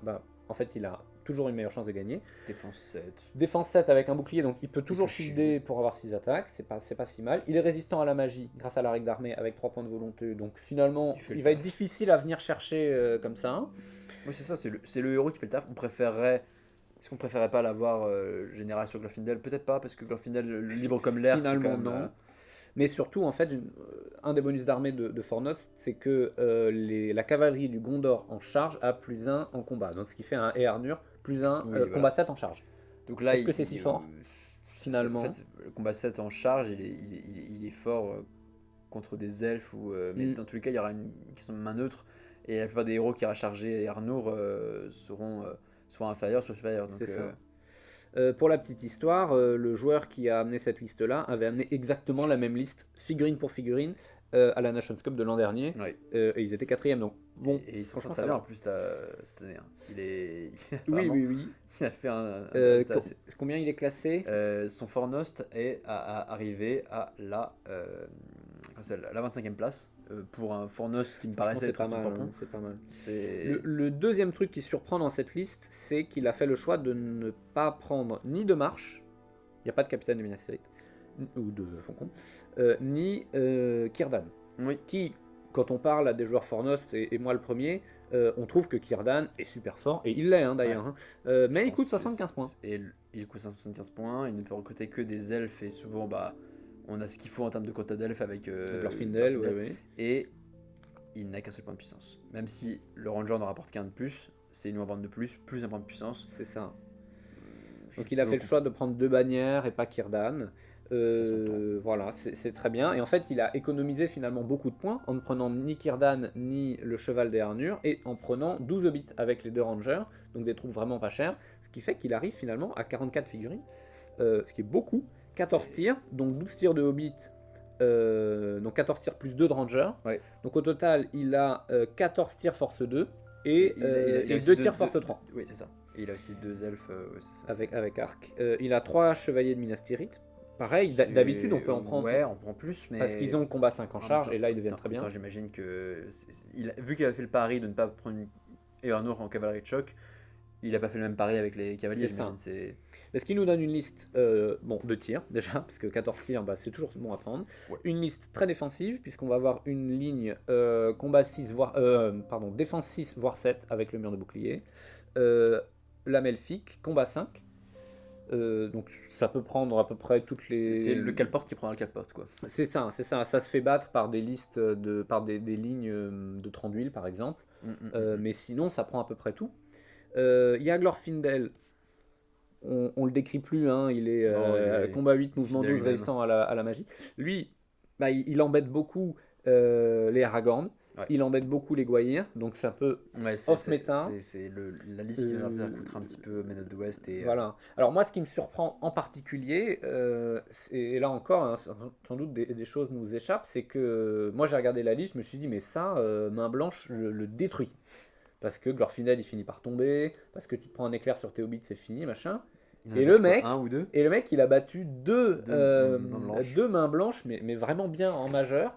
en fait il a toujours une meilleure chance de gagner. Défense 7. Défense 7 avec un bouclier, donc il peut toujours shielder pour avoir 6 attaques, c'est pas si mal. Il est résistant à la magie grâce à la règle d'armée avec 3 points de volonté, donc finalement il va être difficile à venir chercher comme ça. Oui, c'est ça, c'est le héros qui fait le taf. On préférerait, Est-ce qu'on préférait pas l'avoir génération Glorfindel? Peut-être pas, parce que Glorfindel, libre comme l'air, c'est quand Finalement, même. non. Mais surtout, en fait, un des bonus d'armée de Fornos, c'est que la cavalerie du Gondor en charge a +1 en combat. Donc ce qui fait un Eärnur +1 Oui, combat voilà. 7 en charge. Donc là, Est-ce que c'est si fort, en finalement? fait, le combat 7 en charge, il est fort contre des elfes, mais dans tous les cas, il y aura une question de main neutre, et la plupart des héros qui ira charger Arnour seront soit inférieurs, soit supérieurs. Donc, C'est ça. Pour la petite histoire, le joueur qui a amené cette liste-là avait amené exactement la même liste, figurine pour figurine, à la Nations Cup de l'an dernier, ouais. et ils étaient quatrième. Donc bon, Et il s'en franchement, sort très ça bien va. en plus cette année. Hein. Oui, Apparemment, oui, oui. il a fait un résultat assez. Combien il est classé? Son Fornost est arrivé à la 25e place pour un Fornost qui me Franchement, paraissait c'est être pas un petit mal. tampon. C'est pas mal. C'est Le deuxième truc qui surprend dans cette liste, c'est qu'il a fait le choix de ne pas prendre ni de Marche, il n'y a pas de capitaine de Minas Tirith, ou de Foncombe, ni Círdan. oui. Qui, quand on parle à des joueurs Fornos, et moi le premier, on trouve que Círdan est super fort, et il l'est hein, d'ailleurs, hein. Mais Je il coûte pense que 75 points. et il coûte 75 points. Il ne peut recruter que des elfes et souvent on a ce qu'il faut en termes de quota d'elfes avec Glorfindel, Glorfindel. ouais. Et il n'a qu'un seul point de puissance. Même si le Ranger ne rapporte qu'un de plus, c'est une bande de plus un point de puissance. C'est ça. Je Donc il a peux fait le choix de prendre 2 bannières et pas Círdan. C'est son tour. Voilà, c'est très bien. Et en fait, il a économisé finalement beaucoup de points en ne prenant ni Círdan ni le cheval des Arnures et en prenant 12 hobbits avec les 2 rangers, donc des troupes vraiment pas chères. Ce qui fait qu'il arrive finalement à 44 figurines, ce qui est beaucoup. 14 tirs, donc 12 tirs de hobbits, donc 14 tirs plus 2 de rangers. Ouais. Donc au total, il a 14 tirs force 2 et, Il a aussi 2 tirs force 3. Oui, c'est ça. Et il a aussi 2 elfes. Ouais, c'est ça. Avec arc. Il a 3 chevaliers de Minas Tirith. Pareil, d'habitude on peut en prendre. Ouais, on prend plus, mais. Parce qu'ils ont combat 5 en charge et là ils deviennent très bien. J'imagine que. Vu qu'il a fait le pari de ne pas prendre une Eärnur en cavalerie de choc, il n'a pas fait le même pari avec les cavaliers, C'est ça. j'imagine. Mais ce qui nous donne une liste de tirs déjà, parce que 14 tirs c'est toujours bon à prendre. Ouais. Une liste très défensive, puisqu'on va avoir une ligne combat 6, défense 6 voire 7 avec le mur de bouclier. La Melfic, combat 5. Donc ça peut prendre à peu près toutes les. C'est le calporte qui prend le calporte, quoi. C'est ça. Ça se fait battre par des listes, par des lignes de Tranduil par exemple. Mais sinon ça prend à peu près tout. Il y a Glorfindel. On le décrit plus, hein, il est combat 8, mouvement 12, résistant à la magie. Lui, il embête beaucoup les Aragorn. Ouais. Il embête beaucoup les Goyir, donc ça peut off-méta. C'est la liste qui va coûtera un petit peu Men of the West. Voilà. Alors moi, ce qui me surprend en particulier, et là encore, hein, sans doute des choses nous échappent, c'est que moi j'ai regardé la liste, je me suis dit, mais ça, main blanche, le détruit. Parce que Glorfindel, il finit par tomber, parce que tu te prends un éclair sur tes hobbits, c'est fini, machin. Et le mec, il a battu deux mains blanches, mais vraiment bien en majeur.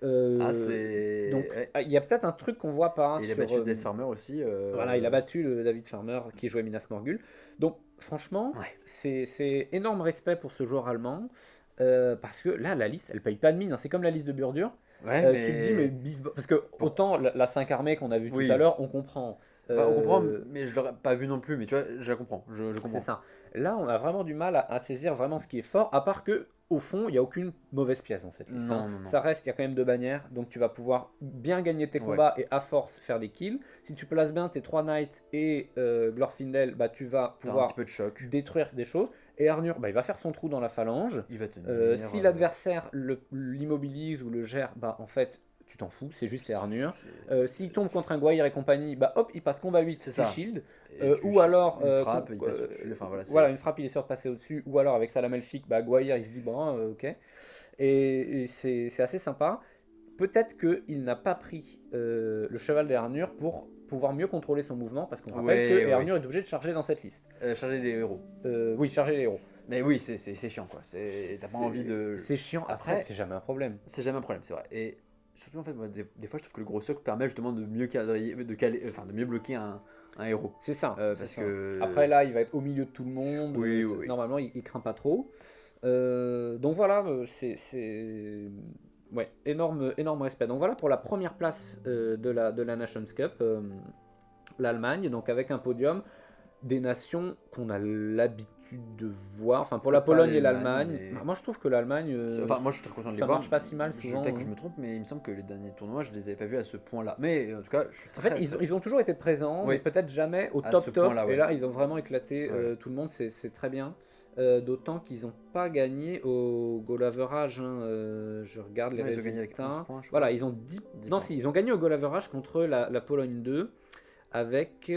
Donc il y a peut-être un truc qu'on voit pas. Il a battu David Farmer aussi. Voilà, il a battu le David Farmer qui jouait Minas Morgul. Donc franchement, c'est énorme respect pour ce joueur allemand. Parce que là, la liste, elle paye pas de mine. Hein. C'est comme la liste de Burdure. Ouais, tu te dis, mais parce que autant la 5 armée qu'on a vu tout à l'heure, on comprend. On comprend, mais je l'aurais pas vu non plus. Mais tu vois, je la comprends. Je comprends. C'est ça. Là, on a vraiment du mal à saisir vraiment ce qui est fort, à part que au fond, il n'y a aucune mauvaise pièce dans cette liste. Non. Ça reste, il y a quand même 2 bannières, donc tu vas pouvoir bien gagner tes combats et à force faire des kills. Si tu places bien tes 3 knights et Glorfindel, tu vas pouvoir un petit peu de choc. Détruire des choses. Et Arnur, il va faire son trou dans la phalange. Il va tenir, si l'adversaire l'immobilise ou le gère, en fait, tu t'en fous, c'est juste les Arnur. S'il tombe contre un Goyir et compagnie, hop, il passe combat 8, c'est shield. Ou alors une frappe, il passe au-dessus. Voilà, une frappe, il est sûr de passer au-dessus. Ou alors avec Salam Elfique, Goyir, il se dit ok. Et c'est assez sympa. Peut-être qu'il n'a pas pris le cheval des Arnur pour pouvoir mieux contrôler son mouvement, parce qu'on rappelle que Arnur est obligé de charger dans cette liste. Charger les héros. Oui, charger les héros. Mais oui, c'est chiant, quoi. T'as pas envie de. C'est chiant. Après, c'est jamais un problème. C'est jamais un problème, c'est vrai. Et surtout, en fait, moi, des fois, je trouve que le gros socle permet justement de mieux cadrer, de mieux bloquer un héros. C'est ça. Parce que. Après, là, il va être au milieu de tout le monde. Oui. Normalement, il craint pas trop. Donc voilà, c'est. Ouais, énorme respect. Donc voilà pour la première place de la Nations Cup, l'Allemagne, donc avec un podium des nations qu'on a l'habitude de voir. Enfin, pour Peut-être la Pologne pas et l'Allemagne, l'Allemagne, mais- moi je trouve que l'Allemagne, Enfin, moi je suis très content de les ça voir. marche pas si mal souvent. Peut-être que je me trompe, mais il me semble que les derniers tournois, je les avais pas vus à ce point-là. Mais en tout cas, je suis En fait, très. ils ont toujours été présents, mais Oui. peut-être jamais au À top ce top. point-là, Et ouais. là, ils ont vraiment éclaté Ouais. tout le monde, c'est très bien. D'autant qu'ils n'ont pas gagné au goal average. Hein, je regarde les Non, ils ont gagné avec résultats. 11 points, je Voilà, crois. ils ont 10. 10 Non, points. si, ils ont gagné au goal average contre la Pologne 2 avec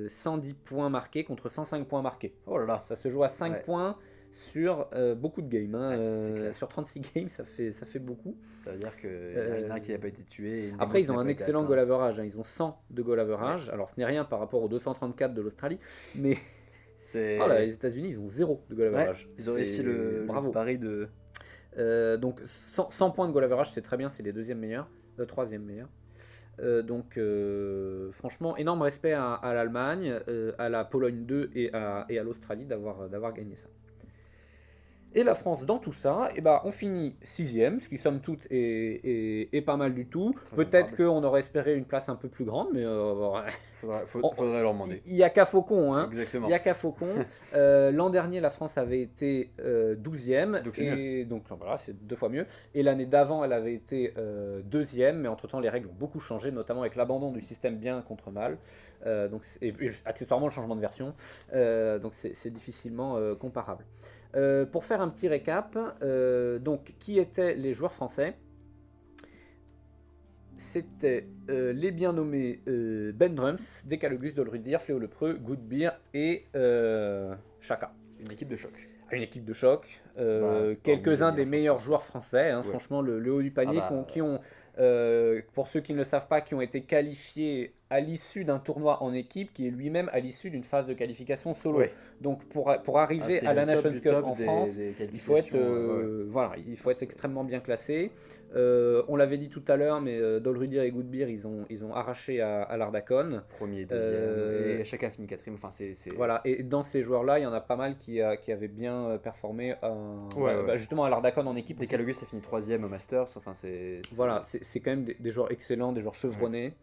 110 points marqués contre 105 points marqués. Oh là là. Ça se joue à 5 Ouais. points sur beaucoup de games. Hein. Ouais, c'est clair. Sur 36 games, ça fait beaucoup. Ça veut dire qu'il y en a général qui n'a pas été tué. Et une Après, démo ils ont qui n'a un pas été excellent atteinte. goal average. Hein. Ils ont 100 de goal average. Alors, ce n'est rien par rapport aux 234 de l'Australie. Mais C'est. oh là, les États-Unis, ils ont 0 de goal Ouais, average. ils ont réussi le Bravo. pari de. Donc, 100 points de goal average, c'est très bien. C'est les deuxièmes meilleurs. Troisième meilleurs. Donc, franchement, énorme respect à l'Allemagne, à la Pologne 2 et à l'Australie d'avoir gagné ça. Et la France, dans tout ça, on finit 6ème, ce qui somme toute est pas mal du tout. Très Peut-être honorable. qu'on aurait espéré une place un peu plus grande, mais Faudrait leur demander. il n'y a qu'à Faucon. Hein. Exactement. Il n'y a qu'à Faucon. L'an dernier, la France avait été 12ème. Donc c'est Et donc voilà, c'est 2 fois mieux. Et l'année d'avant, elle avait été 2ème. Mais entre-temps, les règles ont beaucoup changé, notamment avec l'abandon du système bien contre mal. Et accessoirement, le changement de version. Donc c'est difficilement comparable. Pour faire un petit récap, donc qui étaient les joueurs français? C'était les bien nommés Ben Drums, Decalogus, Dolrudir, Fléau Lepreux, Goodbeer et Chaka. Une équipe de choc. Une équipe de choc, quelques-uns parmi les des meilleurs joueurs joueurs français, hein, Ouais. franchement le haut du panier, Ah bah, qui ont, pour ceux qui ne le savent pas, qui ont été qualifiés à l'issue d'un tournoi en équipe, qui est lui-même à l'issue d'une phase de qualification solo. Ouais. Donc pour arriver c'est à la le top Nations du Cup top en des France, il faut être, qualifications, voilà, il faut être C'est- extrêmement bien classé. On l'avait dit tout à l'heure, mais Dolrudir et Goodbeer, ils ont arraché à l'Ardacon. Premier, deuxième. Euh, Et chacun a fini quatrième. Enfin, c'est. Voilà, et dans ces joueurs-là, il y en a pas mal qui avaient bien performé Ouais. justement à l'Ardacon en équipe. aussi. Decalogus a fini troisième au Masters. Enfin, Voilà, c'est quand même des joueurs excellents, des joueurs chevronnés.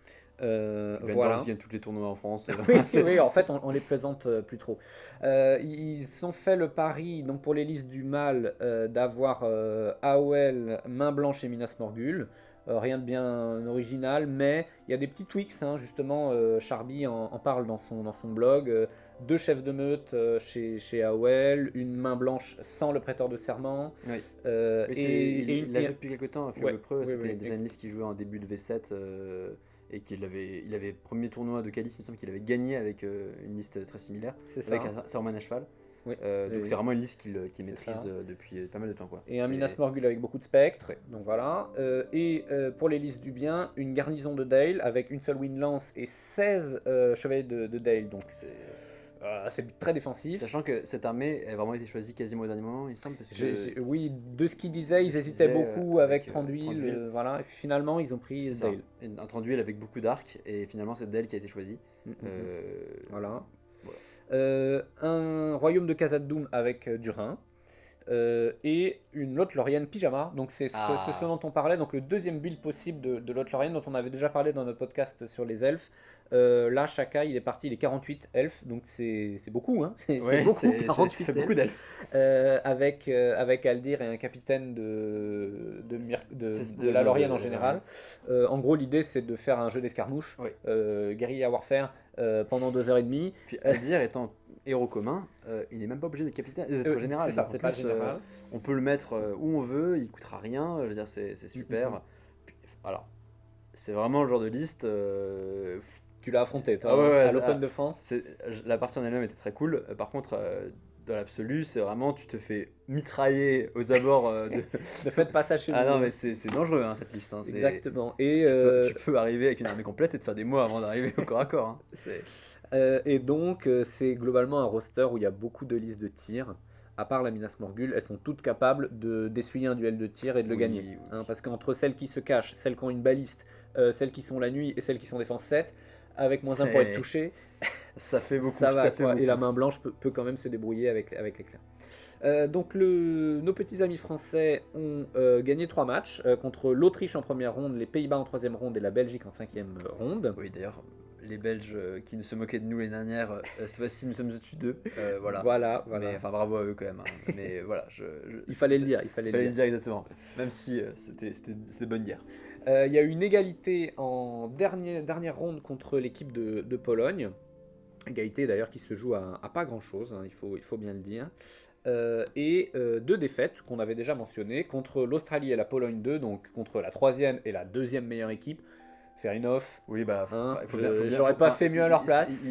Ben Voilà. Barnes gagne tous les tournois en France. Oui, C'est- oui, en fait, on les présente plus trop. Ils ont fait le pari, donc pour les listes du mal, d'avoir AOL, Main Blanche et Minas Morgul. Rien de bien original, mais il y a des petits tweaks, hein, justement. Charby en parle dans son blog. 2 chefs de meute chez AOL, une main blanche sans le prêteur de serment. Oui. Et, il l'a joué depuis quelques temps. Philo Ouais, Lepreux, oui, c'était oui, déjà une liste qui jouait en début de V7 et il avait premier tournoi de qualif, il me semble qu'il avait gagné avec une liste très similaire, c'est ça. avec un Saruman à cheval. Oui. Donc Oui. c'est vraiment une liste qu'il C'est maîtrise ça. depuis pas mal de temps. Quoi. Et un C'est- Minas Morgul avec beaucoup de spectres. Ouais. Donc voilà. Pour les listes du bien, une garnison de Dale avec une seule win lance et 16 chevaliers de Dale. Donc c'est très défensif. Sachant que cette armée a vraiment été choisie quasiment au dernier moment, il me semble, parce que Oui, de ce qu'ils disaient, De ils ce qu'ils hésitaient disaient, beaucoup avec avec, Tranduil. Thranduil. Voilà. Et finalement, ils ont pris c'est ça, Dale. un Thranduil avec beaucoup d'arcs, et finalement c'est Dale qui a été choisi. Euh, Voilà. Voilà. Un royaume de Khazad-dûm avec du Rhin. Et une Lothlorien pyjama. Donc c'est ce dont on parlait. Donc le deuxième build possible de Lothlorien dont on avait déjà parlé dans notre podcast sur les elfes. Là, Chaka, il est parti, il est 48 elfes. Donc c'est beaucoup. Hein. C'est Ouais, beaucoup, ça 48 fait beaucoup elfes. d'elfes. Avec Aldir et un capitaine de la Lorienne en général. En gros, l'idée c'est de faire un jeu d'escarmouche, Oui. guérilla warfare pendant 2h30. Puis Aldir étant héros commun, il n'est même pas obligé d'être capitaine, d'être général. C'est ça, Donc, en c'est pas plus, général. on peut le mettre où on veut, il coûtera rien, je veux dire, c'est super. Mhm. Puis, alors, c'est vraiment le genre de liste. Tu l'as affronté, toi, Ah ouais, à ça- l'Open de France. La partie en elle-même était très cool. Par contre, dans l'absolu, c'est vraiment, tu te fais mitrailler aux abords de. Ne faites pas ça chez Ah vous. non, mais c'est dangereux hein, cette liste. Hein. Exactement. Et, Tu peux arriver avec une armée complète et te faire des mois avant d'arriver au corps à corps. Hein. et donc, c'est globalement un roster où il y a beaucoup de listes de tir. À part la Minas Morgul, elles sont toutes capables d'essuyer un duel de tir et de le Oui, gagner. oui. Hein, parce qu'entre celles qui se cachent, celles qui ont une baliste, celles qui sont la nuit et celles qui sont défense 7, avec moins 1 pour être C'est- touché, Ça fait beaucoup. ça va Ça fait quoi. Et la beaucoup. main blanche peut quand même se débrouiller avec l'éclair. Donc nos petits amis français ont gagné 3 matchs contre l'Autriche en première ronde, les Pays-Bas en troisième ronde et la Belgique en cinquième ronde. Oui, d'ailleurs, les Belges qui ne se moquaient de nous l'année dernière, cette fois-ci nous sommes au-dessus d'eux. Voilà. Voilà. Mais enfin, bravo à eux quand même, hein. Mais voilà, Il fallait le dire, il fallait le fallait dire. le dire exactement. Même si c'était bonne guerre. Il y a eu une égalité en dernière ronde contre l'équipe de Pologne. Égalité d'ailleurs qui se joue à pas grand chose, hein, il faut bien le dire. Et 2 défaites qu'on avait déjà mentionnées contre l'Australie et la Pologne 2, donc contre la troisième et la deuxième meilleure équipe. Fair enough. Oui, bah, Hein, il faut bien. j'aurais pas fait mieux à leur place.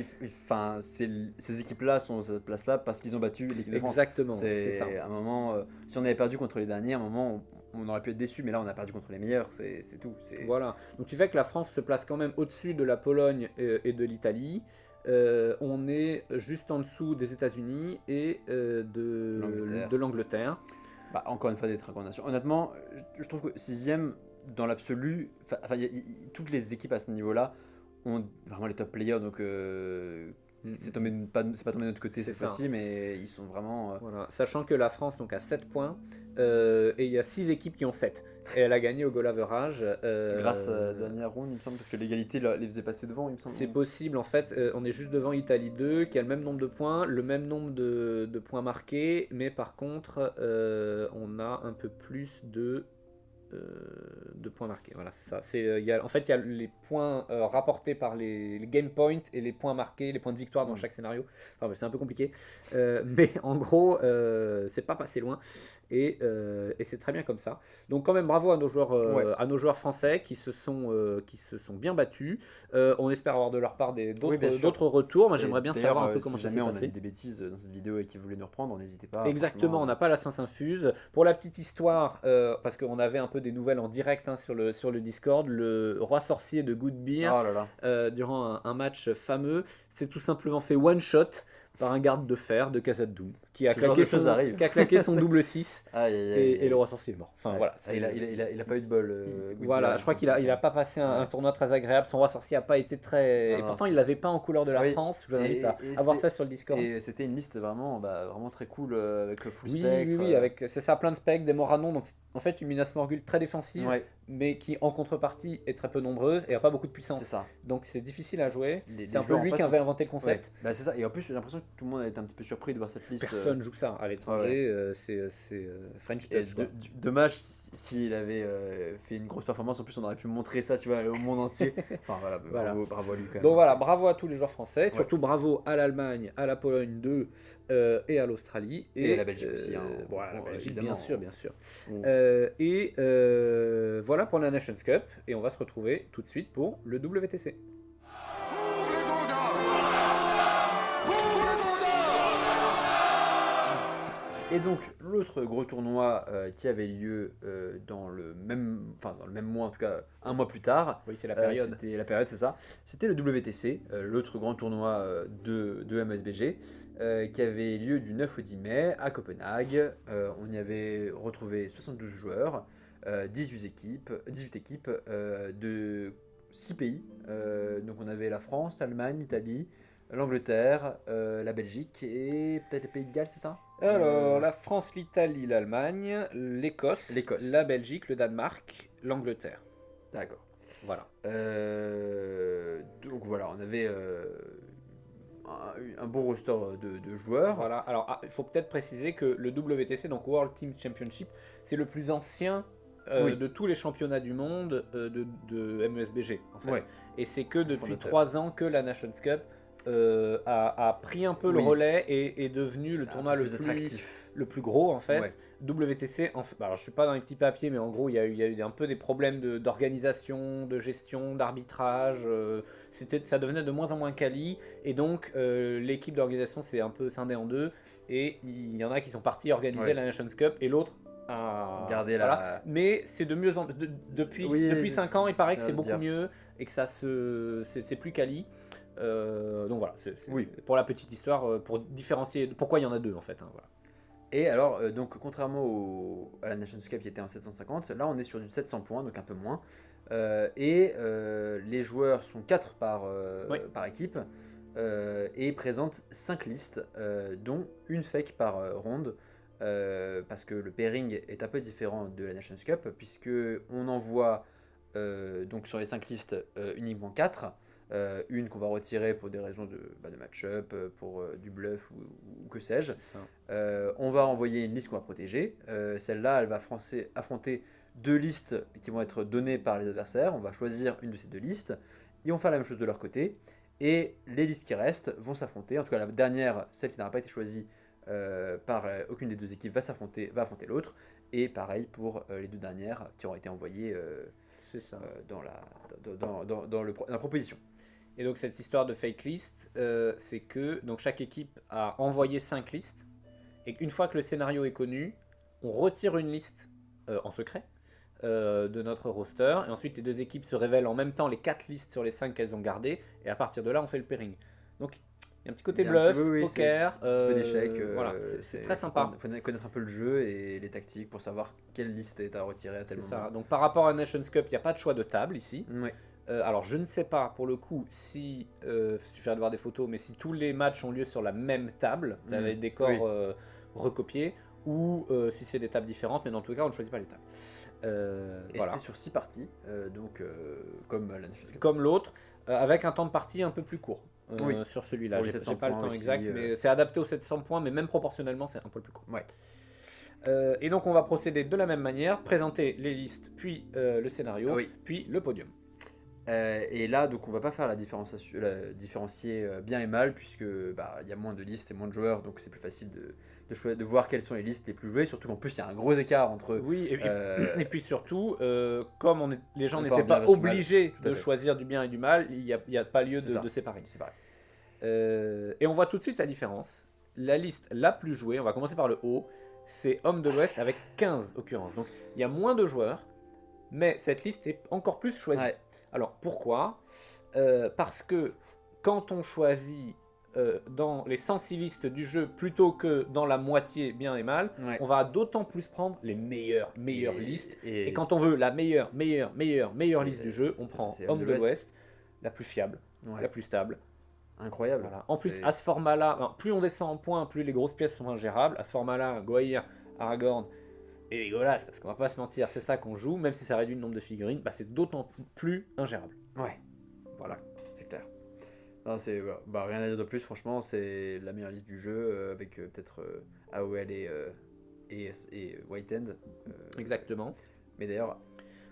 Enfin, ces équipes-là sont à cette place-là parce qu'ils ont battu l'équipe de France. Exactement, c'est ça. À un moment, si on avait perdu contre les derniers, à un moment, on aurait pu être déçu, mais là, on a perdu contre les meilleurs, c'est tout. Voilà. Donc tu fais que la France se place quand même au-dessus de la Pologne et de l'Italie. On est juste en dessous des États-Unis et de l'Angleterre. Bah, encore une fois, des très grandes nations. Honnêtement, je trouve que sixième, dans l'absolu, toutes les équipes à ce niveau-là ont vraiment les top players, donc c'est pas tombé de notre côté C'est cette ça. fois-ci, mais ils sont vraiment. Voilà. Sachant que la France donc, a 7 points et il y a 6 équipes qui ont 7. Et elle a gagné au goal average. Grâce à la dernière ronde, il me semble, parce que l'égalité les faisait passer devant, il me semble. C'est possible, en fait, on est juste devant Italie 2 qui a le même nombre de points, le même nombre de points marqués, mais par contre, on a un peu plus de points marqués. Voilà, c'est ça. En fait, il y a les points rapportés par les game points et les points marqués, les points de victoire dans chaque scénario. Enfin, c'est un peu compliqué. Mais en gros, c'est pas passé loin. Et c'est très bien comme ça. Donc quand même bravo à nos joueurs français qui se sont bien battus. On espère avoir de leur part d'autres retours. Moi j'aimerais bien savoir un peu comment si ça s'est jamais on a passé. dit des bêtises dans cette vidéo et qu'ils voulaient nous reprendre, n'hésitez pas. Exactement, on n'a pas la science infuse. Pour la petite histoire, parce qu'on avait un peu des nouvelles en direct hein, sur le Discord, le roi sorcier de Good Beer, Oh là là. durant un match fameux, s'est tout simplement fait one shot par un garde de fer de Khazad-dûm qui a claqué son double 6 et le roi sorcier est mort. Enfin voilà. Il a pas eu de bol. Voilà, je crois qu'il a pas passé un tournoi très agréable. Son roi sorcier a pas été très. Et pourtant, il l'avait pas en couleur de la France. Je vous invite à voir ça sur le Discord. Et c'était une liste vraiment très cool avec le full spectre. Oui, avec c'est ça, plein de specs, des Moranon. Donc en fait, une Minas Morgul très défensive, mais qui en contrepartie est très peu nombreuse et a pas beaucoup de puissance. C'est ça. Donc c'est difficile à jouer. C'est un peu lui qui avait inventé le concept. Bah, c'est ça. Et en plus, j'ai l'impression que tout le monde a été un petit peu surpris de voir cette liste. Personne joue ça à l'étranger. C'est French Touch. Dommage s'il avait fait une grosse performance. En plus, on aurait pu montrer ça, tu vois, au monde entier. Enfin voilà, bravo à lui quand même. Donc voilà, bravo à tous les joueurs français. Surtout bravo à l'Allemagne, à la Pologne 2 et à l'Australie. Et à la Belgique aussi. Voilà, la Belgique, bien sûr. Voilà pour la Nations Cup. Et on va se retrouver tout de suite pour le WTC. Et donc l'autre gros tournoi qui avait lieu dans le même mois, en tout cas un mois plus tard. Oui, c'est la période. C'était la période, c'est ça. C'était le WTC, l'autre grand tournoi de MSBG, qui avait lieu du 9 au 10 mai à Copenhague. On y avait retrouvé 72 joueurs, 18 équipes de 6 pays. Donc on avait la France, l'Allemagne, l'Italie, l'Angleterre, la Belgique et peut-être les Pays de Galles, c'est ça? Alors, la France, l'Italie, l'Allemagne, l'Écosse, la Belgique, le Danemark, l'Angleterre. D'accord. Voilà. Donc voilà, on avait un bon roster de joueurs. Voilà. Alors, il faut peut-être préciser que le WTC, donc World Team Championship, c'est le plus ancien de tous les championnats du monde de MSBG. En fait. Et c'est que depuis 3 ans que la Nations Cup a pris un peu le relais et est devenu le tournoi le plus gros en fait. WTC, alors je suis pas dans les petits papiers, mais en gros il y a eu un peu des problèmes d'organisation, de gestion, d'arbitrage. Ça devenait de moins en moins quali et donc l'équipe d'organisation s'est un peu scindée en deux et il y en a qui sont partis organiser la Nations Cup et l'autre mais c'est de mieux en depuis 5 ans il paraît que c'est beaucoup mieux et que c'est plus quali. Donc voilà, c'est pour la petite histoire, pour différencier pourquoi il y en a deux en fait. Voilà. Et alors, donc contrairement à la Nations Cup qui était en 750, là on est sur du 700 points, donc un peu moins. Les joueurs sont 4 Oui, par équipe et présentent 5 listes, dont une fake par ronde. Parce que le pairing est un peu différent de la Nations Cup, puisque on envoie donc sur les 5 listes uniquement 4. Une qu'on va retirer pour des raisons de match-up, pour du bluff ou que sais-je. c'est ça. On va envoyer une liste qu'on va protéger. Celle-là, elle va affronter 2 listes qui vont être données par les adversaires. On va choisir une de ces 2 listes et on va faire la même chose de leur côté. Et les listes qui restent vont s'affronter. En tout cas, la dernière, celle qui n'aura pas été choisie par aucune des 2 équipes, va affronter l'autre. Et pareil pour les 2 dernières qui auront été envoyées C'est ça. dans la proposition. Et donc cette histoire de fake list, c'est que donc chaque équipe a envoyé 5 listes, et qu'une fois que le scénario est connu, on retire une liste en secret de notre roster, et ensuite les 2 équipes se révèlent en même temps les 4 listes sur les 5 qu'elles ont gardées, et à partir de là on fait le pairing. Donc il y a un petit côté Il y a un bluff, petit peu, oui, poker, un petit peu d'échec. voilà, c'est très sympa. Il faut connaître un peu le jeu et les tactiques pour savoir quelle liste est à retirer à tel C'est moment. ça. Donc par rapport à Nations Cup, il n'y a pas de choix de table ici. Ouais. Alors je ne sais pas pour le coup si, il suffirait de voir des photos, mais si tous les matchs ont lieu sur la même table, avec des décors Oui. recopiés, ou si c'est des tables différentes, mais dans tous les cas on ne choisit pas les tables. Et Voilà. c'était sur 6 parties, comme la Nations Cup. Comme l'autre, avec un temps de partie un peu plus court Oui. sur celui-là. Pour les J'ai 700 pas le points temps aussi, exact, mais c'est adapté aux 700 points, mais même proportionnellement c'est un peu plus court. Ouais. Et donc on va procéder de la même manière, présenter les listes, puis le scénario, Oui. puis le podium. Et là, donc, on va pas faire différencier bien et mal, puisque il y a moins de listes et moins de joueurs, donc c'est plus facile de voir quelles sont les listes les plus jouées, surtout qu'en plus il y a un gros écart entre. Oui, euh, et puis surtout, comme les gens on n'étaient part bien pas versus mal. obligés Tout à de fait. choisir du bien et du mal, il n'y a pas lieu C'est ça. de séparer. C'est pareil. Et on voit tout de suite la différence. La liste la plus jouée, on va commencer par le haut, c'est Homme de l'Ouest avec 15 occurrences. Donc il y a moins de joueurs, mais cette liste est encore plus choisie. Ouais. Alors pourquoi Parce que quand on choisit dans les 106 listes du jeu plutôt que dans la moitié bien et mal, Ouais. on va d'autant plus prendre les meilleures listes. Et quand on c'est- veut la meilleure liste du jeu, on c'est- prend c'est Homme de l'Ouest, la plus fiable, Ouais. la plus stable. Incroyable. Voilà. En plus, C'est- à ce format-là, alors, plus on descend en points, plus les grosses pièces sont ingérables. À ce format-là, Goa'uld, Aragorn et Legolas, parce qu'on va pas se mentir, c'est ça qu'on joue, même si ça réduit le nombre de figurines, c'est d'autant plus ingérable. Ouais. Voilà. C'est clair. Non, rien à dire de plus, franchement, c'est la meilleure liste du jeu, avec peut-être AOL et White End. Exactement. Mais d'ailleurs,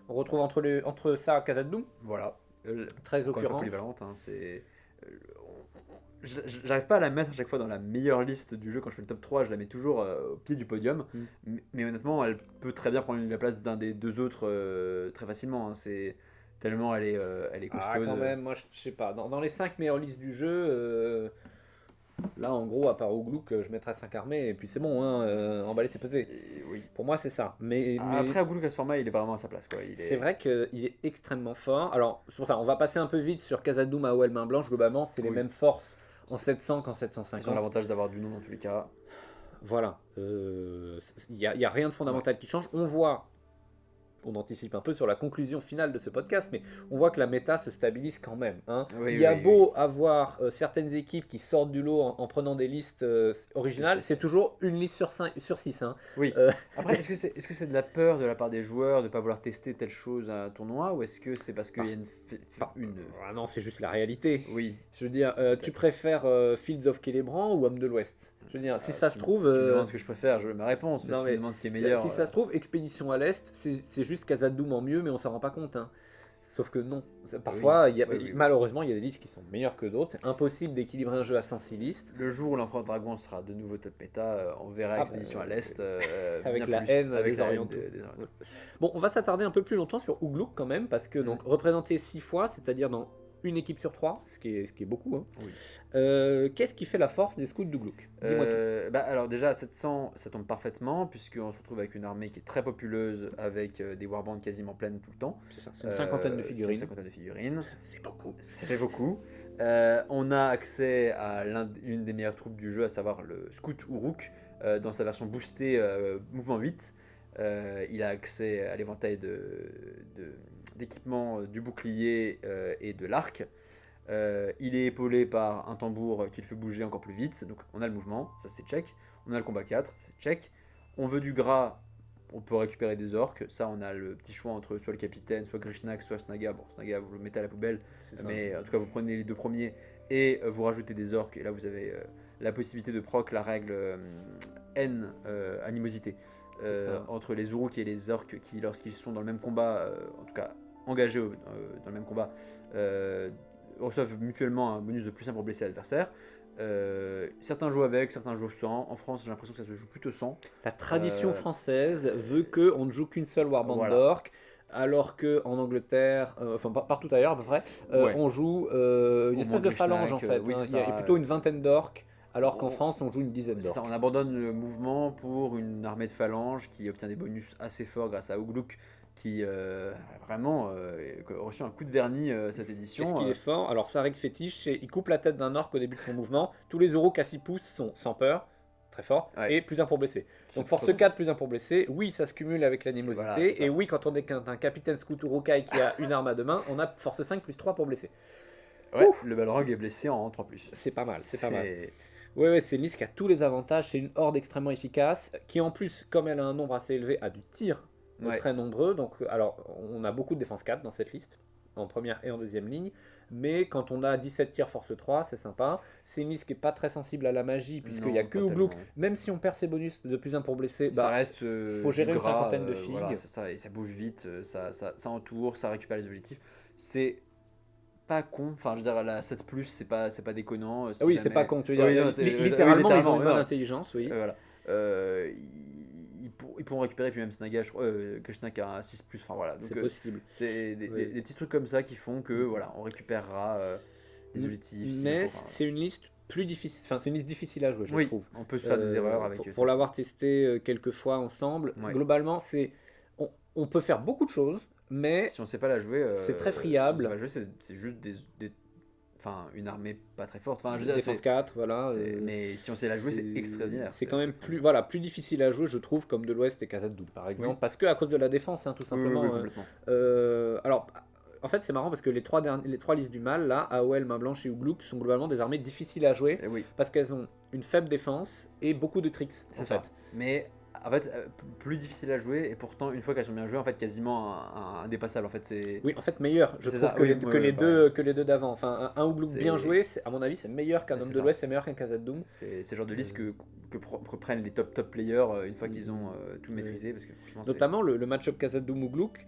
On retrouve entre ça Khazad-dûm, voilà. 13 Encore une fois occurrences. polyvalente, hein, j'arrive pas à la mettre à chaque fois dans la meilleure liste du jeu. Quand je fais le top 3, je la mets toujours au pied du podium. Mais honnêtement, elle peut très bien prendre la place d'un des 2 autres très facilement, hein. C'est tellement elle est Ah, costaud. quand même, moi je sais pas. Dans les 5 meilleures listes du jeu, là en gros, à part Ouglouk, je mettrais 5 armées et puis c'est bon, hein, emballer c'est pesé. Oui. Pour moi, c'est ça. Mais Après, Ouglouk à ce format, il est vraiment à sa place, quoi. c'est vrai qu'il est extrêmement fort. Alors, c'est pour ça, on va passer un peu vite sur Khazad-dûm, AOL, Main Blanche. Globalement, c'est les Oui. mêmes forces en C'est- 700 qu'en Ils ont 750. l'avantage d'avoir du nom dans tous les cas. Voilà. Il n'y a rien de fondamental qui change. On voit, on anticipe un peu sur la conclusion finale de ce podcast, mais on voit que la méta se stabilise quand même, hein. Oui, Il y a oui, beau avoir certaines équipes qui sortent du lot en prenant des listes originales, c'est toujours une liste sur 6. Hein. Oui. Euh, Après, est-ce que c'est de la peur de la part des joueurs de ne pas vouloir tester telle chose à un tournoi, ou est-ce que c'est parce qu'il y a une. Ah non, c'est juste la réalité. Oui. Je veux dire, tu préfères Fields of Celebrant ou Homme de l'Ouest? Je veux dire, si ça se trouve. Si tu me demandes ce que je préfère, ma réponse. Mais non, si tu mais me demandes ce qui est meilleur. si ça se trouve, Expédition à l'Est, c'est juste Khazad-dûm en mieux, mais on s'en rend pas compte. Hein. Sauf que non. Parfois, oui. malheureusement, il y a des listes qui sont meilleures que d'autres. C'est impossible d'équilibrer un jeu à 106 listes. Le jour où l'Empereur Dragon sera de nouveau top méta, on verra Expédition à l'Est. Avec bien la plus, haine avec des la haine Orientaux. des Orientaux. Bon, on va s'attarder un peu plus longtemps sur Ouglouk quand même, parce que donc représenté 6 fois, c'est-à-dire dans une équipe sur 3, ce qui est beaucoup. Hein. Oui. Qu'est-ce qui fait la force des scouts d'Ouglouk? Dis-moi tout. Alors déjà à 700 ça tombe parfaitement, puisqu'on se retrouve avec une armée qui est très populeuse, avec des warbands quasiment pleines tout le temps. C'est ça, c'est une cinquantaine de figurines. Une cinquantaine de figurines. C'est beaucoup. Ça fait beaucoup. On a accès à l'une des meilleures troupes du jeu, à savoir le Scout Uruk, dans sa version boostée mouvement 8. Il a accès à l'éventail d'équipements du bouclier et de l'arc. Il est épaulé par un tambour qui le fait bouger encore plus vite. Donc on a le mouvement, ça c'est check. On a le combat 4, c'est check. On veut du gras, on peut récupérer des orques. Ça, on a le petit choix entre soit le capitaine, soit Grishnak, soit Snaga. Bon, Snaga, vous le mettez à la poubelle. Mais en tout cas, vous prenez les 2 premiers et vous rajoutez des orques. Et là, vous avez la possibilité de proc la règle N, animosité. Entre les Uruks et les orques qui, lorsqu'ils sont dans le même combat, en tout cas engagés dans le même combat, reçoivent mutuellement un bonus de +1 pour blesser l'adversaire. Certains jouent avec, certains jouent sans. En France, j'ai l'impression que ça se joue plutôt sans. La tradition française veut qu'on ne joue qu'une seule warband d'orques, alors qu'en Angleterre, enfin partout ailleurs à peu près, on joue une espèce de phalange en fait. Il y a plutôt une vingtaine d'orques. Alors qu'en France, on joue une dizaine d'orques. On abandonne le mouvement pour une armée de phalanges qui obtient des bonus assez forts grâce à Ugluk, qui a vraiment reçu un coup de vernis cette édition. Est-ce qu'il est fort? Alors sa règle fétiche, c'est il coupe la tête d'un orque au début de son mouvement. Tous les Uruks à 6 pouces sont sans peur, très fort, et +1 pour blesser. Donc force 4, +1 pour blesser. Oui, ça se cumule avec l'animosité. Voilà, et oui, quand on est un capitaine scout Urukai qui a une arme à 2 mains, on a force 5, +3 pour blesser. Ouais, le Balrog est blessé en 3+. C'est pas mal, c'est pas mal. Ouais, c'est une liste qui a tous les avantages. C'est une horde extrêmement efficace, qui en plus, comme elle a un nombre assez élevé, a du tir très nombreux. Donc, alors, on a beaucoup de défense 4 dans cette liste, en première et en deuxième ligne. Mais quand on a 17 tirs force 3, c'est sympa. C'est une liste qui n'est pas très sensible à la magie, puisqu'il n'y a que Ugluk. Même si on perd ses bonus de +1 pour blesser, ça reste faut gérer une cinquantaine de figues. Voilà, c'est ça, et ça bouge vite, ça entoure, ça récupère les objectifs. C'est pas con, enfin je veux dire la 7+, c'est pas déconnant. Si oui, c'est pas con, tu veux dire, littéralement ils ont une bonne intelligence, oui. Voilà. Ils pourront récupérer, puis même Snaga, je crois, Krishnak a un 6+, enfin voilà. C'est possible. C'est des petits trucs comme ça qui font que voilà, on récupérera les objectifs. Mais c'est une liste plus difficile, enfin c'est une liste difficile à jouer, je trouve. On peut se faire des erreurs avec pour l'avoir testé quelques fois ensemble, globalement on peut faire beaucoup de choses. Mais si on sait pas la jouer, c'est très friable. Si on sait pas la jouer, c'est juste une armée pas très forte. Enfin, je veux dire, défense 4, voilà. Mais si on sait la jouer, c'est extraordinaire. C'est quand même plus difficile à jouer, je trouve, comme de l'Ouest et Khazad-dûm, par exemple, parce que à cause de la défense, tout simplement. Oui, complètement. Alors, en fait, c'est marrant parce que les trois listes du mal, là, AOL, Main Blanche et Ugluk, sont globalement des armées difficiles à jouer, parce qu'elles ont une faible défense et beaucoup de tricks. C'est ça. Mais en fait, plus difficile à jouer, et pourtant, une fois qu'elles sont bien jouées, en fait, quasiment indépassable. En fait, c'est... Oui, en fait, meilleur, je trouve, que les deux d'avant. Enfin, un Ugluk bien joué, à mon avis, c'est meilleur qu'un Homme de l'Ouest, c'est meilleur qu'un Khazad-dûm. C'est le genre de liste que prennent les top players une fois qu'ils ont tout maîtrisé. Parce que, franchement, notamment, le match-up Khazad-dûm-Ugluk,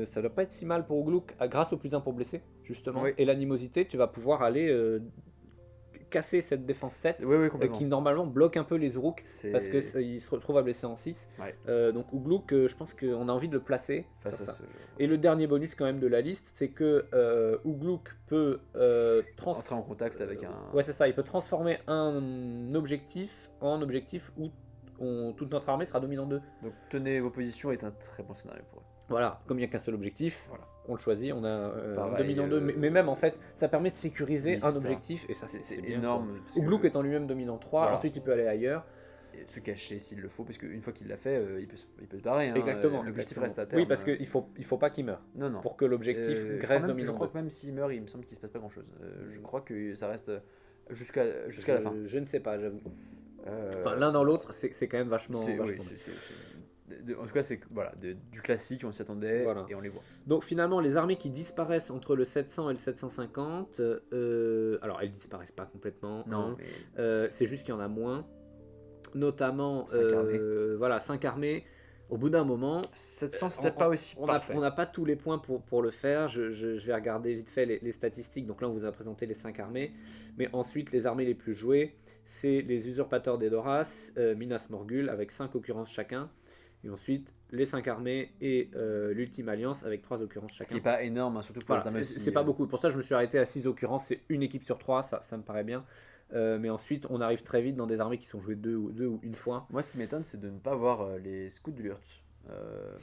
ça doit pas être si mal pour Ugluk, grâce au +1 pour blesser, justement. Et l'animosité, tu vas pouvoir aller... casser cette défense 7 qui normalement bloque un peu les Uruks parce qu'ils se retrouvent à blesser en 6. Donc Ugluk, je pense qu'on a envie de le placer face à ça. Et le dernier bonus quand même de la liste, c'est que Ugluk peut entrer en contact avec un... Ouais, c'est ça, il peut transformer un objectif en objectif où toute notre armée sera dominant 2. Donc tenez vos positions est un très bon scénario pour eux. Voilà, comme il n'y a qu'un seul objectif, on le choisit, on a un dominant 2, mais même en fait, ça permet de sécuriser un objectif, et ça c'est énorme. Ugluk étant lui-même dominant 3, ensuite il peut aller ailleurs. Et se cacher s'il le faut, parce qu'une fois qu'il l'a fait, il peut se barrer. Exactement. L'objectif reste à terre. Oui, parce qu'il faut pas qu'il meure. Non. Pour que l'objectif reste dominant 2. Je crois que même s'il meurt, il me semble qu'il se passe pas grand-chose. Je crois que ça reste jusqu'à la fin. Je ne sais pas, j'avoue. Enfin, l'un dans l'autre, c'est quand même vachement... En tout cas, c'est du classique, on s'y attendait et on les voit. Donc finalement, les armées qui disparaissent entre le 700 et le 750, alors elles disparaissent pas complètement, c'est juste qu'il y en a moins, notamment 5 armées. Au bout d'un moment, 700 c'est peut-être pas aussi parfait. On n'a pas tous les points pour le faire. Je vais regarder vite fait les statistiques. Donc là, on vous a présenté les 5 armées, mais ensuite les armées les plus jouées, c'est les usurpateurs d'Edoras, Minas Morgul avec 5 occurrences chacun. Et ensuite, les 5 armées et l'Ultime Alliance avec 3 occurrences chacun. Ce qui n'est pas énorme, surtout pour les armées. C'est pas beaucoup. Pour ça, je me suis arrêté à 6 occurrences. C'est une équipe sur 3, ça me paraît bien. Mais ensuite, on arrive très vite dans des armées qui sont jouées deux ou une fois. Moi, ce qui m'étonne, c'est de ne pas voir les scouts de l'Urt.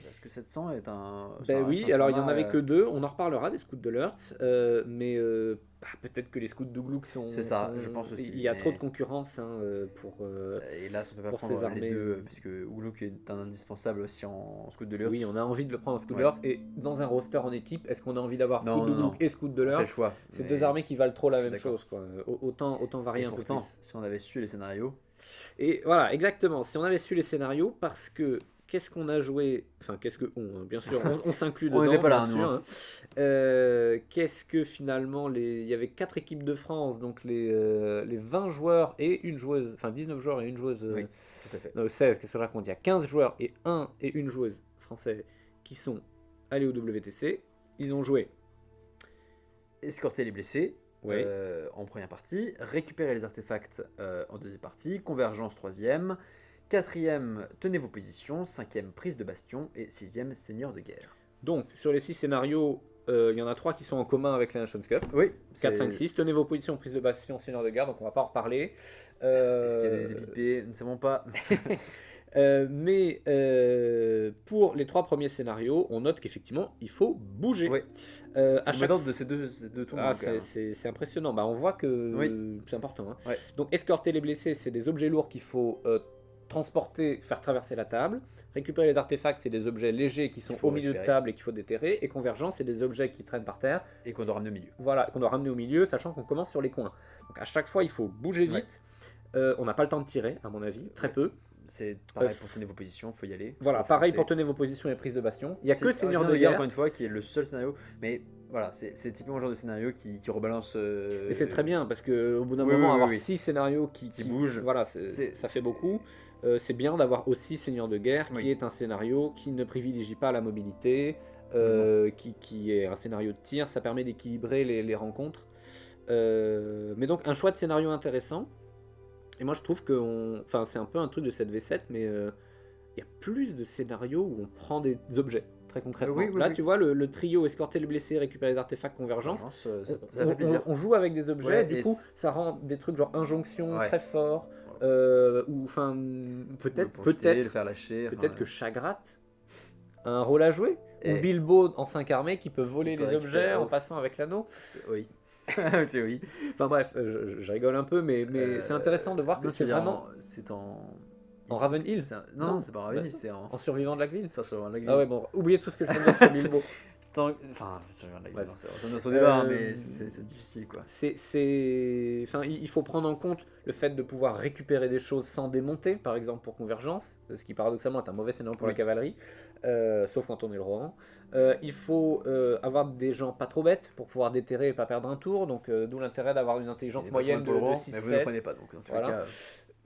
Parce que 700 est un... ça Ben reste oui, un alors il y en format, avait que deux, on en reparlera des scouts de l'Hertz, mais peut-être que les scouts de Gluck c'est ça, je pense il aussi. y a trop de Mais concurrence hein, hélas, on peut pas pour ces prendre les armées. deux, parce que Oulouk est un indispensable aussi en scout de Oui, l'Urtz. on a envie de le prendre en scout de Ouais. l'Hertz, et dans un roster en équipe, est-ce qu'on a envie d'avoir scout Non, de non, Gluck non. et scout de On fait le l'Hertz? choix. C'est Mais deux armées qui valent trop la je suis même d'accord. chose, quoi. Autant varier Et un peu pourtant, plus. si on avait su les scénarios, Et voilà, exactement. Si on avait su les scénarios, parce que qu'est-ce qu'on a joué, enfin qu'est-ce que on, hein, bien sûr, on s'inclut on dedans, n'était pas là, bien nous. sûr. Hein. Hein. Qu'est-ce que finalement, il y avait 4 équipes de France, donc les 20 joueurs et une joueuse, enfin 19 joueurs et une joueuse, Oui, tout à fait. 16, qu'est-ce que je raconte? Il y a 15 joueurs et un et une joueuse français qui sont allés au WTC. Ils ont joué. Escorter les blessés Ouais. en première partie, récupérer les artefacts en deuxième partie, convergence troisième, quatrième, tenez vos positions, cinquième, prise de bastion et sixième, seigneur de guerre. Donc, sur les 6 scénarios, il y en a 3 qui sont en commun avec la Nations Cup. Oui, 4, 5, 6. Tenez vos positions, prise de bastion, seigneur de guerre, donc on va pas en reparler. Est-ce qu'il y a des VIP? Nous ne savons pas. Mais pour les 3 premiers scénarios, on note qu'effectivement, il faut bouger. Oui. À C'est chaque le de ces deux tours. Ah, c'est impressionnant. Bah, on voit que Oui. c'est important. Hein. Ouais. Donc, escorter les blessés, c'est des objets lourds qu'il faut transporter, faire traverser la table. Récupérer les artefacts, c'est des objets légers qui sont faut au milieu de récupérer. table et qu'il faut déterrer. Et convergence, c'est des objets qui traînent par terre. Et qu'on doit ramener au milieu. Voilà, qu'on doit ramener au milieu, sachant qu'on commence sur les coins. Donc, à chaque fois, il faut bouger vite. On n'a pas le temps de tirer, à mon avis, très peu. C'est pareil pour tenir vos positions, il faut y aller. Voilà, faut pareil foncer. pour tenir vos positions et prise de bastion. Il n'y a que Seigneur de guerre, guerre. encore une fois, qui est le seul scénario. Mais voilà, c'est typiquement le genre de scénario qui rebalance. Et c'est très bien parce qu'au bout d'un Oui, moment, oui, avoir oui. 6 scénarios qui bougent, voilà, ça fait beaucoup. C'est bien d'avoir aussi Seigneur de guerre qui est un scénario qui ne privilégie pas la mobilité, qui est un scénario de tir. Ça permet d'équilibrer les rencontres. Mais donc, un choix de scénario intéressant. Et moi, je trouve que c'est un peu un truc de cette V7, mais il y a plus de scénarios où on prend des objets. Très concrètement. Oui, Là, oui. tu vois, le trio escorter les blessés, récupérer les artefacts, convergence. Ça fait plaisir. On joue avec des objets, Ouais, du et coup, ça rend des trucs genre injonction Ouais. très forts. Ou enfin, peut-être le faire lâcher. peut-être que Chagrat a un rôle à jouer. Ou Et- Bilbo en 5 armées qui peut voler peut les objets récupérer- en passant avec l'anneau. Oui. C'est oui. Enfin bref, je rigole un peu, mais c'est intéressant de voir que non, c'est vraiment C'est en. en Raven Hill. Non, c'est pas Raven Hill, Bah, c'est en. En survivant de la ville. Ça sur la Ah ouais, bon, oubliez tout ce que je viens de dire sur Bilbo. Enfin, survivant de la Ouais. ville, c'est un autre débat, hein, Euh, mais c'est difficile quoi. Enfin, il faut prendre en compte le fait de pouvoir récupérer des choses sans démonter, par exemple pour convergence, ce qui paradoxalement est un mauvais scénario pour Oui. la cavalerie, sauf quand on est le Rohan. Il faut avoir des gens pas trop bêtes pour pouvoir déterrer et pas perdre un tour, donc d'où l'intérêt d'avoir une intelligence C'est moyenne pour le de rang, 6-7. mais vous ne le prenez pas donc. En tous Voilà. les cas,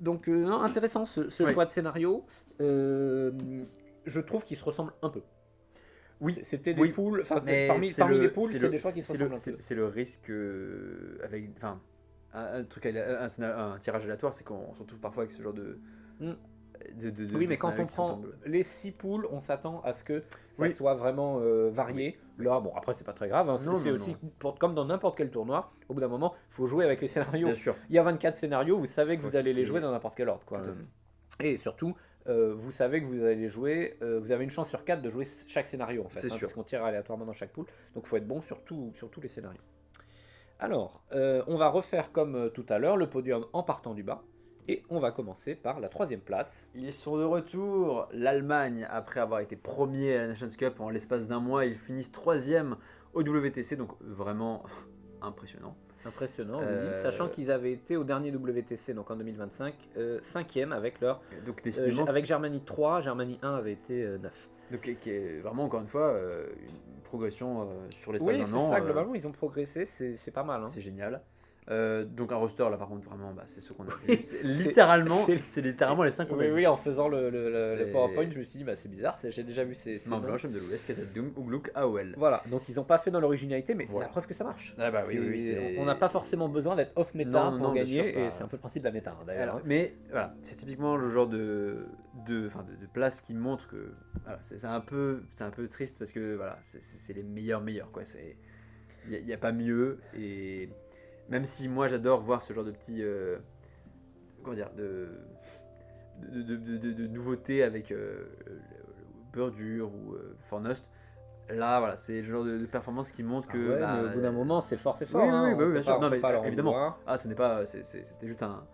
Donc non, intéressant ce Oui. choix de scénario. Je trouve qu'ils se ressemblent un peu. Oui. C'était des Oui. poules, enfin mais parmi les poules, c'est des choix qui se c'est ressemblent un peu. c'est le risque avec. Enfin, un truc, un tirage aléatoire, c'est qu'on se retrouve parfois avec ce genre de. Mm. Oui, Mais quand on prend les 6 poules, on s'attend à ce que ça Oui. soit vraiment varié. Là, bon, après, c'est pas très grave. Hein. Non, C'est non, aussi, non. comme dans n'importe quel tournoi, au bout d'un moment, il faut jouer avec les scénarios. Bien sûr. Il y a 24 scénarios, vous savez que Faut vous allez les accepter. jouer dans n'importe quel ordre. Quoi. Tout à fait. Et surtout, vous savez que vous allez les jouer, vous avez une chance sur 4 de jouer chaque scénario, en fait. C'est sûr. Parce qu'on tire aléatoirement dans chaque poule. Donc, il faut être bon sur tous les scénarios. Alors, on va refaire comme tout à l'heure le podium en partant du bas. Et on va commencer par la 3e place. Ils sont de retour. L'Allemagne, après avoir été premier à la Nations Cup en l'espace d'un mois, ils finissent 3e au WTC, donc vraiment impressionnant. Impressionnant, oui. Euh, Sachant qu'ils avaient été au dernier WTC, donc en 2025, 5e avec leur. Donc décidément, Avec Germanie 3, Germanie 1 avait été 9. donc, qui est vraiment encore une fois une progression sur l'espace Oui, d'un c'est an. ça, globalement, ils ont progressé, c'est pas mal. Hein. C'est génial. Donc un roster là par contre vraiment c'est ce qu'on a vu. Littéralement c'est littéralement les 5 qu'on a Oui, vus. oui, en faisant le C'est- PowerPoint, je me suis dit, bah, c'est bizarre, j'ai déjà vu ces Main noms. blanche, de l'Ouest, Khazad Dûm, Ougluk, AOL. Voilà, donc ils n'ont pas fait dans l'originalité, mais Voilà. c'est la preuve que ça marche. Ah bah oui, oui, c'est- On n'a pas forcément besoin d'être off-méta Non, pour non, bien gagner, sûr, bah. et c'est un peu le principe de la méta, hein, d'ailleurs. Alors, hein. mais voilà, c'est typiquement le genre de place qui montre que voilà, c'est un peu triste parce que voilà, c'est les meilleurs quoi. Il n'y a pas mieux et même si moi j'adore voir ce genre de petits comment dire de nouveautés avec Purdure ou Fornost. Là, voilà, c'est le genre de performance qui montre que. Ouais, mais au bout d'un moment, c'est fort, Oui, hein. oui, bah oui, bien sûr. On Non, peut mais pas leur en évidemment. vouloir. Ah, ce n'est pas. C'était juste un.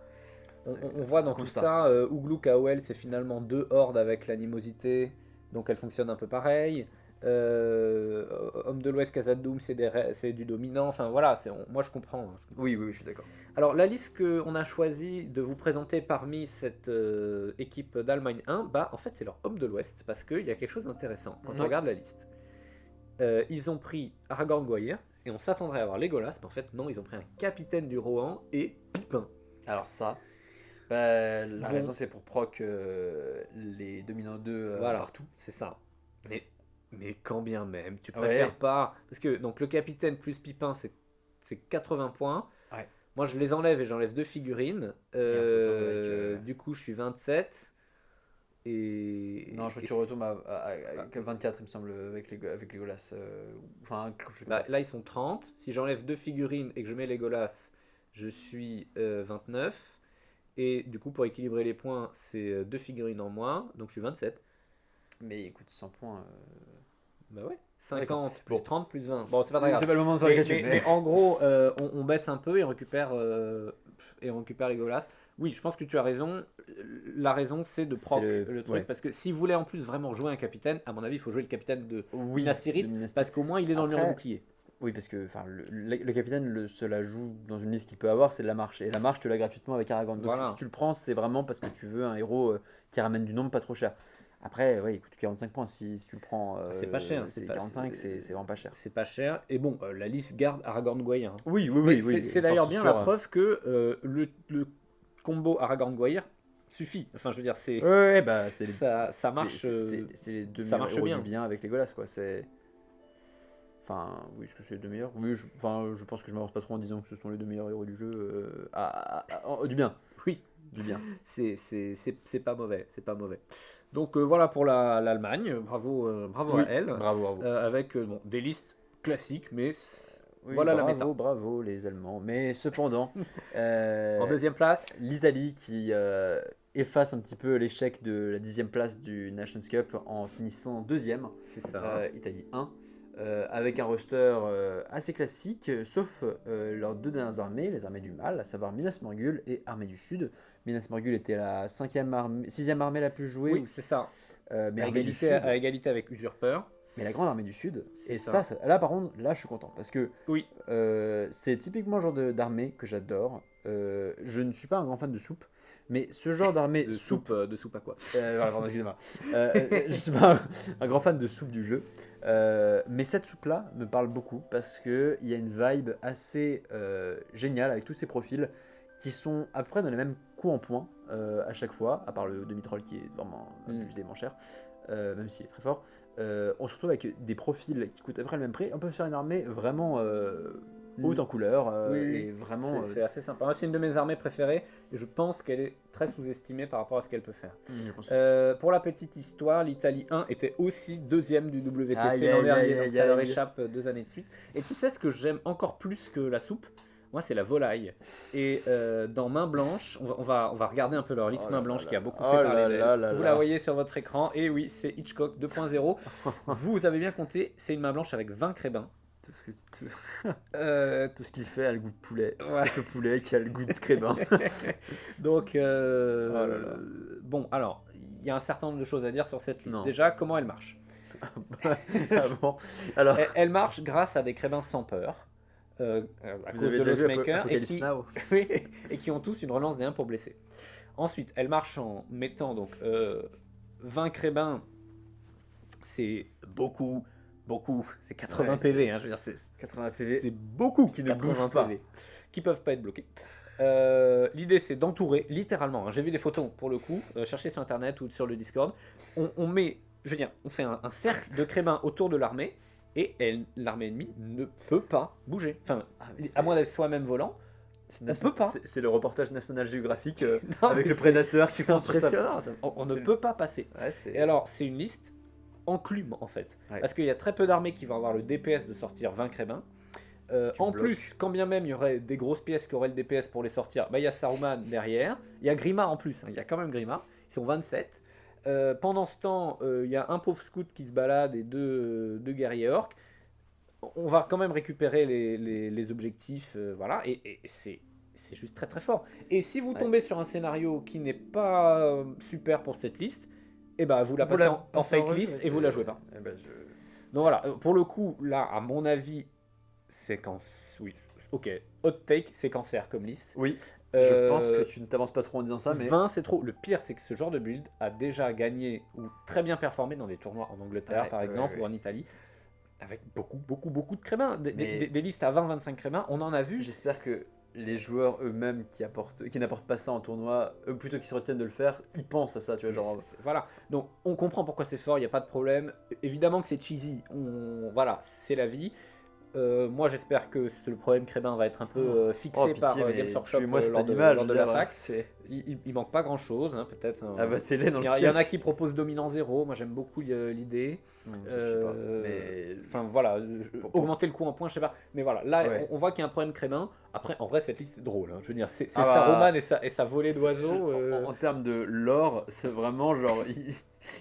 On voit dans tout constat. ça, Ouglou KOL, c'est finalement 2 hordes avec l'animosité, donc elles fonctionnent un peu pareil. Homme de l'Ouest, Khazad-dûm, c'est du dominant. Enfin voilà, moi je comprends. Hein, je comprends. Oui, je suis d'accord. Alors la liste qu'on a choisi de vous présenter parmi cette équipe d'Allemagne 1, bah en fait c'est leur Homme de l'Ouest, parce qu'il y a quelque chose d'intéressant quand on Ouais. regarde la liste. Ils ont pris Aragorn Goyir, et on s'attendrait à avoir Legolas, mais en fait non, ils ont pris un capitaine du Rohan et Pipin. Alors ça, la Bon. raison c'est pour proc les dominants 2 Voilà, partout. c'est ça. Mais quand bien même, tu Ouais. préfères pas. Parce que donc, le capitaine plus Pipin, c'est 80 points. Ouais. Moi, je les enlève et j'enlève 2 figurines. on se retrouve avec, Du coup, je suis 27. Et. Non, je crois que tu retombes à 24, il me semble, avec Legolas. Enfin, quelque chose comme Bah, ça. là, ils sont 30. Si j'enlève 2 figurines et que je mets Legolas, je suis 29. Et du coup, pour équilibrer les points, c'est 2 figurines en moins. Donc, je suis 27. Mais écoute, 100 points. Bah ouais. 50 plus Bon. 30 plus 20. Bon, c'est pas très grave. C'est pas le moment de faire le Mais, calcul. mais en gros, on baisse un peu et on récupère Legolas. Oui, je pense que tu as raison. La raison, c'est de proc C'est le truc. ouais. Parce que s'il voulait en plus vraiment jouer un capitaine, à mon avis, il faut jouer le capitaine de Oui, Minas Tirith. de Minas Tirith. Parce qu'au moins, il est dans le mur de Après, bouclier. Oui, parce que le capitaine se la joue dans une liste qu'il peut avoir, c'est de la marche. Et la marche, tu l'as gratuitement avec Aragorn. Donc Voilà. si tu le prends, c'est vraiment parce que tu veux un héros qui ramène du nombre pas trop cher. Après, ouais, il coûte 45 points si tu le prends. C'est pas cher. C'est 45, c'est vraiment pas cher. C'est pas cher. Et bon, la liste garde Aragorn Goyir. Hein. Oui. Mais c'est d'ailleurs bien la preuve que le combo Aragorn Goyir suffit. Enfin, je veux dire, c'est. Ouais, bah c'est Ça marche. C'est les deux ça meilleurs marche héros bien. du bien avec Legolas, quoi. C'est. Enfin, oui, est-ce que c'est les deux meilleurs? Oui, je pense que je m'avance pas trop en disant que ce sont les deux meilleurs héros du jeu. Du bien. Oui. Du bien. C'est pas mauvais, c'est pas mauvais. Donc voilà pour l'Allemagne, bravo Oui, à elle. Bravo. Avec des listes classiques, mais Oui, voilà la méta. Bravo les Allemands. Mais cependant, En deuxième place, l'Italie qui efface un petit peu l'échec de la 10e place du Nations Cup en finissant deuxième. c'est ça. Italie 1. Avec un roster assez classique, sauf leurs deux dernières armées, les armées du mal, à savoir Minas Morgul et Armée du Sud. Minas Morgul était la 6e armée la plus jouée. Oui, c'est ça. Mais À égalité avec Usurper. Mais la grande armée du Sud, C'est et ça. là par contre, là je suis content, parce que Oui. c'est typiquement le genre d'armée que j'adore. Je ne suis pas un grand fan de soupe, mais ce genre d'armée De soupe à quoi? voilà, pardon, excusez-moi. Je suis pas un grand fan de soupe du jeu, mais cette soupe-là me parle beaucoup parce qu'il y a une vibe assez géniale avec tous ces profils qui sont à peu près dans les mêmes coups en point à chaque fois, à part le demi-troll qui est vraiment abusément cher, même s'il est très fort. On se retrouve avec des profils qui coûtent à peu près le même prix. On peut faire une armée vraiment haute en couleur et vraiment. C'est assez sympa. Moi, c'est une de mes armées préférées et je pense qu'elle est très sous-estimée par rapport à ce qu'elle peut faire. Je pense aussi. Pour la petite histoire, l'Italie 1 était aussi deuxième du WTC Aïe, l'an aïe, dernier, aïe, donc ça aïe, leur aïe. échappe 2 années de suite. Et tu sais ce que j'aime encore plus que la soupe? Moi, c'est la volaille. Et dans Main Blanche, on va regarder un peu leur liste Oh Main là Blanche là qui a là. beaucoup Oh fait là parler là d'elle. là Vous là. la voyez sur votre écran. Et oui, c'est Hitchcock 2.0. Vous avez bien compté, c'est une Main Blanche avec 20 crébins. Tout ce qu'il fait a le goût de poulet. Ouais. C'est que poulet qui a le goût de crébin. Donc, Oh là là. bon, alors, il y a un certain nombre de choses à dire sur cette liste. Non. Déjà, comment elle marche? Ah bon. Alors, Elle marche grâce à des crébins sans peur. À vous cause avez de déjà vu Lossmaker et Apocalypse qui, Now? oui, et qui ont tous une relance des 1 pour blesser. Ensuite, elle marche en mettant donc 20 crébins, c'est beaucoup, c'est 80 Ouais, PV, hein, je veux dire, c'est 80 PV. c'est beaucoup Qui ne 80 bougent pas. PV, qui peuvent pas être bloqués. L'idée c'est d'entourer, littéralement, hein, j'ai vu des photos pour le coup, cherchez sur internet ou sur le Discord, on met, je veux dire, on fait un cercle de crébins autour de l'armée, et l'armée ennemie ne peut pas bouger. Enfin, à moins d'être soi-même volant, on peut pas. C'est le reportage National Geographic Non, avec mais le prédateur qui c'est fonce sur sa. impressionnant, on ne C'est- peut pas passer. Ouais, c'est. Et alors, c'est une liste enclume en fait. Ouais. Parce qu'il y a très peu d'armées qui vont avoir le DPS de sortir 20 crébins. En bloques. plus, quand bien même il y aurait des grosses pièces qui auraient le DPS pour les sortir, bah, il y a Saruman derrière. Il y a Grima en plus, hein, il y a quand même Grima. Ils sont 27. Pendant ce temps, il y a un pauvre scout qui se balade et deux guerriers orques. On va quand même récupérer les objectifs, voilà, et c'est juste très très fort. Et si vous Ouais. tombez sur un scénario qui n'est pas super pour cette liste, et ben vous la Vous passez la en passez en fake revue, list ouais, et vous la jouez pas. Eh ben, Donc voilà, pour le coup, là, à mon avis, oui, ok, hot take, c'est cancer comme liste. Oui, je pense que Euh, tu ne t'avances pas trop en disant ça, mais 20 c'est trop. Le pire c'est que ce genre de build a déjà gagné ou très bien performé dans des tournois en Angleterre Ouais, par ouais, exemple ouais. ou en Italie avec beaucoup de crémins. Mais- Des listes à 20-25 crémins, on en a vu. j'espère que les joueurs eux-mêmes qui n'apportent pas ça en tournoi, eux plutôt qui se retiennent de le faire, ils pensent à ça, tu vois, Mais genre. voilà, donc on comprend pourquoi c'est fort, il n'y a pas de problème. Évidemment que c'est cheesy, voilà, c'est la vie. Moi j'espère que le problème Crébin va être un peu Oh, fixé par pitié, Games mais Workshop tuez-moi cet lors animal, lors je de veux la dire, fac. c'est. Il manque pas grand chose, peut-être. Abattez-les dans le Il y ciel. en a qui proposent dominant zéro, moi j'aime beaucoup l'idée. Ça suffit pas. Mais. Enfin voilà, Pour- augmenter le coût en points, je sais pas. Mais voilà, là Ouais. on voit qu'il y a un problème Crébin. Après, en vrai, cette liste est drôle. Je veux dire, c'est Ah sa bah, romane et sa volée c'est- d'oiseaux. en termes de lore, c'est vraiment genre.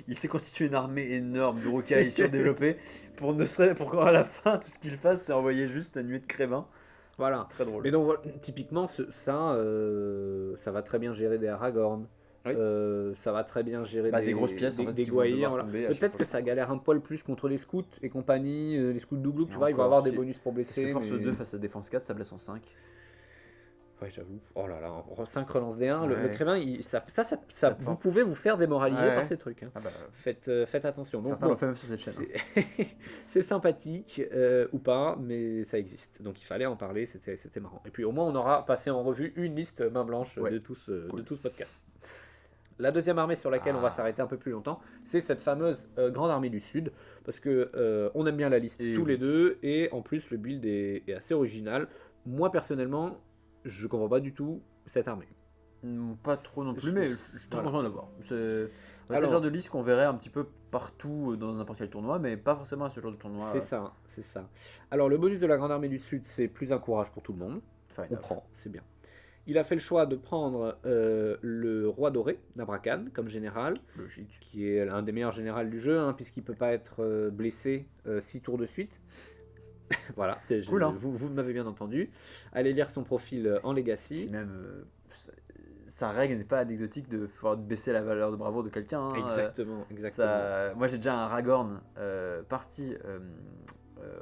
Il s'est constitué une armée énorme d'urukai surdéveloppés pour ne serait pour qu'à la fin tout ce qu'il fasse c'est envoyer juste une nuée de crévins. Voilà. C'est très drôle. Mais donc, voilà, typiquement, ça va très bien gérer des Aragorn. Oui. Ça va très bien gérer Bah, des grosses pièces, en fait, des qui vont Gwaihir, devoir voilà. tomber à chaque Peut-être fois. que ça galère un poil plus contre les scouts et compagnie, les scouts Douglou, Et tu vois, ils vont encore, avoir des qui- bonus pour Parce blesser. que force mais- 2 face à défense 4, ça blesse en 5. Ouais, j'avoue. Oh là là, 5 relance D1. Le Ouais. Crévin, Ça te vous tente. pouvez vous faire démoraliser Ouais. par ces trucs. Ah bah, Faites attention. Donc, certains bon, l'ont fait même sur cette chaîne. hein. c'est sympathique ou pas, mais ça existe. Donc il fallait en parler, c'était marrant. Et puis au moins on aura passé en revue une liste main blanche Ouais. de tout ce Cool. podcast. La deuxième armée sur laquelle on va Ah. s'arrêter un peu plus longtemps, c'est cette fameuse Grande Armée du Sud, parce que on aime bien la liste Et tous oui. les deux, et en plus le build est assez original. Moi personnellement, je comprends pas du tout cette armée. Pas trop non plus, mais je suis très Voilà. content de l'avoir. C'est le Alors- genre de liste qu'on verrait un petit peu partout dans n'importe quel tournoi, mais pas forcément à ce genre de tournoi. C'est ça. Alors le bonus de la Grande Armée du Sud, c'est plus un courage pour tout le monde. Fine On enough. prend, c'est bien. Il a fait le choix de prendre le roi doré d'Abrakan comme général, Logique. qui est l'un des meilleurs généraux du jeu, puisqu'il ne peut pas être blessé 6 tours de suite. Voilà, Cool, hein. vous m'avez bien entendu. Allez lire son profil en Legacy. Puis même, sa règle n'est pas anecdotique de pouvoir baisser la valeur de bravoure de quelqu'un. hein. Exactement. Moi j'ai déjà un Aragorn parti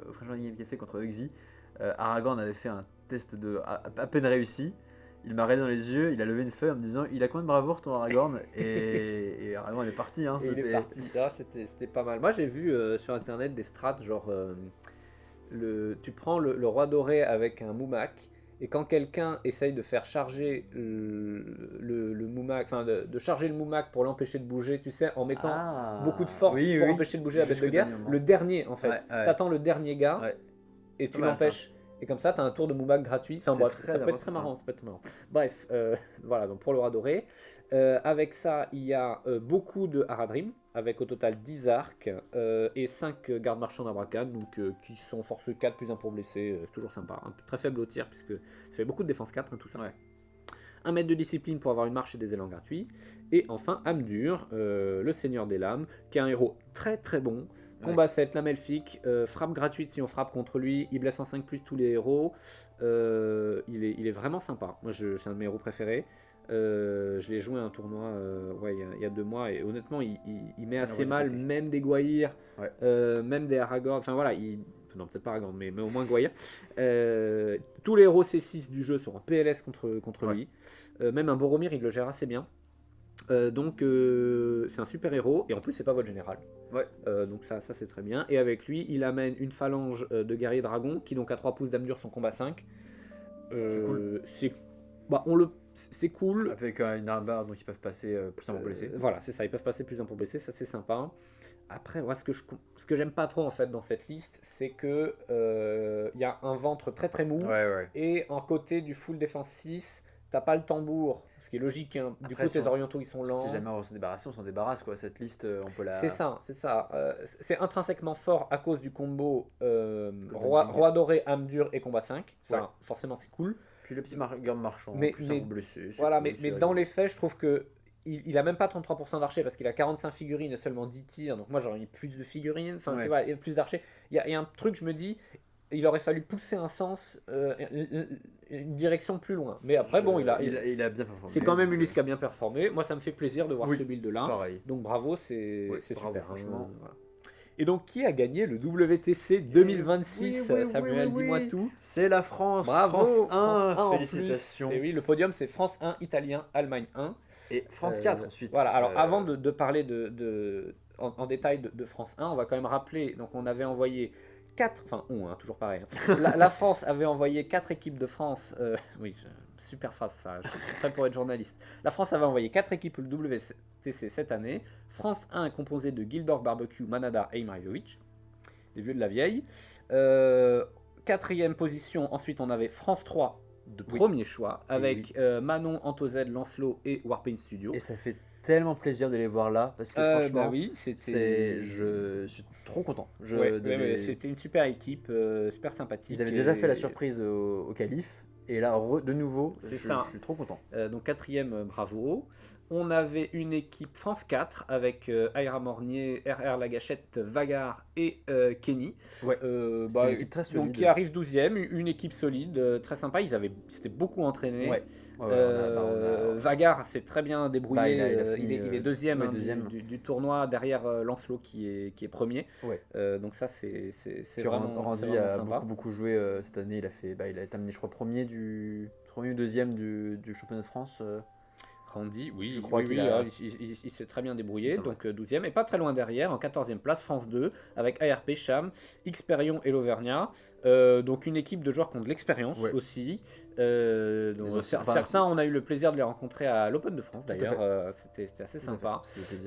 au French Running Café contre Uxie. Aragorn avait fait un test à peine réussi. Il m'a regardé dans les yeux, il a levé une feuille en me disant il a combien de bravoure ton Aragorn et Aragorn est parti. Hein, Et il est c'était- parti. Ah, c'était pas mal. Moi, j'ai vu sur internet des strats genre tu prends le roi doré avec un Moumak, et quand quelqu'un essaye de faire charger le Moumak, enfin de charger le Moumak pour l'empêcher de bouger, tu sais, en mettant Ah, beaucoup de force oui, pour oui. empêcher de bouger la bête de Jusqu'au guerre, dernier moment. le dernier en fait. Ouais, ouais. T'attends le dernier gars Ouais. et C'est tu pas mal, l'empêches. Et comme ça, t'as un tour de Moumak gratuit. Enfin C'est bref, très ça peut bien, être très c'est marrant. Ça peut être marrant. Bref, voilà, donc pour le roi doré. Avec ça, il y a beaucoup de Haradrim, avec au total 10 arcs et 5 gardes marchands d'Abrakan, donc qui sont force 4 plus 1 pour blesser, c'est toujours sympa. Très faible au tir, puisque ça fait beaucoup de défense 4, tout ça. Ouais. 1 mètre de discipline pour avoir une marche et des élans gratuits. Et enfin, Amdur, le seigneur des lames, qui est un héros très très bon. Combat 7, lame elfique, frappe gratuite si on frappe contre lui, il blesse en 5 plus tous les héros. Il est vraiment sympa. Moi, c'est un de mes héros préférés. Je l'ai joué à un tournoi il y a 2 mois et honnêtement il met assez envoie mal du pété. même des Gwaihir, Ouais. même des Aragorn, enfin voilà, non peut-être pas Aragorn mais au moins Gwaihir. Tous les héros C6 du jeu sont en PLS contre Ouais. lui, même un Boromir il le gère assez bien. Donc c'est un super héros et en plus c'est pas votre général. Ouais. Donc ça c'est très bien. Et avec lui il amène une phalange de guerriers dragons qui donc à 3 pouces d'Amdur sont combat 5. C'est cool. C'est cool. Avec une armbarre donc ils peuvent passer plus un pour blesser. Voilà, c'est ça, ils peuvent passer plus un pour blesser, ça c'est sympa. Après, moi, ce que j'aime pas trop en fait dans cette liste, c'est que il y a un ventre très très mou, Ouais. et en côté du full défense 6, t'as pas le tambour, ce qui est logique, hein. Du Après, coup, ces orientaux ils sont lents. Si jamais on veut s'en débarrasser, on s'en débarrasse quoi. Cette liste, on peut la. C'est ça. C'est intrinsèquement fort à cause du combo Hunting. roi doré, âme dure et combat 5. Ça, Ouais. forcément, c'est cool. Puis le petit garde marchand, Mais- plus mais- un pour blesser. c'est Voilà, cool, mais c'est dans rigolo. les faits, je trouve que il a même pas 33% d'archers parce qu'il a 45 figurines et seulement 10 tirs. Donc moi j'aurais mis plus de figurines, enfin tu vois, et plus d'archers. Il y a un truc, je me dis, il aurait fallu pousser un sens, une direction plus loin. Mais après, bon, il a bien performé. c'est quand même Ulysse qui a bien performé. Moi, ça me fait plaisir de voir ce build-là. Pareil. Donc bravo, c'est bravo, super. franchement. Voilà. Et donc, qui a gagné le WTC 2026 Samuel, dis-moi tout. C'est la France. Bravo, France 1, France 1 félicitations. Et oui, le podium, c'est France 1, Italien, Allemagne 1. Et France 4 ensuite. Voilà, alors avant de parler en détail de France 1, on va quand même rappeler, donc on avait envoyé 4, enfin toujours pareil. La France avait envoyé 4 équipes de France, oui, super phrase ça, je suis prêt pour être journaliste. La France avait envoyé 4 équipes au WTC cette année. France 1 composée de Gildor, Barbecue, Manada et Imarilovic, les vieux de la vieille. Quatrième position, ensuite on avait France 3 de premier choix, avec Manon, Antozed, Lancelot et Warpaint Studio. Et ça fait tellement plaisir de les voir là, parce que franchement, bah oui, je suis trop content. C'était une super équipe, super sympathique. Ils avaient déjà fait la surprise au Calife, et là, de nouveau, je suis trop content. Donc quatrième, bravo. On avait une équipe France 4 avec Aira Mornier, RR Lagachette, Vagar et Kenny. Ouais, c'est une équipe très solide. Donc qui arrive 12e, une équipe solide, très sympa. Ils s'étaient beaucoup entraînés. Ouais. Vagar s'est très bien débrouillé. Il est deuxième, du tournoi derrière Lancelot qui est premier. Ouais. Donc ça c'est vraiment Randy a sympa. beaucoup joué cette année. Il a terminé je crois premier ou deuxième du championnat de France. Randy, oui, je crois il s'est très bien débrouillé, donc 12e, et pas très loin derrière, en 14e place, France 2, avec ARP, Cham, Xperion et l'Auvergnat. Donc une équipe de joueurs qui ont de l'expérience aussi. Certains, on a eu le plaisir de les rencontrer à l'Open de France d'ailleurs, c'était assez sympa.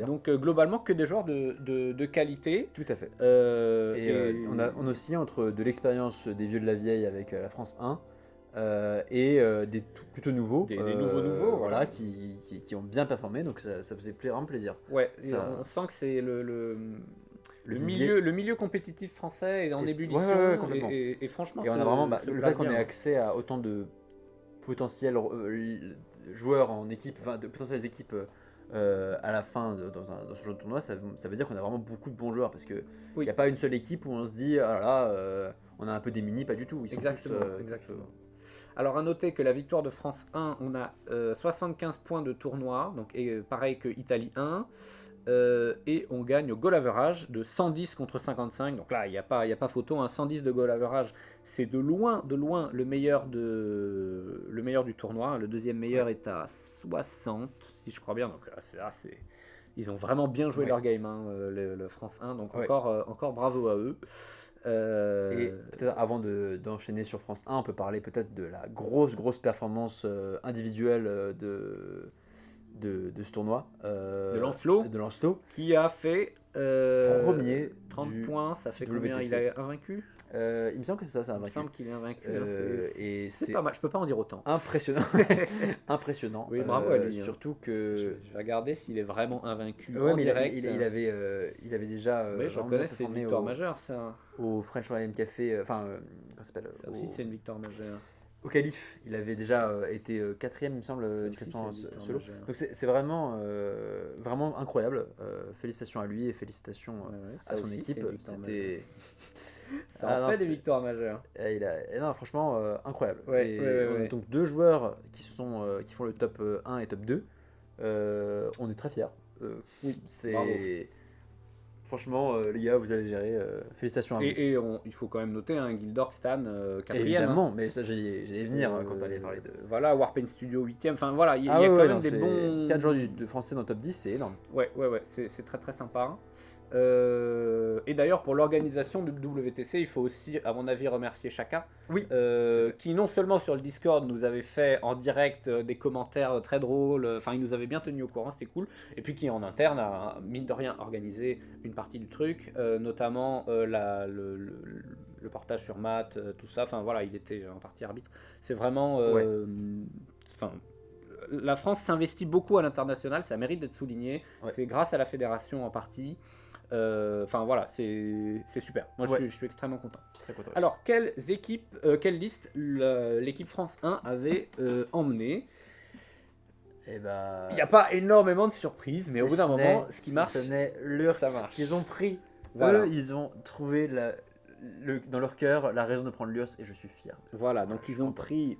Donc globalement, que des joueurs de qualité. Tout à fait. On a aussi entre de l'expérience des vieux de la vieille avec la France 1. Et des plutôt nouveaux, des nouveaux voilà, qui ont bien performé, donc ça faisait vraiment plaisir. Ouais, on sent que c'est le milieu compétitif français est en ébullition, et franchement, et on a vraiment le fait qu'on ait accès à autant de potentiels joueurs en équipe, enfin de potentielles équipes à la fin dans ce genre de tournoi, ça veut dire qu'on a vraiment beaucoup de bons joueurs, parce que il n'y a pas une seule équipe où on se dit ah là on a un peu démuni, pas du tout. Ils sont exactement. Alors à noter que la victoire de France 1, on a 75 points de tournoi, donc pareil que Italie 1, et on gagne au goal average de 110 contre 55. Donc là, il n'y a pas photo, 110 de goal average, c'est de loin le meilleur du tournoi. Le deuxième meilleur est à 60, si je crois bien. Donc là, ils ont vraiment bien joué leur game, le France 1. Donc encore bravo à eux. Et peut-être avant d'enchaîner sur France 1, on peut parler peut-être de la grosse performance individuelle de ce tournoi. De Lancelot. Qui a fait premier 30 points, ça fait combien? Il a invaincu? Il me semble que c'est ça, invaincu. Il me semble qu'il est invaincu. C'est pas mal, je peux pas en dire autant. Impressionnant. Impressionnant. Oui, bravo à lui. Surtout que. Je vais regarder s'il est vraiment invaincu. Ouais, mais il avait déjà. Oui, je reconnais, c'est une victoire majeure, ça. Au French Royal Café. Enfin, comment ça s'appelle? Ça aussi, c'est une victoire majeure. Au Calife, il avait déjà été 4e, il me semble, du classement solo. Donc c'est vraiment incroyable. Félicitations à lui et félicitations à son équipe. C'était. Ça en fait des victoires majeures. Non, franchement, incroyable. On a donc 2 joueurs qui font le top 1 et top 2. On est très fiers. C'est. Franchement, les gars, vous allez gérer. Félicitations à vous. Et il faut quand même noter Gildor, Stan, 4e. Évidemment, mais ça, j'allais venir quand tu allais parler de. Voilà, Warpaint Studio 8e. Enfin voilà, il y a quand même des bons. 4 joueurs de français dans le top 10, c'est énorme. Ouais, c'est très très sympa. Et d'ailleurs, pour l'organisation du WTC, il faut aussi, à mon avis, remercier Chaka, qui non seulement sur le Discord nous avait fait en direct des commentaires très drôles, enfin il nous avait bien tenu au courant, c'était cool, et puis qui en interne a mine de rien organisé une partie du truc, notamment le portage sur Matt, tout ça, enfin voilà, il était en partie arbitre. C'est vraiment... la France s'investit beaucoup à l'international, ça mérite d'être souligné, c'est grâce à la fédération en partie. Enfin voilà, c'est super. Moi je suis extrêmement content. Très content. Alors, quelle liste l'équipe France 1 avait emmené? Et bah. Il n'y a pas énormément de surprises, mais au bout d'un moment, ce qui marche, ce n'est l'URSS ça marche. qu'ils ont pris. Voilà. Eux, ils ont trouvé dans leur cœur la raison de prendre l'URSS et je suis fier. Voilà, donc ils ont pris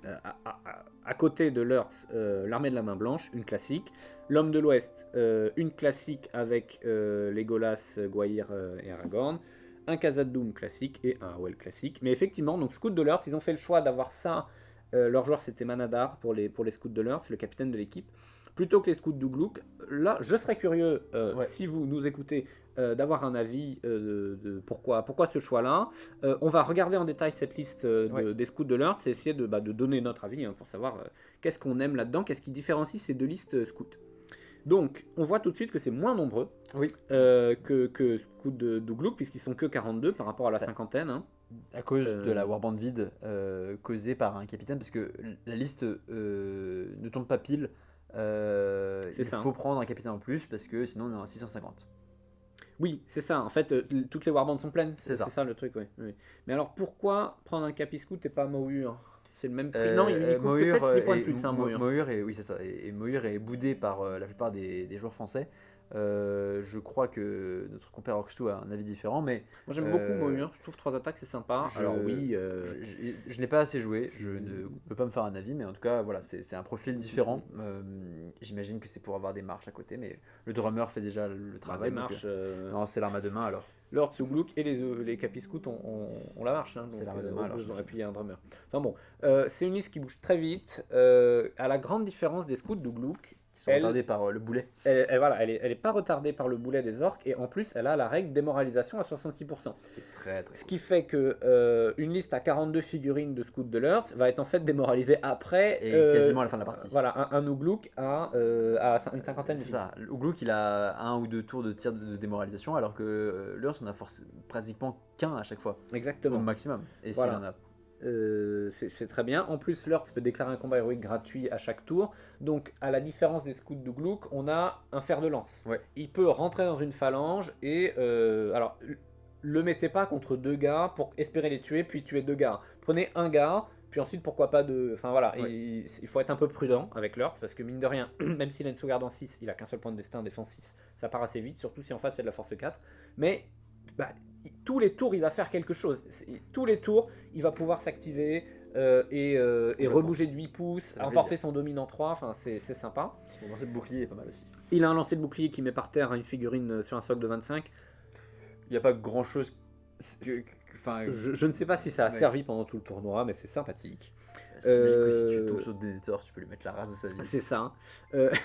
à côté de l'URSS l'armée de la main blanche, une classique, l'homme de l'Ouest, une classique avec Legolas, Gwaihir et Aragorn, un Khazad-dûm classique et un Howell classique. Mais effectivement, donc Scout de l'URSS, ils ont fait le choix d'avoir ça. Leur joueur c'était Manadar pour les scouts de l'URSS, le capitaine de l'équipe, plutôt que les scouts d'Ugluk. Là, je serais curieux, si vous nous écoutez, d'avoir un avis de pourquoi ce choix-là. On va regarder en détail cette liste des scouts de l'URSS et essayer de donner notre avis pour savoir qu'est-ce qu'on aime là-dedans, qu'est-ce qui différencie ces deux listes scouts. Donc, on voit tout de suite que c'est moins nombreux que scouts d'Ugluk, puisqu'ils sont que 42 par rapport à la cinquantaine. Hein. À cause de la warband vide causée par un capitaine, parce que la liste ne tombe pas pile. Il faut prendre un capitaine en plus, parce que sinon on est en 650. Oui, c'est ça. En fait, toutes les warbands sont pleines. C'est ça le truc, oui. Mais alors, pourquoi prendre un Capi Scout et pas Mohur? C'est le même prix. Non, il coûte Mohur, peut-être 10 points de plus, Mohur. Mohur oui, c'est ça. Et Mohur est boudé par la plupart des joueurs français. Je crois que notre compère Orkstu a un avis différent, mais moi j'aime beaucoup Mohur, je trouve 3 attaques c'est sympa. Alors oui, je n'ai pas assez joué, je ne peux pas me faire un avis, mais en tout cas voilà, c'est un profil différent. J'imagine que c'est pour avoir des marches à côté, mais le drummer fait déjà le travail. Des marches, non, c'est l'arme à deux mains alors. Lord Ugluk et les Capi Scouts ont la marche. Hein, c'est l'arme à deux mains alors. Et puis il y a un drummer. Enfin bon, c'est une liste qui bouge très vite, à la grande différence des Scouts d'Ugluk. Qui sont retardés par le boulet. Elle est pas retardée par le boulet des orques et en plus elle a la règle démoralisation à 66%. C'était très Ce qui fait que une liste à 42 figurines de scouts de l'Earth va être en fait démoralisée après. Et quasiment à la fin de la partie. Voilà, un Ugluk à une cinquantaine. C'est ça. Ugluk il a 1 ou 2 tours de tir de démoralisation alors que l'Earth on a pratiquement qu'un à chaque fois. Exactement. Au maximum. Et voilà. s'il en a. C'est très bien. En plus, l'Earth peut déclarer un combat héroïque gratuit à chaque tour. Donc, à la différence des scouts d'Ugluk, on a un fer de lance. Ouais. Il peut rentrer dans une phalange et alors le mettez pas contre 2 gars pour espérer les tuer, puis tuer 2 gars. Prenez un gars, puis ensuite pourquoi pas 2. Enfin voilà, il faut être un peu prudent avec l'Earth parce que mine de rien, même s'il a une sauvegarde en 6, il a qu'un seul point de destin, défense 6, ça part assez vite, surtout si en face c'est de la force 4. Mais tous les tours, il va faire quelque chose. Tous les tours, il va pouvoir s'activer et rebouger de 8 pouces, emporter son dominant 3. Enfin, c'est sympa. Son lancer de bouclier est pas mal aussi. Il a un lancer de bouclier qui met par terre une figurine sur un socle de 25. Il n'y a pas grand chose. Je ne sais pas si ça a servi pendant tout le tournoi, mais c'est sympathique. C'est magique que si tu tombes sur des détenteurs, tu peux lui mettre la race de sa vie. C'est ça.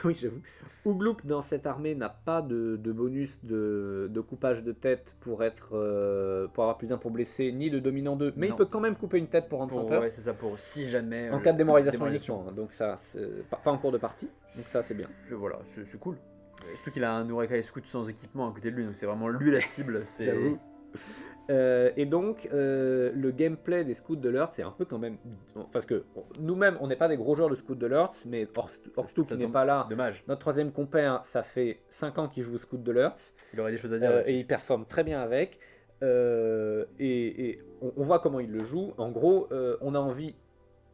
Oui, j'avoue. Ugluk dans cette armée n'a pas de bonus de coupage de tête pour avoir plus 1 pour blesser, ni de dominant 2, mais il peut quand même couper une tête pour rendre sans peur. Ouais, c'est ça, pour si jamais. En cas de démoralisation uniquement. Donc ça, pas en cours de partie. Donc ça, c'est bien. Voilà, c'est cool. Surtout qu'il a un Urukai Scout sans équipement à côté de lui, donc c'est vraiment lui la cible. J'avoue. Et donc, le gameplay des scouts de l'Earth, c'est un peu quand même. Parce que nous-mêmes, on n'est pas des gros joueurs de scouts de l'Earth, mais Orkstu qui n'est pas là, c'est dommage. Notre 3e compère, ça fait 5 ans qu'il joue au scout de l'Earth. Il aurait des choses à dire. Et il performe très bien avec. Et on voit comment il le joue. En gros, on a envie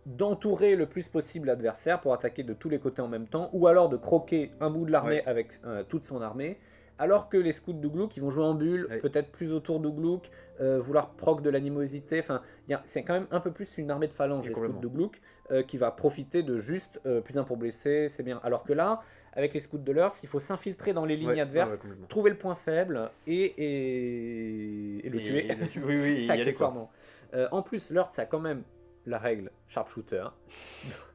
d'entourer le plus possible l'adversaire pour attaquer de tous les côtés en même temps, ou alors de croquer un bout de l'armée avec toute son armée. Alors que les scouts d'Ugluk qui vont jouer en bulle, peut-être plus autour d'Ugluk, vouloir proc de l'animosité, enfin, c'est quand même un peu plus une armée de phalange, les scouts d'Ugluk, qui va profiter de juste plus 1 pour blesser, c'est bien. Alors que là, avec les scouts de l'Earth, il faut s'infiltrer dans les lignes adverses, trouver le point faible et le tuer. Oui, accessoirement. En plus, l'Earth, ça a quand même la règle sharpshooter.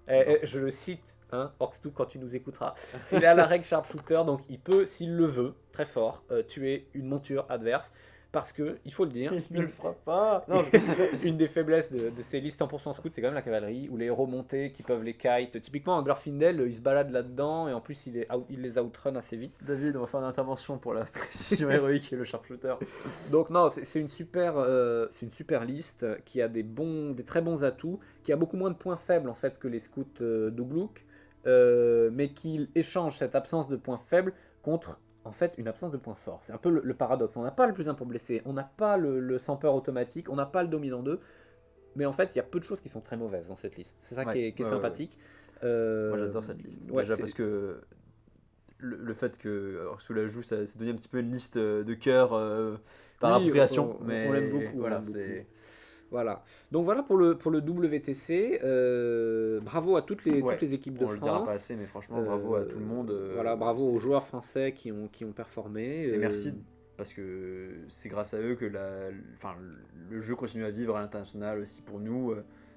Je le cite, Orkstu, quand tu nous écouteras. Il a la règle sharpshooter, donc il peut, s'il le veut, très fort, tuer une monture adverse. Parce que, il faut le dire, il ne le fera pas. Non, une des faiblesses de ces listes 100% scout, c'est quand même la cavalerie, ou les héros montés qui peuvent les kite. Typiquement, Glorfindel, il se balade là-dedans, et en plus, il les outrun assez vite. David, on va faire une intervention pour la précision héroïque et le sharpshooter. Donc non, c'est une super liste qui a des très bons atouts, qui a beaucoup moins de points faibles en fait que les scouts d'Ugluk, mais qui échange cette absence de points faibles contre en fait une absence de points forts. C'est un peu le paradoxe. On n'a pas le plus 1 pour blesser, on n'a pas le sans peur automatique, on n'a pas le dominant 2, mais en fait il y a peu de choses qui sont très mauvaises dans cette liste. C'est ça qui est sympathique. Moi j'adore cette liste. Ouais, Déjà parce que le fait que alors, sous la joue, ça devient un petit peu une liste de cœur par oui, appropriation. on l'aime Mais beaucoup, on voilà, l'aime beaucoup. c'est. Voilà. Donc voilà pour le WTC. Bravo à toutes Ouais, les équipes de on le dira pas France. assez, mais franchement, bravo à tout le monde. Voilà, bravo aux joueurs français qui ont performé. Et merci parce que c'est grâce à eux que enfin, le jeu continue à vivre à l'international aussi pour nous.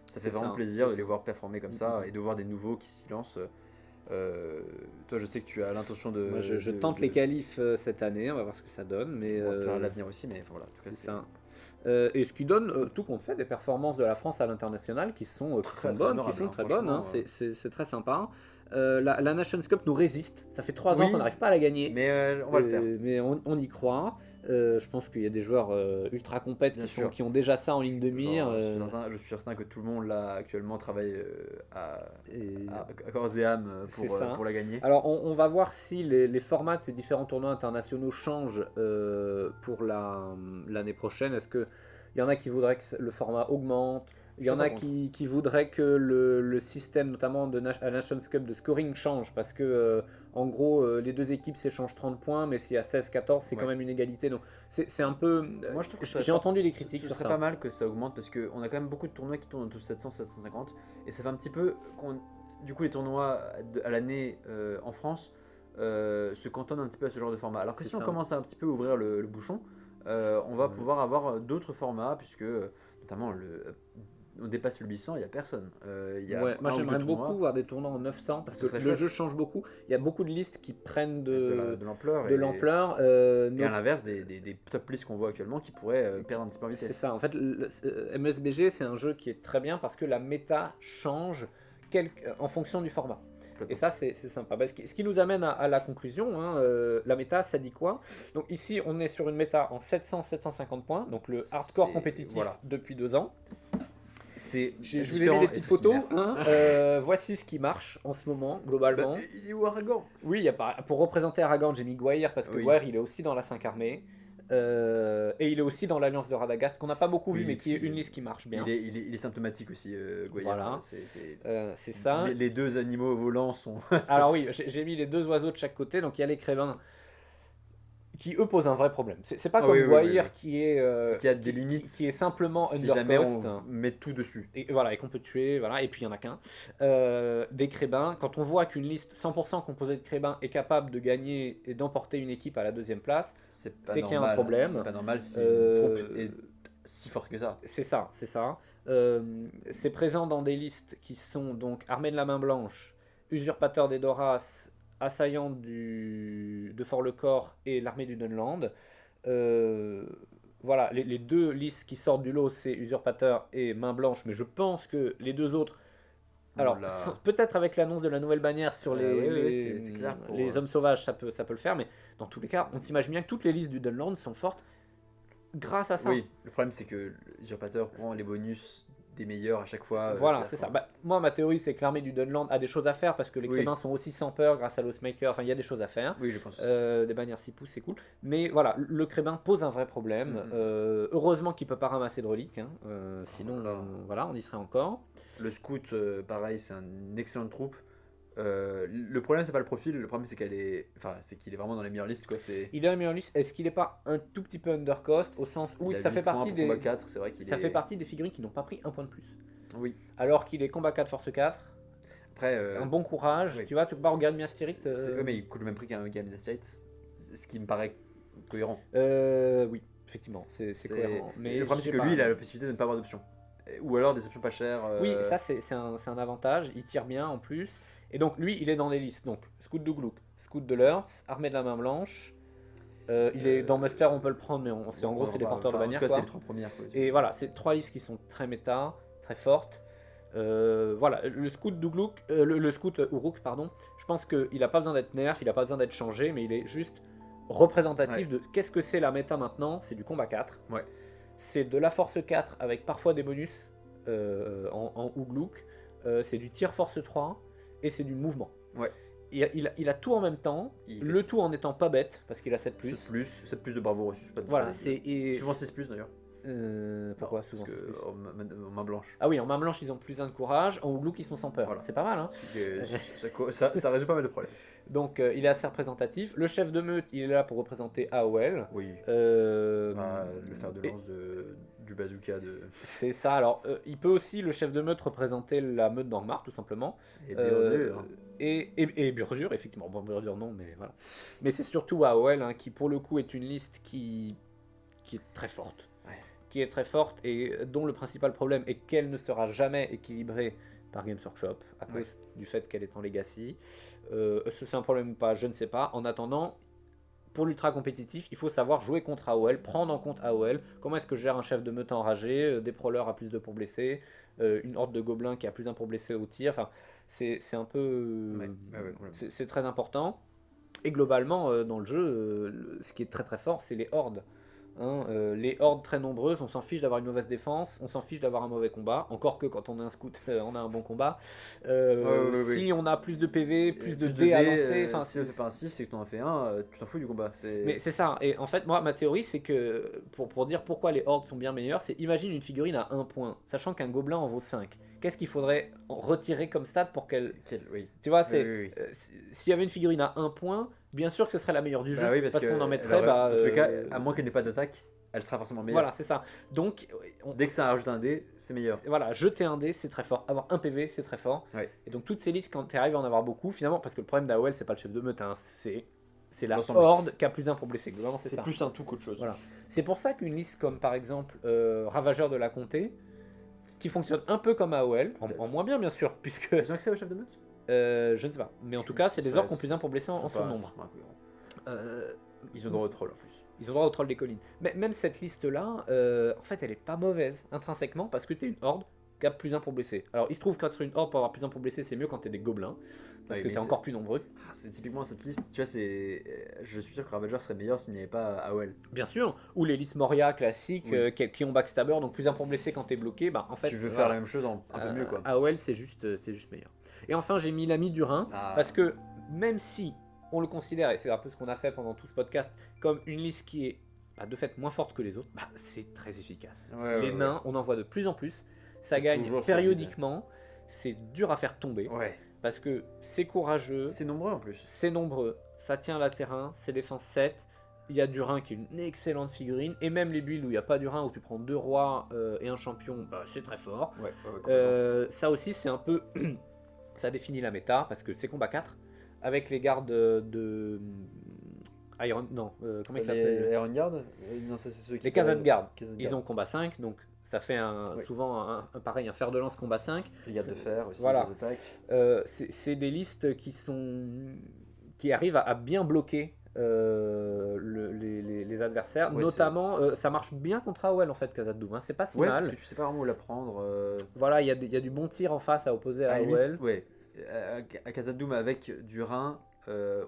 Ça fait C'est vraiment ça, plaisir c'est de les ça. voir performer comme ça et de voir des nouveaux qui s'y lancent. Toi, je sais que tu as l'intention Moi, je tente les qualifs cette année, on va voir ce que ça donne. Mais on va faire à l'avenir aussi, mais enfin, voilà. En tout cas, c'est ça. Et ce qui donne, tout compte fait, des performances de la France à l'international qui sont très bonnes, qui honorable, sont hein, très bonnes. franchement, C'est très sympa. La Nations Cup nous résiste. Ça fait 3 ans Oui, qu'on n'arrive pas à la gagner. mais on va le faire. Mais on y croit. Je pense qu'il y a des joueurs ultra compètes Bien sûr. qui ont déjà ça en ligne de mire. Genre, je suis certain que tout le monde là actuellement travaille Et- à corps et âme C'est ça. pour la gagner. Alors on va voir si les formats de ces différents tournois internationaux changent pour l'année prochaine. Est-ce que il y en a qui voudraient que le format augmente? Il y Je en suis a pas qui voudraient que le système, notamment à Nations Cup de scoring, change parce que en gros les deux équipes s'échangent 30 points, mais s'il y a 16-14, c'est quand même une égalité. Donc c'est un peu. Moi, je trouve que J'ai entendu des critiques ce sur serait ça. pas mal que ça augmente parce qu'on a quand même beaucoup de tournois qui tournent entre 700 et 750 et ça fait un petit peu du coup les tournois à l'année en France se cantonnent un petit peu à ce genre de format. Alors que C'est si on ça. commence à un petit peu ouvrir le bouchon, on va pouvoir avoir d'autres formats puisque notamment on dépasse le 800, il n'y a personne. Il y a Ouais, moi un ou deux j'aimerais tournois, beaucoup voir des tournois en 900 parce ce que serait le chouette. jeu change beaucoup. Il y a beaucoup de listes qui prennent De l'ampleur de l'ampleur. et à l'inverse des top lists qu'on voit actuellement qui pourraient perdre un petit peu en C'est vitesse. ça. En fait, MSBG c'est un jeu qui est très bien parce que la méta change en fonction du format. Et ça, c'est sympa. Ce qui nous amène à la conclusion, hein, la méta, ça dit quoi? Donc ici, on est sur une méta en 700-750 points, donc le hardcore C'est- compétitif voilà. depuis 2 ans. C'est Je vous ai mis différent des et petites très photos. similaire. Hein. Voici ce qui marche en ce moment, Bah, globalement. il est où Aragorn? Oui, il y a pour représenter Aragorn, j'ai mis Gwaihir parce que Oui. Gwaihir, il est aussi dans la 5 armée. Et il est aussi dans l'Alliance de Radagast, qu'on n'a pas beaucoup vu, Oui, mais qui est puis, une liste qui marche bien. il est symptomatique aussi, Gwaihir. Voilà. C'est- C'est ça. Les deux animaux volants sont. Alors oui, j'ai mis les deux oiseaux de chaque côté, donc il y a les crébins qui eux posent un vrai problème. C'est pas Ah comme oui, oui, Gwaihir oui. qui est Qui a des limites qui est simplement si jamais undercost. on met tout dessus. Et voilà, et qu'on peut tuer, voilà, et puis il y en a qu'un. Des crébins, quand on voit qu'une liste 100% composée de crébins est capable de gagner et d'emporter une équipe à la 2e place, C'est c'est qu'il y a un problème. C'est pas normal si Euh, une troupe est si forte que ça. C'est ça, c'est ça. C'est présent dans des listes qui sont donc Armée de la Main Blanche, Usurpateur des Doras, Assaillant de Fort-le-Corps et l'Armée du Dunland. Voilà, les deux listes qui sortent du lot, c'est Usurpateur et Main Blanche, mais je pense que les deux autres. Alors, peut-être avec l'annonce de la nouvelle bannière sur c'est clair pour, les hommes sauvages, ça peut le faire, mais dans tous les cas, on s'imagine bien que toutes les listes du Dunland sont fortes grâce à ça. Oui, le problème c'est que l'usurpateur prend les bonus des meilleurs à chaque fois. Voilà, c'est ça. Bah, moi, ma théorie, c'est que l'armée du Dunland a des choses à faire parce que les Oui. crébins sont aussi sans peur grâce à l'Oathmaker. Enfin, il y a des choses à faire. Oui, je pense. Des bannières 6 pouces, c'est cool. Mais voilà, le crébin pose un vrai problème. Heureusement qu'il peut pas ramasser de reliques. Hein. Sinon, voilà, on y serait encore. Le scout, pareil, c'est une excellente troupe. Le problème, c'est pas le profil, le problème, c'est c'est qu'il est vraiment dans les meilleures listes, quoi. Il est dans la meilleure liste. Est-ce qu'il est pas un tout petit peu undercost au sens où ça fait partie des. Combat 4, c'est vrai qu'il ça fait partie des figurines qui n'ont pas pris un point de plus. Oui. Alors qu'il est combat 4, force 4. Après. Un bon courage. Oui. Tu vois, tu peux pas regarder Minas Tirith. Ouais, mais il coûte le même prix qu'un Minas Tirith. Ce qui me paraît cohérent. Oui, effectivement, c'est cohérent. Mais le problème, c'est que lui, il a la possibilité de ne pas avoir d'options. Ou alors des options pas chères. Oui, ça c'est un avantage, il tire bien en plus. Et donc lui, il est dans des listes. Donc Scout de Gluck, Scout de Lurtz, Armée de la Main Blanche. Il est dans Muster, on peut le prendre, mais en gros c'est des porteurs de bannières. En tout cas, c'est les 3 premières. Quoi. Et voilà, c'est 3 listes qui sont très méta, très fortes. Voilà, le Scout Dougluk, le Scout Uruk, pardon, je pense qu'il n'a pas besoin d'être nerf, il n'a pas besoin d'être changé, mais il est juste représentatif de qu'est-ce que c'est la méta maintenant. C'est du combat 4. Ouais. C'est de la force 4 avec parfois des bonus en Ougluk. C'est du tir force 3 et c'est du mouvement. Ouais. Il a tout en même temps, tout en étant pas bête parce qu'il a 7+. 7+, 7+ de bravoure aussi. Voilà, souvent 6+ d'ailleurs. Pourquoi Parce souvent que c'est plus en main blanche. Ah oui, en main blanche, ils ont plus 1 de courage. En Ouglouk, ils sont sans peur. Voilà. C'est pas mal, hein. Ça résout pas mal de problèmes. Donc, il est assez représentatif. Le chef de meute, il est là pour représenter AOL. Oui. Euh, Le fer de et lance du bazooka de. c'est ça. Alors, il peut aussi, le chef de meute, représenter la meute d'Angmar, tout simplement. Et Euh, Burdure. et Burdure, effectivement. Bon, Burdure, non, mais voilà. Mais c'est surtout AOL, hein, qui, pour le coup, est une liste qui est très forte. Ouais. Qui est très forte et dont le principal problème est qu'elle ne sera jamais équilibrée par Games Workshop à cause du fait qu'elle est en Legacy. Est-ce que c'est un problème ou pas? Je ne sais pas. En attendant, pour l'ultra compétitif, il faut savoir jouer contre AOL, prendre en compte AOL. Comment est-ce que je gère un chef de meute enragé, des prowlers à plus de pour blesser, une horde de gobelins qui a plus un pour blesser au tir. Enfin, c'est un peu. C'est très important. Et globalement, dans le jeu, ce qui est très très fort, c'est les hordes. Hein, les hordes très nombreuses, on s'en fiche d'avoir une mauvaise défense, on s'en fiche d'avoir un mauvais combat, encore que quand on est un scout, on a un bon combat. Si on a plus de PV, plus de dés à lancer... si on fait pas un 6 et que tu en fais un, tu t'en fous du combat. Mais c'est ça, et en fait, moi, ma théorie, c'est que, pour dire pourquoi les hordes sont bien meilleures, c'est imagine une figurine à 1 point, sachant qu'un gobelin en vaut 5. Qu'est-ce qu'il faudrait retirer comme stat pour qu'elle... Tu vois, c'est... s'il y avait une figurine à 1 point, bien sûr que ce serait la meilleure du jeu, parce qu'on en mettrait... dans tous les cas, à moins qu'elle n'ait pas d'attaque, elle sera forcément meilleure. Voilà, c'est ça. Donc, dès que ça rajoute un dé, c'est meilleur. Voilà, jeter un dé, c'est très fort. Avoir un PV, c'est très fort. Ouais. Et donc, toutes ces listes, quand tu arrives à en avoir beaucoup, finalement, parce que le problème d'AOL, c'est pas le chef de meute, hein, c'est la horde qui a plus un pour blesser. Globalement, c'est ça. C'est plus un tout qu'autre chose. Voilà. C'est pour ça qu'une liste comme, par exemple, Ravageur de la Comté, qui fonctionne un peu comme AOL, en moins bien, bien sûr, puisque... Ils ont accès au chef de meute Je ne sais pas. Mais en tout cas, c'est des orques qui ont plus un pour blesser en son nombre. Ils ont droit au troll en plus. Ils ont droit au troll des collines. Mais même cette liste-là, en fait, elle est pas mauvaise intrinsèquement parce que t'es une horde qui a plus un pour blesser. Alors, il se trouve qu'être une horde pour avoir plus un pour blesser, c'est mieux quand t'es des gobelins parce que t'es encore plus nombreux. C'est typiquement cette liste, tu vois, je suis sûr que Ravager serait meilleur s'il n'y avait pas AOL. Bien sûr. Ou les listes Moria classiques qui ont backstabber, donc plus un pour blesser quand t'es bloqué. Bah, en fait, tu veux faire la même chose un peu mieux, quoi. AOL, c'est juste meilleur. Et enfin, j'ai mis l'ami du Rhin parce que même si on le considère, et c'est un peu ce qu'on a fait pendant tout ce podcast, comme une liste qui est de fait moins forte que les autres, c'est très efficace. Les nains, on en voit de plus en plus, ça gagne périodiquement, c'est dur à faire tomber, parce que c'est courageux, c'est nombreux en plus, c'est nombreux, ça tient la terrain, c'est défense 7, il y a du Rhin qui est une excellente figurine, et même les builds où il n'y a pas du Rhin, où tu prends 2 rois et un champion, c'est très fort. Ça aussi, c'est un peu... ça définit la méta, parce que c'est combat 4, avec les gardes de Iron... Non, comment ils s'appellent? Les Iron Guard non, ça, c'est ceux qui les Khazad Guard. Ils ont combat 5, donc ça fait souvent pareil, un fer de lance combat 5. Les gardes de fer aussi, voilà. les attaques. C'est des listes qui arrivent à bien bloquer les adversaires. Notamment, ça marche bien contre AOL en fait, Khazad Doom. Hein. C'est pas si mal. Parce que tu sais pas vraiment où la prendre. Voilà, il y a du bon tir en face à opposer à AOL. À Khazad Doom avec du Rhin,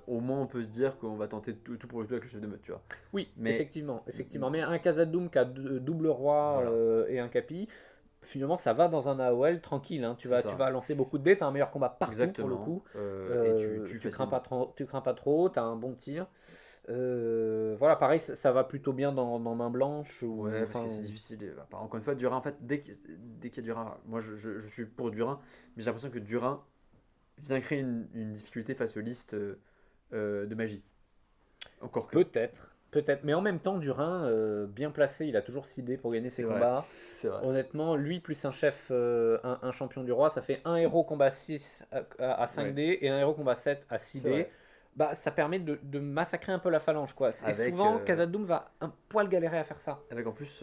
au moins on peut se dire qu'on va tenter tout pour le tout avec le chef de meute, tu vois. Oui, mais... effectivement. Mais un Khazad Doom qui a double roi et un capi, finalement ça va dans un AOL tranquille. Hein. Tu vas lancer beaucoup de dés, t'as un meilleur combat partout pour le coup. Et tu crains pas trop, t'as un bon tir. Voilà, pareil, ça va plutôt bien dans main blanche. Parce que c'est difficile. Encore une fois, du Rhin, en fait, dès qu'il y a du Rhin, moi je suis pour du Rhin, mais j'ai l'impression que du Rhin vient créer une difficulté face aux listes de magie. Encore que. Peut-être, mais en même temps, Durin, bien placé, il a toujours 6 dés pour gagner ses combats. C'est vrai. Honnêtement, lui plus un chef, un champion du roi, ça fait un héros combat 6 à 5 dés et un héros combat 7 à 6 dés. Ça permet de massacrer un peu la phalange, quoi. Et souvent, Khazad Doom va un poil galérer à faire ça. Avec en plus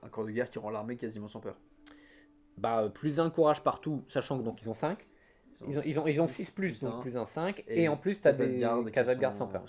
un corps de guerre qui rend l'armée quasiment sans peur. Plus un courage partout, sachant que donc ils ont 5. Ils ont 6 plus, donc plus un 5. Et en plus, tu as des Khazad Guard sans peur.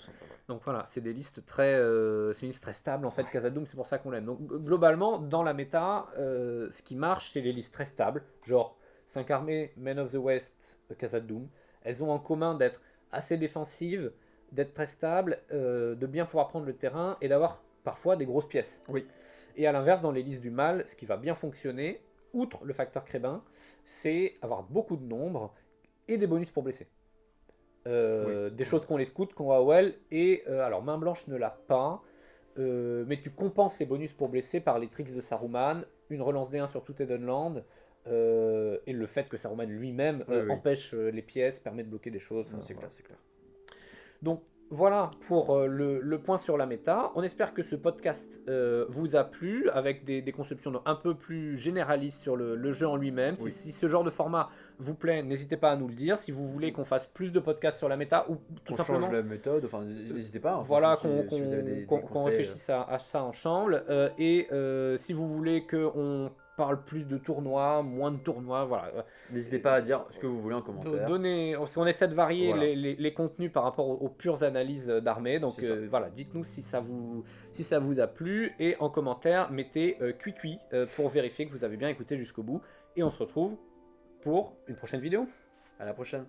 Donc voilà, c'est des listes c'est une liste très stable en fait, Khazad Doom, c'est pour ça qu'on l'aime. Donc globalement, dans la méta, ce qui marche, c'est les listes très stables. Genre 5 armées, Men of the West, Khazad Doom. Elles ont en commun d'être assez défensives, d'être très stables, de bien pouvoir prendre le terrain et d'avoir parfois des grosses pièces. Oui. Et à l'inverse, dans les listes du mal, ce qui va bien fonctionner, outre le facteur crébin, c'est avoir beaucoup de nombres et des bonus pour blesser. Des choses qu'ont les scouts, qu'ont AOL, et alors main blanche ne l'a pas. mais tu compenses les bonus pour blesser par les tricks de Saruman, une relance D1 sur tout Edenland, et le fait que Saruman lui-même empêche les pièces, permet de bloquer des choses. C'est clair, c'est clair. Donc voilà pour le point sur la méta. On espère que ce podcast vous a plu, avec des conceptions un peu plus généralistes sur le jeu en lui-même. Oui. Si ce genre de format vous plaît, n'hésitez pas à nous le dire. Si vous voulez qu'on fasse plus de podcasts sur la méta, ou tout simplement change la méthode, enfin n'hésitez pas. voilà, si vous avez des qu'on conseils, réfléchisse à ça ensemble. Si vous voulez qu'on parle plus de tournois, moins de tournois, voilà. N'hésitez pas à dire ce que vous voulez en commentaire. On essaie de varier Voilà. les contenus par rapport aux pures analyses d'armée. Donc voilà, dites-nous si ça vous a plu. Et en commentaire, mettez cuicui pour vérifier que vous avez bien écouté jusqu'au bout. Et on se retrouve pour une prochaine vidéo. À la prochaine.